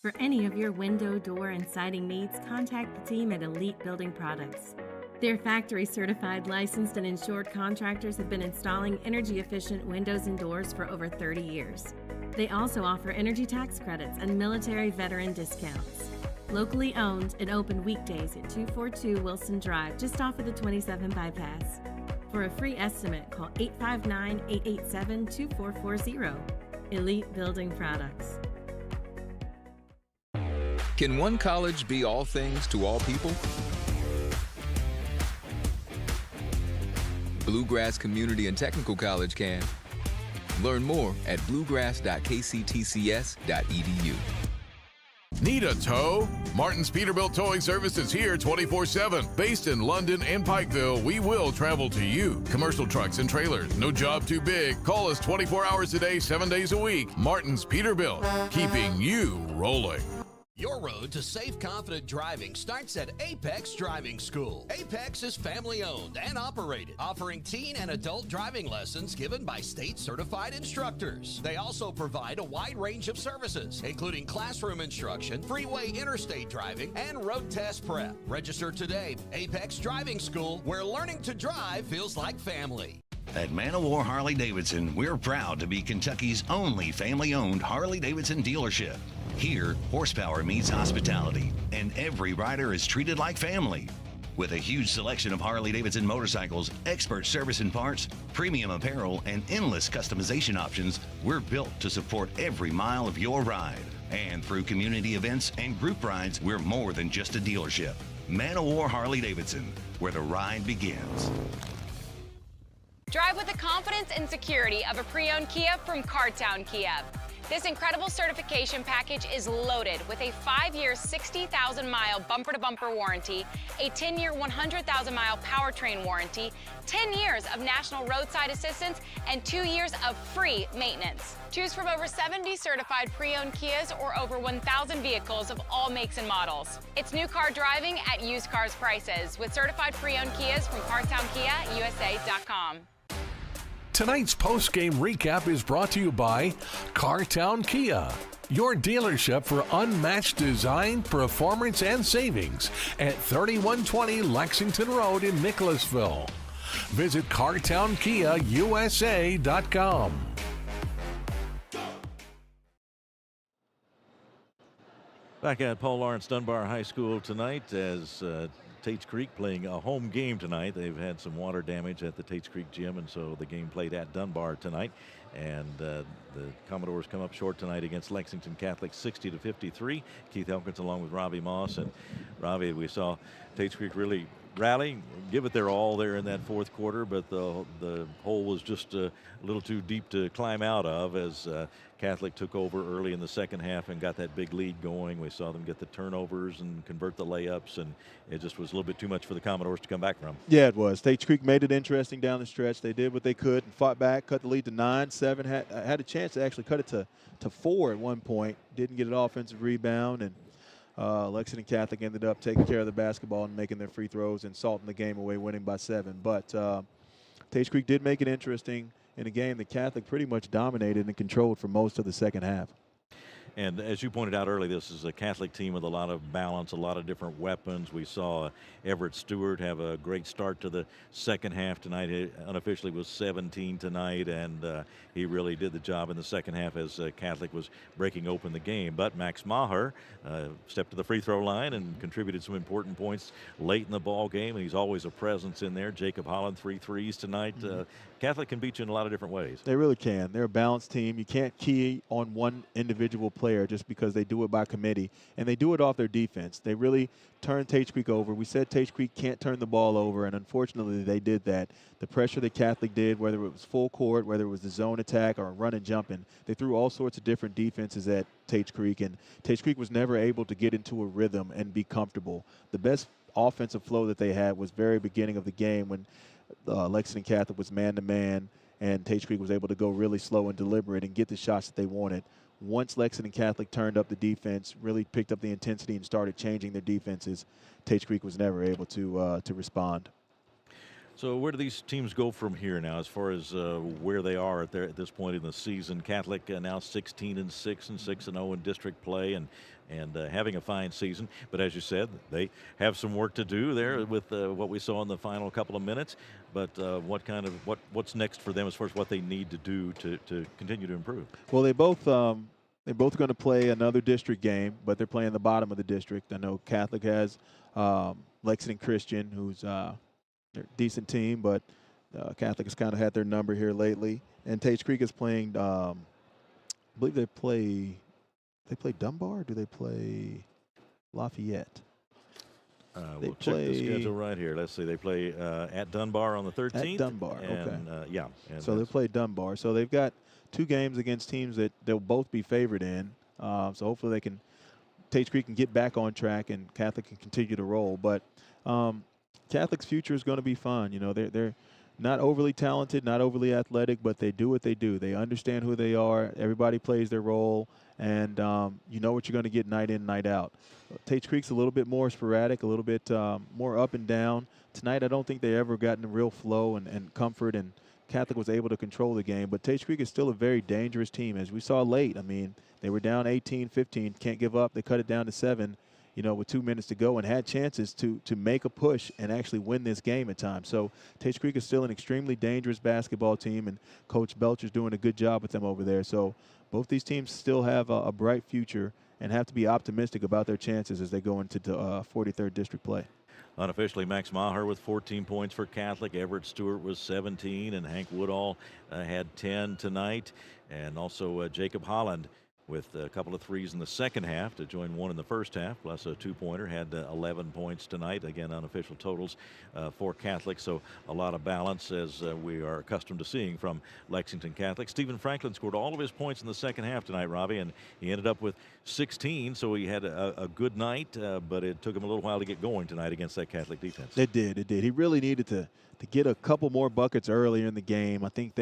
For any of your window, door, and siding needs, contact the team at Elite Building Products. Their factory-certified, licensed, and insured contractors have been installing energy-efficient windows and doors for over 30 years. They also offer energy tax credits and military veteran discounts. Locally owned and open weekdays at 242 Wilson Drive, just off of the 27 bypass. For a free estimate, call 859-887-2440. Elite Building Products. Can one college be all things to all people? Bluegrass Community and Technical College can. Learn more at bluegrass.kctcs.edu. Need a tow? Martin's Peterbilt Towing Service is here 24/7. Based in London and Pikeville, we will travel to you. Commercial trucks and trailers, no job too big. Call us 24 hours a day, 7 days a week. Martin's Peterbilt, keeping you rolling. Your road to safe, confident driving starts at Apex Driving School. Apex is family-owned and operated, offering teen and adult driving lessons given by state-certified instructors. They also provide a wide range of services, including classroom instruction, freeway interstate driving, and road test prep. Register today. Apex Driving School, where learning to drive feels like family. At Man of War Harley-Davidson, we're proud to be Kentucky's only family-owned Harley-Davidson dealership. Here, horsepower meets hospitality, and every rider is treated like family. With a huge selection of Harley-Davidson motorcycles, expert service and parts, premium apparel, and endless customization options, we're built to support every mile of your ride. And through community events and group rides, we're more than just a dealership. Man of War Harley-Davidson, where the ride begins. Drive with the confidence and security of a pre-owned Kia from Cartown Kia. This incredible certification package is loaded with a 5-year, 60,000-mile bumper-to-bumper warranty, a 10-year, 100,000-mile powertrain warranty, 10 years of national roadside assistance, and 2 years of free maintenance. Choose from over 70 certified pre-owned Kias or over 1,000 vehicles of all makes and models. It's new car driving at used cars prices with certified pre-owned Kias from CartownKiaUSA.com. Tonight's post-game recap is brought to you by Cartown Kia, your dealership for unmatched design, performance, and savings at 3120 Lexington Road in Nicholasville. Visit CartownKiaUSA.com. Back at Paul Lawrence Dunbar High School tonight as Tates Creek playing a home game tonight. They've had some water damage at the Tates Creek gym, and so the game played at Dunbar tonight. And the Commodores come up short tonight against Lexington Catholic 60-53. Keith Elkins along with Robbie Moss. And Robbie, we saw Tates Creek really rally, give it their all there in that fourth quarter, but the hole was just a little too deep to climb out of as Catholic took over early in the second half and got that big lead going. We saw them get the turnovers and convert the layups, and it just was a little bit too much for the Commodores to come back from. Yeah, it was. Tates Creek made it interesting down the stretch. They did what they could and fought back, cut the lead to 9-7, had a chance to actually cut it to 4 at one point. Didn't get an offensive rebound, and Lexington Catholic ended up taking care of the basketball and making their free throws and salting the game away, winning by 7. But Tates Creek did make it interesting in a game that Catholic pretty much dominated and controlled for most of the second half. And as you pointed out early, this is a Catholic team with a lot of balance, a lot of different weapons. We saw Everett Stewart have a great start to the second half tonight. He unofficially was 17 tonight, and he really did the job in the second half as Catholic was breaking open the game. But Max Maher stepped to the free throw line and contributed some important points late in the ball game, and he's always a presence in there. Jacob Holland, 3 threes tonight. Catholic can beat you in a lot of different ways. They really can. They're a balanced team. You can't key on one individual player just because they do it by committee, and they do it off their defense. They really turn Tates Creek over. We said Tates Creek can't turn the ball over, and unfortunately they did that. The pressure that Catholic did, whether it was full court, whether it was the zone attack or run and jumping, they threw all sorts of different defenses at Tates Creek, and Tates Creek was never able to get into a rhythm and be comfortable. The best offensive flow that they had was very beginning of the game when Lexington Catholic was man-to-man, and Tates Creek was able to go really slow and deliberate and get the shots that they wanted. Once Lexington Catholic turned up the defense, really picked up the intensity and started changing their defenses, Tates Creek was never able to respond. So where do these teams go from here now as far as where they are at this point in the season? Catholic now 16-6 and 6-0 in district play and having a fine season. But as you said, they have some work to do there with what we saw in the final couple of minutes. But what's next for them as far as what they need to do to continue to improve? Well, they're both going to play another district game, but they're playing the bottom of the district. I know Catholic has Lexington Christian, who's they're a decent team, but Catholic has kind of had their number here lately. And Tates Creek is playing, I believe they play Dunbar, or do they play Lafayette? We'll check the schedule right here. Let's see. They play at Dunbar on the 13th. At Dunbar, and, okay. Yeah. So they'll play Dunbar. So they've got 2 games against teams that they'll both be favored in. So hopefully Tates Creek can get back on track and Catholic can continue to roll. But Catholic's future is going to be fun. You know, they're not overly talented, not overly athletic, but they do what they do. They understand who they are. Everybody plays their role, and you know what you're going to get night in, night out. Tates Creek's a little bit more sporadic, a little bit more up and down. Tonight, I don't think they ever gotten a real flow and comfort, and Catholic was able to control the game. But Tates Creek is still a very dangerous team, as we saw late. I mean, they were down 18-15, can't give up. They cut it down to 7. You know, with 2 minutes to go, and had chances to make a push and actually win this game at times. So Tates Creek is still an extremely dangerous basketball team, and Coach Belcher's doing a good job with them over there. So both these teams still have a bright future and have to be optimistic about their chances as they go into the 43rd district play. Unofficially, Max Maher with 14 points for Catholic. Everett Stewart was 17, and Hank Woodall had 10 tonight. And also Jacob Holland with a couple of threes in the second half to join 1 in the first half, plus a 2-pointer, had 11 points tonight. Again, unofficial totals for Catholic, so a lot of balance as we are accustomed to seeing from Lexington Catholic. Stephen Franklin scored all of his points in the second half tonight, Robbie, and he ended up with 16, so he had a good night, but it took him a little while to get going tonight against that Catholic defense. It did. He really needed to get a couple more buckets earlier in the game. I think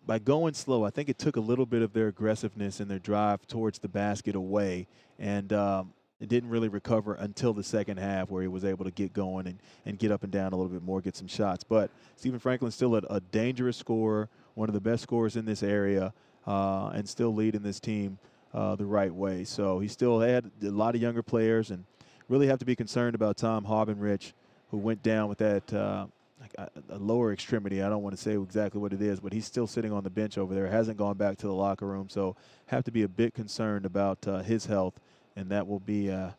by going slow, I think it took a little bit of their aggressiveness and their drive towards the basket away, and it didn't really recover until the second half, where he was able to get going and get up and down a little bit more, get some shots. But Stephen Franklin's still a dangerous scorer, one of the best scorers in this area, and still leading this team the right way. So he still had a lot of younger players, and really have to be concerned about Tom Haubenrich, who went down with that a lower extremity. I don't want to say exactly what it is, but he's still sitting on the bench over there. Hasn't gone back to the locker room, so have to be a bit concerned about his health, and that will be a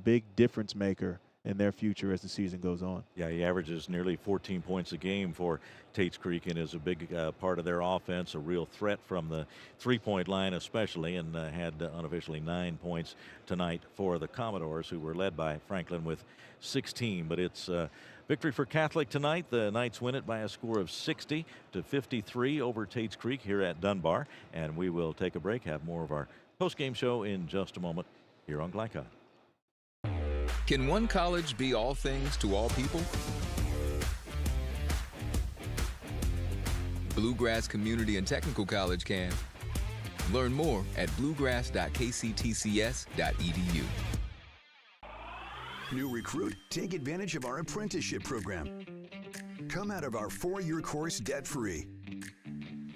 big difference maker in their future as the season goes on. Yeah, he averages nearly 14 points a game for Tates Creek and is a big part of their offense, a real threat from the three-point line especially, and had unofficially 9 points tonight for the Commodores, who were led by Franklin with 16. But it's Victory for Catholic tonight. The Knights win it by a score of 60-53 over Tates Creek here at Dunbar. And we will take a break, have more of our post-game show in just a moment here on Glycod. Can one college be all things to all people? Bluegrass Community and Technical College can. Learn more at bluegrass.kctcs.edu. New recruit, take advantage of our apprenticeship program. Come out of our 4-year course debt-free.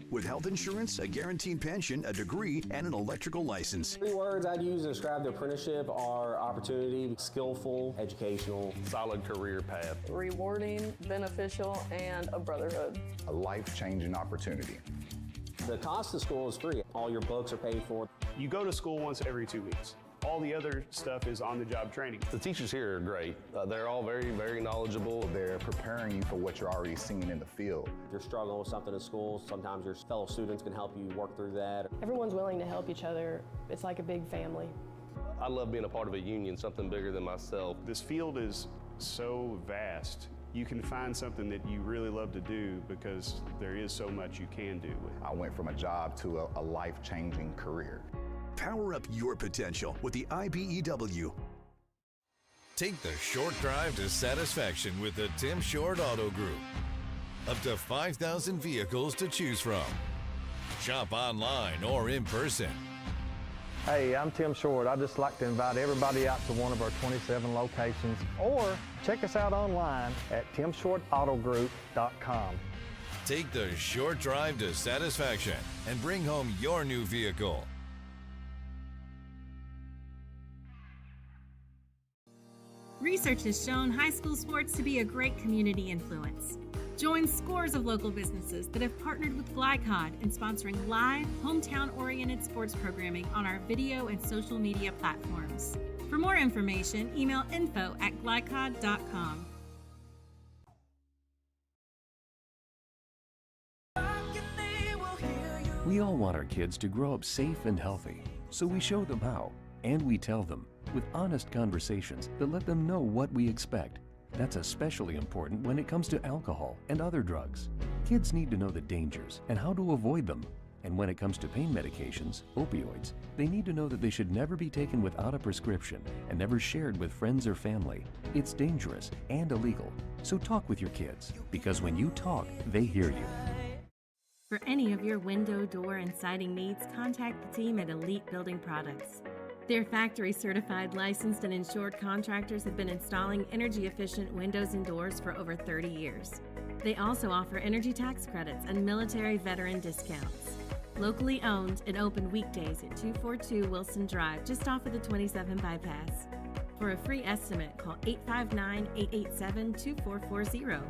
With health insurance, a guaranteed pension, a degree, and an electrical license. 3 words I'd use to describe the apprenticeship are opportunity, skillful, educational, solid career path, rewarding, beneficial, and a brotherhood. A life-changing opportunity. The cost of school is free. All your books are paid for. You go to school once every 2 weeks. All the other stuff is on-the-job training. The teachers here are great. They're all very, very knowledgeable. They're preparing you for what you're already seeing in the field. If you're struggling with something in school, sometimes your fellow students can help you work through that. Everyone's willing to help each other. It's like a big family. I love being a part of a union, something bigger than myself. This field is so vast. You can find something that you really love to do because there is so much you can do. I went from a job to a life-changing career. Power up your potential with the IBEW. Take the short drive to satisfaction with the Tim Short Auto Group. Up to 5,000 vehicles to choose from. Shop online or in person. Hey, I'm Tim Short. I'd just like to invite everybody out to one of our 27 locations, or check us out online at timshortautogroup.com. Take the short drive to satisfaction and bring home your new vehicle. Research has shown high school sports to be a great community influence. Join scores of local businesses that have partnered with Glycod in sponsoring live, hometown-oriented sports programming on our video and social media platforms. For more information, email info@glycod.com. We all want our kids to grow up safe and healthy, so we show them how, and we tell them with honest conversations that let them know what we expect. That's especially important when it comes to alcohol and other drugs. Kids need to know the dangers and how to avoid them. And when it comes to pain medications, opioids, they need to know that they should never be taken without a prescription and never shared with friends or family. It's dangerous and illegal. So talk with your kids, because when you talk, they hear you. For any of your window, door, and siding needs, contact the team at Elite Building Products. Their factory-certified, licensed, and insured contractors have been installing energy-efficient windows and doors for over 30 years. They also offer energy tax credits and military veteran discounts. Locally owned and open weekdays at 242 Wilson Drive, just off of the 27 bypass. For a free estimate, call 859-887-2440.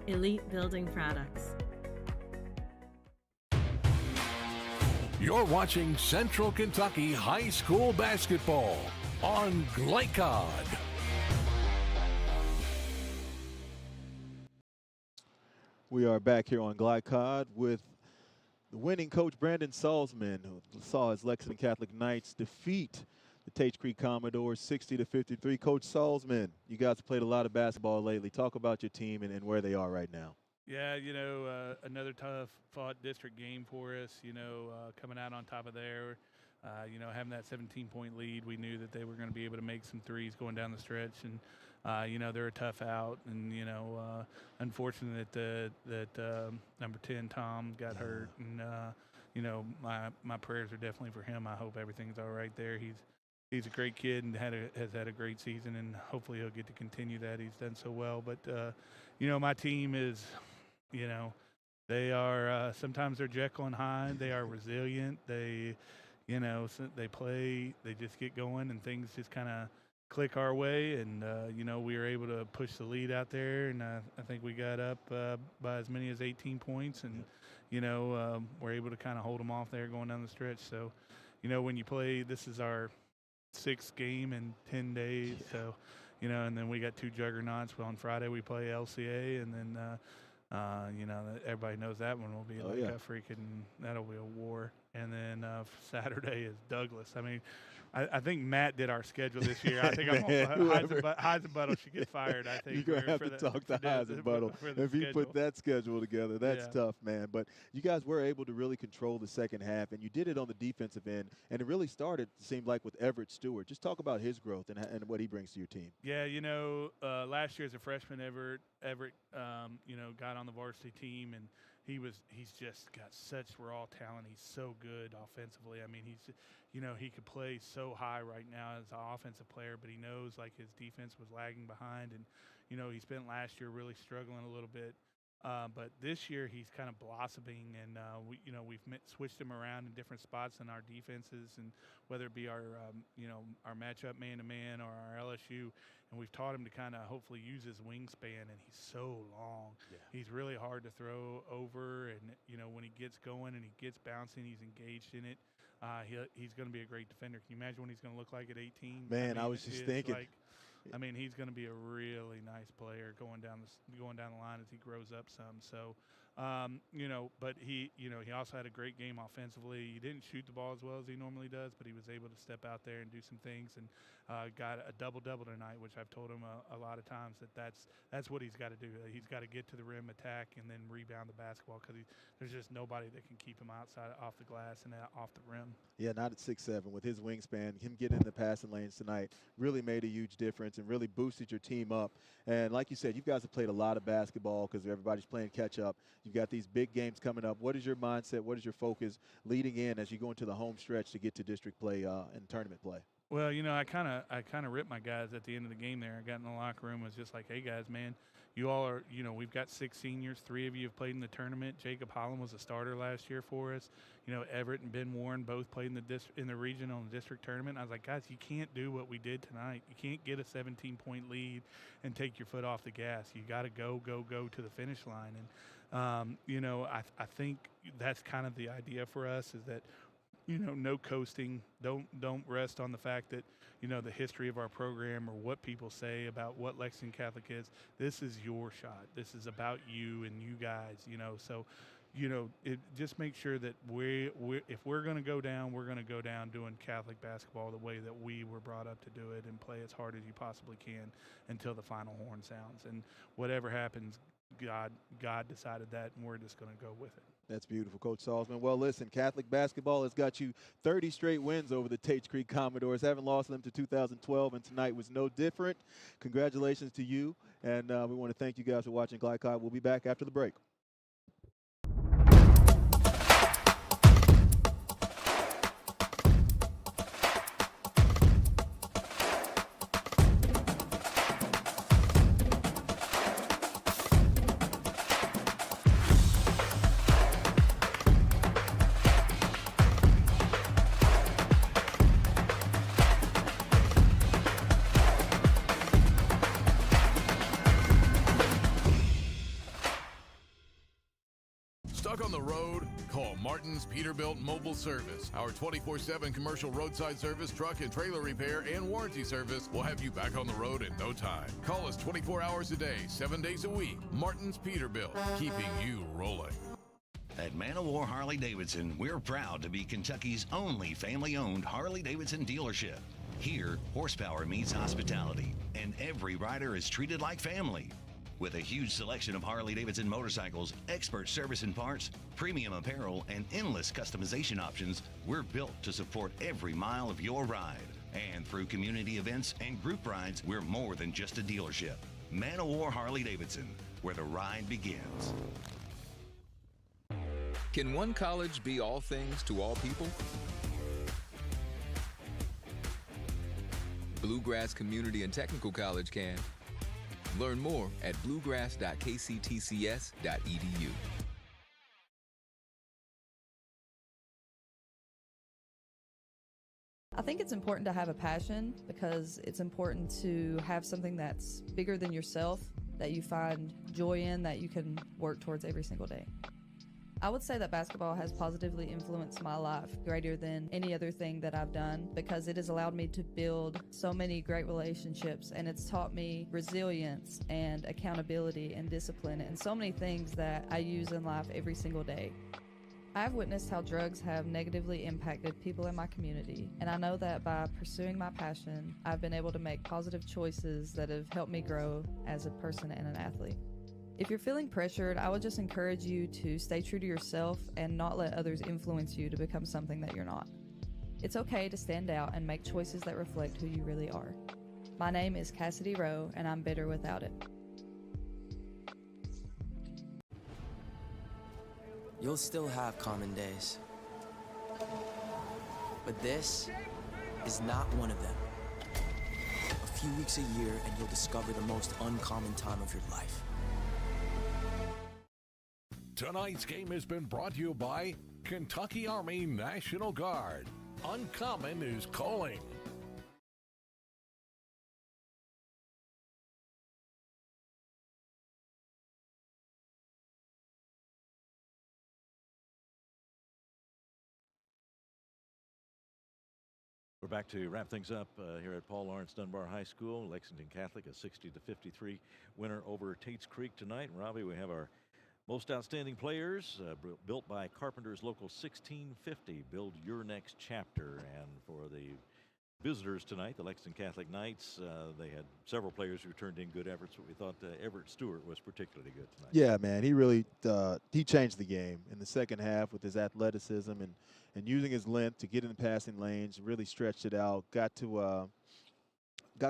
Elite Building Products. You're watching Central Kentucky High School Basketball on Glycod. We are back here on Glycod with the winning coach Brandon Salzman, who saw his Lexington Catholic Knights defeat the Tates Creek Commodores 60-53. Coach Salzman, you guys have played a lot of basketball lately. Talk about your team and where they are right now. Yeah, another tough-fought district game for us, coming out on top of there. Having that 17-point lead, we knew that they were going to be able to make some threes going down the stretch. And, they're a tough out. And, unfortunate that number 10, Tom, got hurt. And, my prayers are definitely for him. I hope everything's all right there. He's a great kid and has had a great season, and hopefully he'll get to continue that. He's done so well. But, my team is – they are sometimes they're Jekyll and Hyde. They are resilient. They, they play. They just get going, and things just kind of click our way. And we were able to push the lead out there, and I think we got up by as many as 18 points, and we're able to kind of hold them off there going down the stretch. So, when you play, this is our 6th game in 10 days. So, and then we got 2 juggernauts. Well, on Friday we play LCA, and then. Everybody knows that one will be a freaking, that'll be a war. And then Saturday is Douglas. I mean, I think Matt did our schedule this year. I think Heisenbuttle should get fired. I think you're gonna have to talk to Heisenbuttle if he put that schedule together. That's tough, man. But you guys were able to really control the second half, and you did it on the defensive end. And it really started, it seemed like, with Everett Stewart. Just talk about his growth and what he brings to your team. Yeah, last year as a freshman, Everett, got on the varsity team, and he's just got such raw talent. He's so good offensively. I mean, he could play so high right now as an offensive player, but he knows like his defense was lagging behind, and he spent last year really struggling a little bit. But this year he's kind of blossoming, and we've switched him around in different spots in our defenses, and whether it be our matchup man-to-man or our LSU, and we've taught him to kind of hopefully use his wingspan, and he's so long. Yeah. He's really hard to throw over, and when he gets going and he gets bouncing, he's engaged in it. He's going to be a great defender. Can you imagine what he's going to look like at 18? Man, I was just thinking. He's going to be a really nice player going down the line as he grows up some. So, but he also had a great game offensively. He didn't shoot the ball as well as he normally does, but he was able to step out there and do some things, and got a double-double tonight, which I've told him a lot of times that's what he's got to do. He's got to get to the rim, attack, and then rebound the basketball, because there's just nobody that can keep him off the glass and off the rim. Yeah, not at 6'7". With his wingspan, him getting in the passing lanes tonight really made a huge difference and really boosted your team up. And like you said, you guys have played a lot of basketball because everybody's playing catch-up. You've got these big games coming up. What is your mindset? What is your focus leading in as you go into the home stretch to get to district play and tournament play? Well, I kind of ripped my guys at the end of the game there. I got in the locker room, was just like, hey, guys, man, you all are, we've got 6 seniors. 3 of you have played in the tournament. Jacob Holland was a starter last year for us. Everett and Ben Warren both played in the regional and district tournament. I was like, guys, you can't do what we did tonight. You can't get a 17-point lead and take your foot off the gas. You got to go to the finish line. And, I think that's kind of the idea for us, is that, no coasting. Don't rest on the fact that, the history of our program or what people say about what Lexington Catholic is. This is your shot. This is about you and you guys, So, just make sure that if we're going to go down, we're going to go down doing Catholic basketball the way that we were brought up to do it, and play as hard as you possibly can until the final horn sounds. And whatever happens, God decided that, and we're just going to go with it. That's beautiful, Coach Salzman. Well, listen, Catholic basketball has got you 30 straight wins over the Tates Creek Commodores. Haven't lost them to 2012, and tonight was no different. Congratulations to you, and we want to thank you guys for watching Glycod. We'll be back after the break. Stuck on the road? Call Martin's Peterbilt Mobile Service. Our 24/7 commercial roadside service, truck and trailer repair, and warranty service will have you back on the road in no time. Call us 24 hours a day, 7 days a week. Martin's Peterbilt, keeping you rolling. At Man O' War Harley-Davidson, we're proud to be Kentucky's only family-owned Harley-Davidson dealership. Here, horsepower meets hospitality, and every rider is treated like family. With a huge selection of Harley-Davidson motorcycles, expert service and parts, premium apparel, and endless customization options, we're built to support every mile of your ride. And through community events and group rides, we're more than just a dealership. Man O' War Harley-Davidson, where the ride begins. Can one college be all things to all people? Bluegrass Community and Technical College can. Learn more at bluegrass.kctcs.edu. I think it's important to have a passion, because it's important to have something that's bigger than yourself, that you find joy in, that you can work towards every single day. I would say that basketball has positively influenced my life greater than any other thing that I've done, because it has allowed me to build so many great relationships, and it's taught me resilience and accountability and discipline and so many things that I use in life every single day. I've witnessed how drugs have negatively impacted people in my community, and I know that by pursuing my passion, I've been able to make positive choices that have helped me grow as a person and an athlete. If you're feeling pressured, I would just encourage you to stay true to yourself and not let others influence you to become something that you're not. It's okay to stand out and make choices that reflect who you really are. My name is Cassidy Rowe, and I'm bitter without it. You'll still have common days, but this is not one of them. A few weeks a year and you'll discover the most uncommon time of your life. Tonight's game has been brought to you by Kentucky Army National Guard. Uncommon is calling. We're back to wrap things up here at Paul Lawrence Dunbar High School. Lexington Catholic, a 60-53 winner over Tates Creek tonight. And Robbie, we have our most outstanding players built by Carpenter's Local 1650. Build your next chapter. And for the visitors tonight, the Lexington Catholic Knights, they had several players who turned in good efforts, but we thought Everett Stewart was particularly good tonight. Yeah, man, he really he changed the game in the second half with his athleticism and using his length to get in the passing lanes, really stretched it out, got to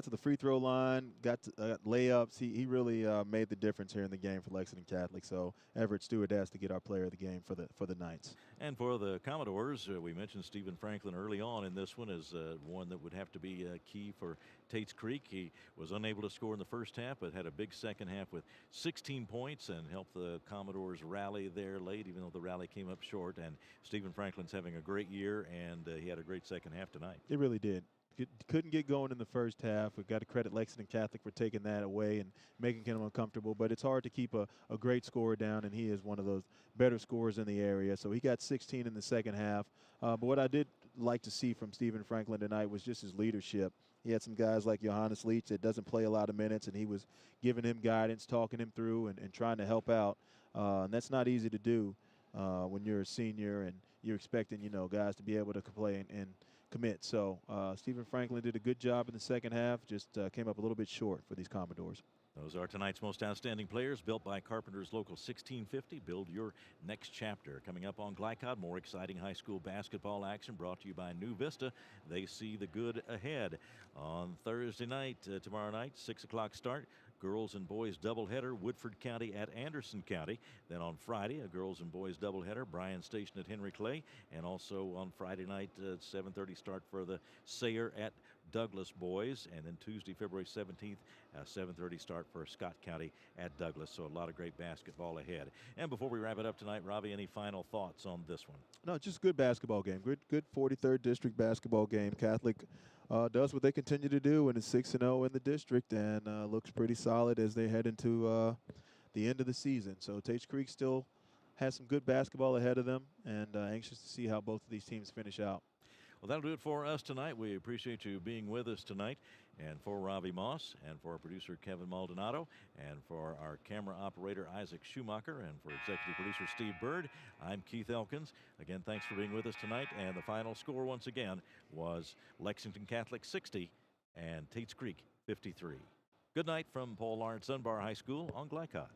the free throw line, got to layups. He really made the difference here in the game for Lexington Catholic. So Everett Stewart has to get our player of the game for the Knights. And for the Commodores, we mentioned Stephen Franklin early on in this one as one that would have to be key for Tates Creek. He was unable to score in the first half, but had a big second half with 16 points and helped the Commodores rally there late, even though the rally came up short. And Stephen Franklin's having a great year, and he had a great second half tonight. He really did. Couldn't get going in the first half. We've got to credit Lexington Catholic for taking that away and making him uncomfortable. But it's hard to keep a great scorer down, and he is one of those better scorers in the area. So he got 16 in the second half. But what I did like to see from Stephen Franklin tonight was just his leadership. He had some guys like Johannes Leach that doesn't play a lot of minutes, and he was giving him guidance, talking him through, and trying to help out. And that's not easy to do when you're a senior and you're expecting, guys to be able to play and commit. So Stephen Franklin did a good job in the second half, just came up a little bit short for these Commodores. Those are tonight's most outstanding players, built by Carpenter's Local 1650. Build your next chapter. Coming up on Glycod, more exciting high school basketball action brought to you by New Vista. They see the good ahead. On Thursday night, tomorrow night, 6 o'clock start. Girls and boys doubleheader, Woodford County at Anderson County. Then on Friday, a girls and boys doubleheader, Bryan Station at Henry Clay. And also on Friday night, 7:30 start for the Sayre at Douglas boys. And then Tuesday, February 17th, 7:30 start for Scott County at Douglas. So a lot of great basketball ahead. And before we wrap it up tonight, Robbie, any final thoughts on this one? No, just good basketball game. Good 43rd District basketball game. Catholic does what they continue to do and is 6-0 in the district and looks pretty solid as they head into the end of the season. So Tates Creek still has some good basketball ahead of them, and anxious to see how both of these teams finish out. Well, that'll do it for us tonight. We appreciate you being with us tonight. And for Robbie Moss, and for our producer Kevin Maldonado, and for our camera operator Isaac Schumacher, and for executive producer Steve Bird, I'm Keith Elkins. Again, thanks for being with us tonight. And the final score once again was Lexington Catholic 60 and Tates Creek 53. Good night from Paul Lawrence Dunbar High School on Glycod.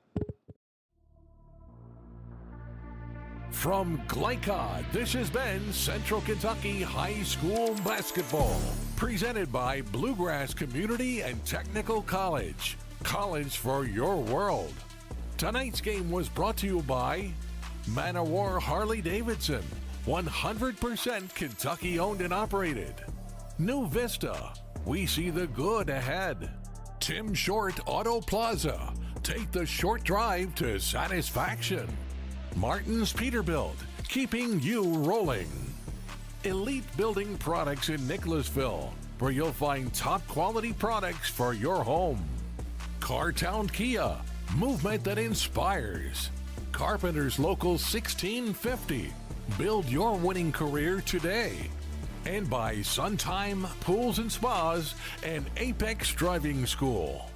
From Glycod, this has been Central Kentucky High School Basketball, presented by Bluegrass Community and Technical College. College for your world. Tonight's game was brought to you by Man O' War Harley-Davidson, 100% Kentucky owned and operated. New Vista, we see the good ahead. Tim Short Auto Plaza, take the short drive to satisfaction. Martin's Peterbilt, keeping you rolling. Elite Building Products in Nicholasville, where you'll find top quality products for your home. Cartown Kia, movement that inspires. Carpenter's Local 1650, build your winning career today. And by Suntime Pools and Spas and Apex Driving School.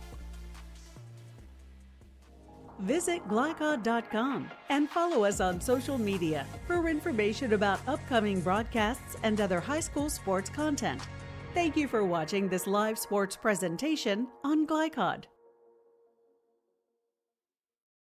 Visit glycod.com and follow us on social media for information about upcoming broadcasts and other high school sports content. Thank you for watching this live sports presentation on Glycod.